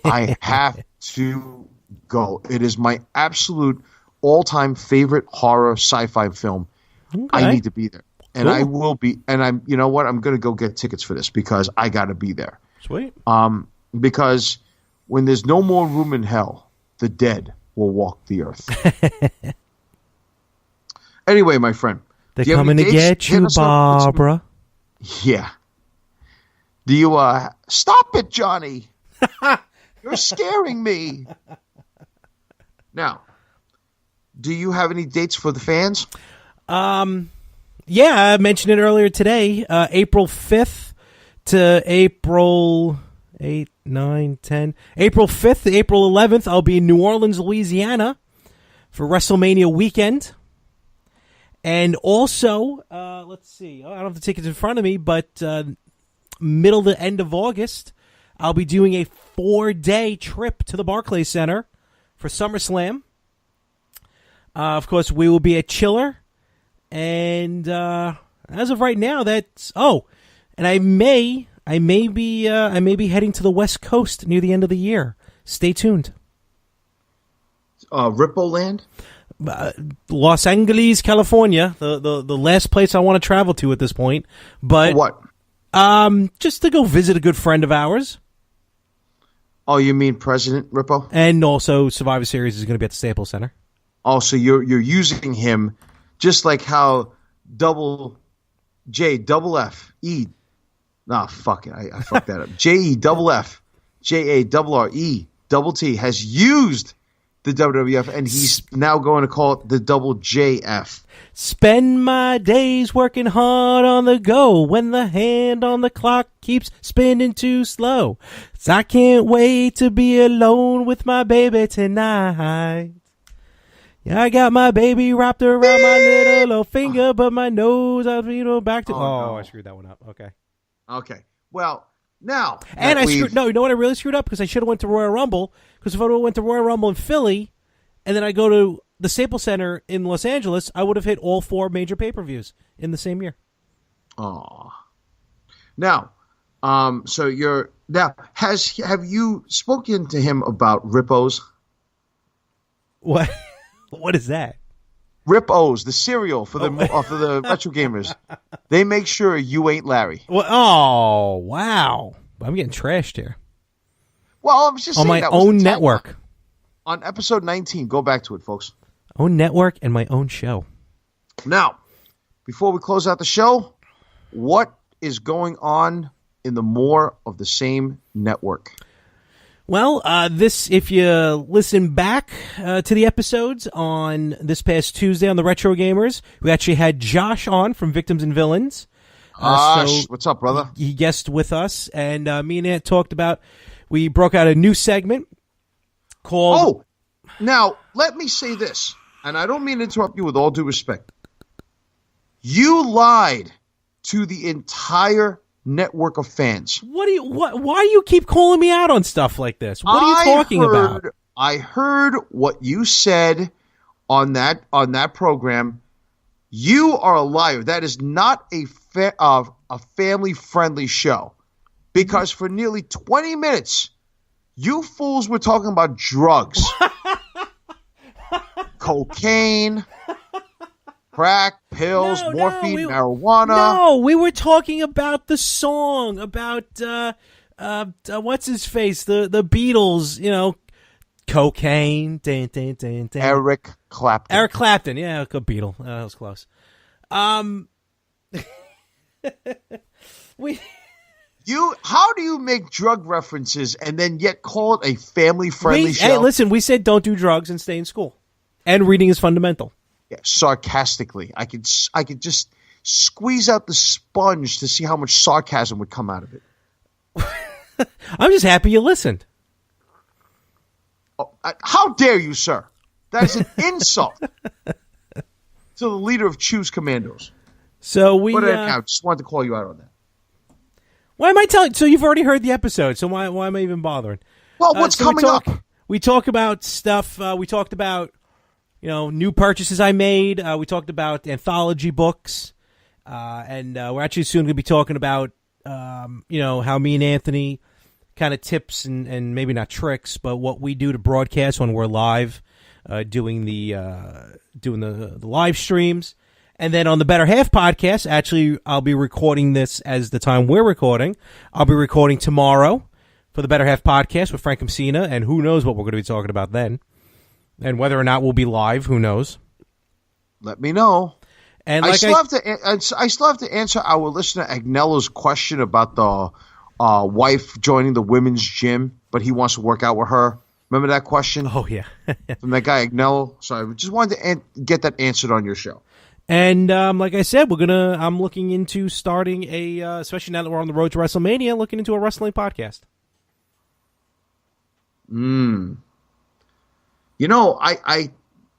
I have to go. It is my absolute all-time favorite horror sci-fi film. Okay. I need to be there. And Cool. I will be. And you know what? I'm going to go get tickets for this because I got to be there. Sweet. Because when there's no more room in hell, the dead will walk the earth. Anyway, my friend. They're do you have coming any to dates? get Hit you, us up with some- Barbara. Yeah. Do you, stop it, Johnny. You're scaring me. Now, do you have any dates for the fans? Yeah, I mentioned it earlier today. April 5th to April 8, 9, 10. April 5th to April 11th, I'll be in New Orleans, Louisiana for WrestleMania weekend. And also, let's see. I don't have the tickets in front of me, but middle to end of August, I'll be doing a 4-day trip to the Barclays Center for SummerSlam. Of course, we will be at Chiller. And as of right now, that's and I may be heading to the West Coast near the end of the year. Stay tuned. Ripple Land? Los Angeles, California, the last place I want to travel to at this point. But What? just to go visit a good friend of ours. Oh, you mean President Rippo? And also Survivor Series is going to be at the Staples Center. Oh, so you're using him just like how double J, double F, E. Nah, fuck it. I fucked that up. J-E, double F, J-A, double R-E, double T has used the WWF, and he's now going to call it the double JF. Spend my days working hard on the go when the hand on the clock keeps spinning too slow. 'Cause I can't wait to be alone with my baby tonight. Yeah, I got my baby wrapped around my little finger, but my nose, back to... Oh, no. I screwed that one up. Okay. Okay. Well, now. And that you know what I really screwed up? Because I should have went to Royal Rumble. Because if I would have went to Royal Rumble in Philly, and then I go to the Staples Center in Los Angeles, I would have hit all 4 major pay-per-views in the same year. Aw. Now, so you're now have you spoken to him about Rippos? What? What is that? Rippos, the cereal for the for the retro gamers. They make sure you ain't Larry. Well, oh, wow. I'm getting trashed here. Well, I was just On saying my that was own the tagline. network. On episode 19, go back to it, folks. Own network and my own show. Now, before we close out the show, what is going on in the More of the Same network? Well, if you listen back to the episodes on this past Tuesday on the Retro Gamers, we actually had Josh on from Victims and Villains. What's up, brother? He guested with us, and me and Ant talked about, we broke out a new segment called... Oh, now, let me say this, and I don't mean to interrupt you with all due respect. You lied to the entire network of fans. Why do you keep calling me out on stuff like this? What are you talking about? I heard what you said on that program, you are a liar. That is not a family-friendly show, because for nearly 20 minutes, you fools were talking about drugs, cocaine, crack, pills, morphine, marijuana. No, we were talking about the song, about what's his face, the Beatles, cocaine. Dun, dun, dun, dun. Eric Clapton. Eric Clapton, yeah, good Beatle. That was close. How do you make drug references and then yet call it a family-friendly show? Hey, listen, we said don't do drugs and stay in school, and reading is fundamental. Yeah, sarcastically, I could just squeeze out the sponge to see how much sarcasm would come out of it. I'm just happy you listened. Oh, how dare you, sir? That is an insult to the leader of Choose Commandos. So we. But I just wanted to call you out on that. Why am I telling? So you've already heard the episode. So why am I even bothering? Well, what's coming up? We talk about stuff. We talked about new purchases I made. We talked about anthology books, and we're actually soon going to be talking about how me and Anthony kind of tips and maybe not tricks, but what we do to broadcast when we're live, doing the live streams. And then on the Better Half podcast, actually, I'll be recording this as the time we're recording. I'll be recording tomorrow for the Better Half podcast with Frank Messina, and who knows what we're going to be talking about then. And whether or not we'll be live, who knows? Let me know. And I still have to answer our listener Agnella's question about the wife joining the women's gym, but he wants to work out with her. Remember that question? Oh, yeah. From that guy Agnello. So I just wanted to get that answered on your show. And like I said, I'm looking into starting especially now that we're on the road to WrestleMania, looking into a wrestling podcast.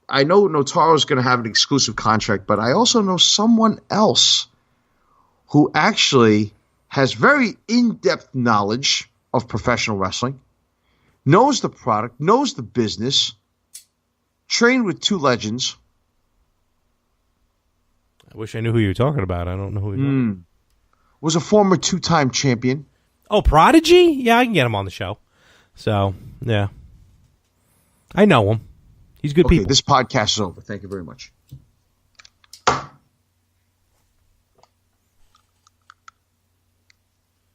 I know Notaro's going to have an exclusive contract, but I also know someone else who actually has very in-depth knowledge of professional wrestling, knows the product, knows the business, trained with two legends. I wish I knew who you were talking about. I don't know who you're talking about. Was a former two-time champion. Oh, Prodigy? Yeah, I can get him on the show. So, yeah. I know him. He's good people. This podcast is over. Thank you very much.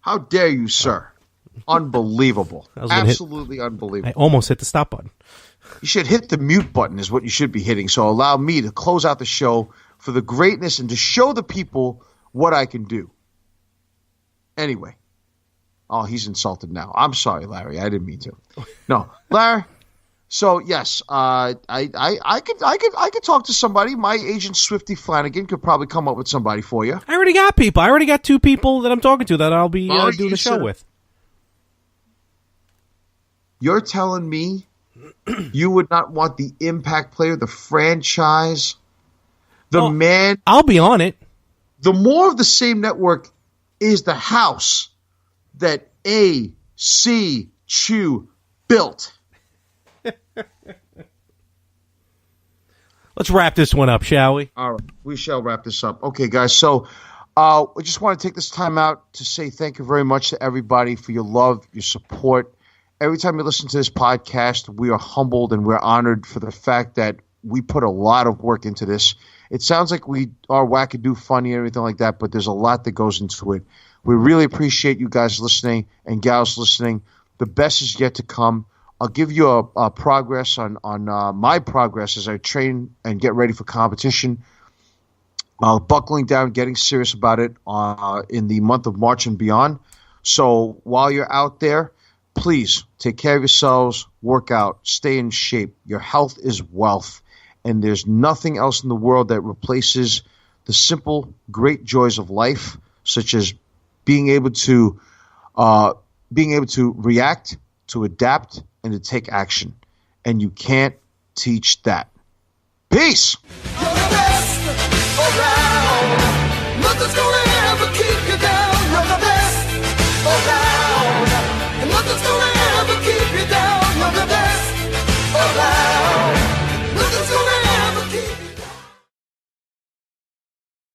How dare you, sir? Unbelievable. Absolutely unbelievable. I almost hit the stop button. You should hit the mute button is what you should be hitting. So allow me to close out the show for the greatness and to show the people what I can do. Anyway. Oh, he's insulted now. I'm sorry, Larry. I didn't mean to. No, Larry. So yes, I could talk to somebody. My agent Swifty Flanagan could probably come up with somebody for you. I already got people. I already got two people that I'm talking to that I'll be doing the show with. You're telling me you would not want the Impact player, the franchise, man? I'll be on it. The More of the Same network is the house that A.C. Chu built. Let's wrap this one up, shall we? All right, we shall wrap this up. Okay, guys, so I just want to take this time out to say thank you very much to everybody for your love, your support. Every time you listen to this podcast, we are humbled and we're honored for the fact that we put a lot of work into this. It sounds like we are wackadoo funny and everything like that, but there's a lot that goes into it. We really appreciate you guys listening and gals listening. The best is yet to come. I'll give you a progress on my progress as I train and get ready for competition. Buckling down, getting serious about it in the month of March and beyond. So while you're out there, please take care of yourselves, work out, stay in shape. Your health is wealth, and there's nothing else in the world that replaces the simple, great joys of life, such as being able to react, to adapt, and to take action. And you can't teach that. Peace! You're the best around. Nothing's gonna ever keep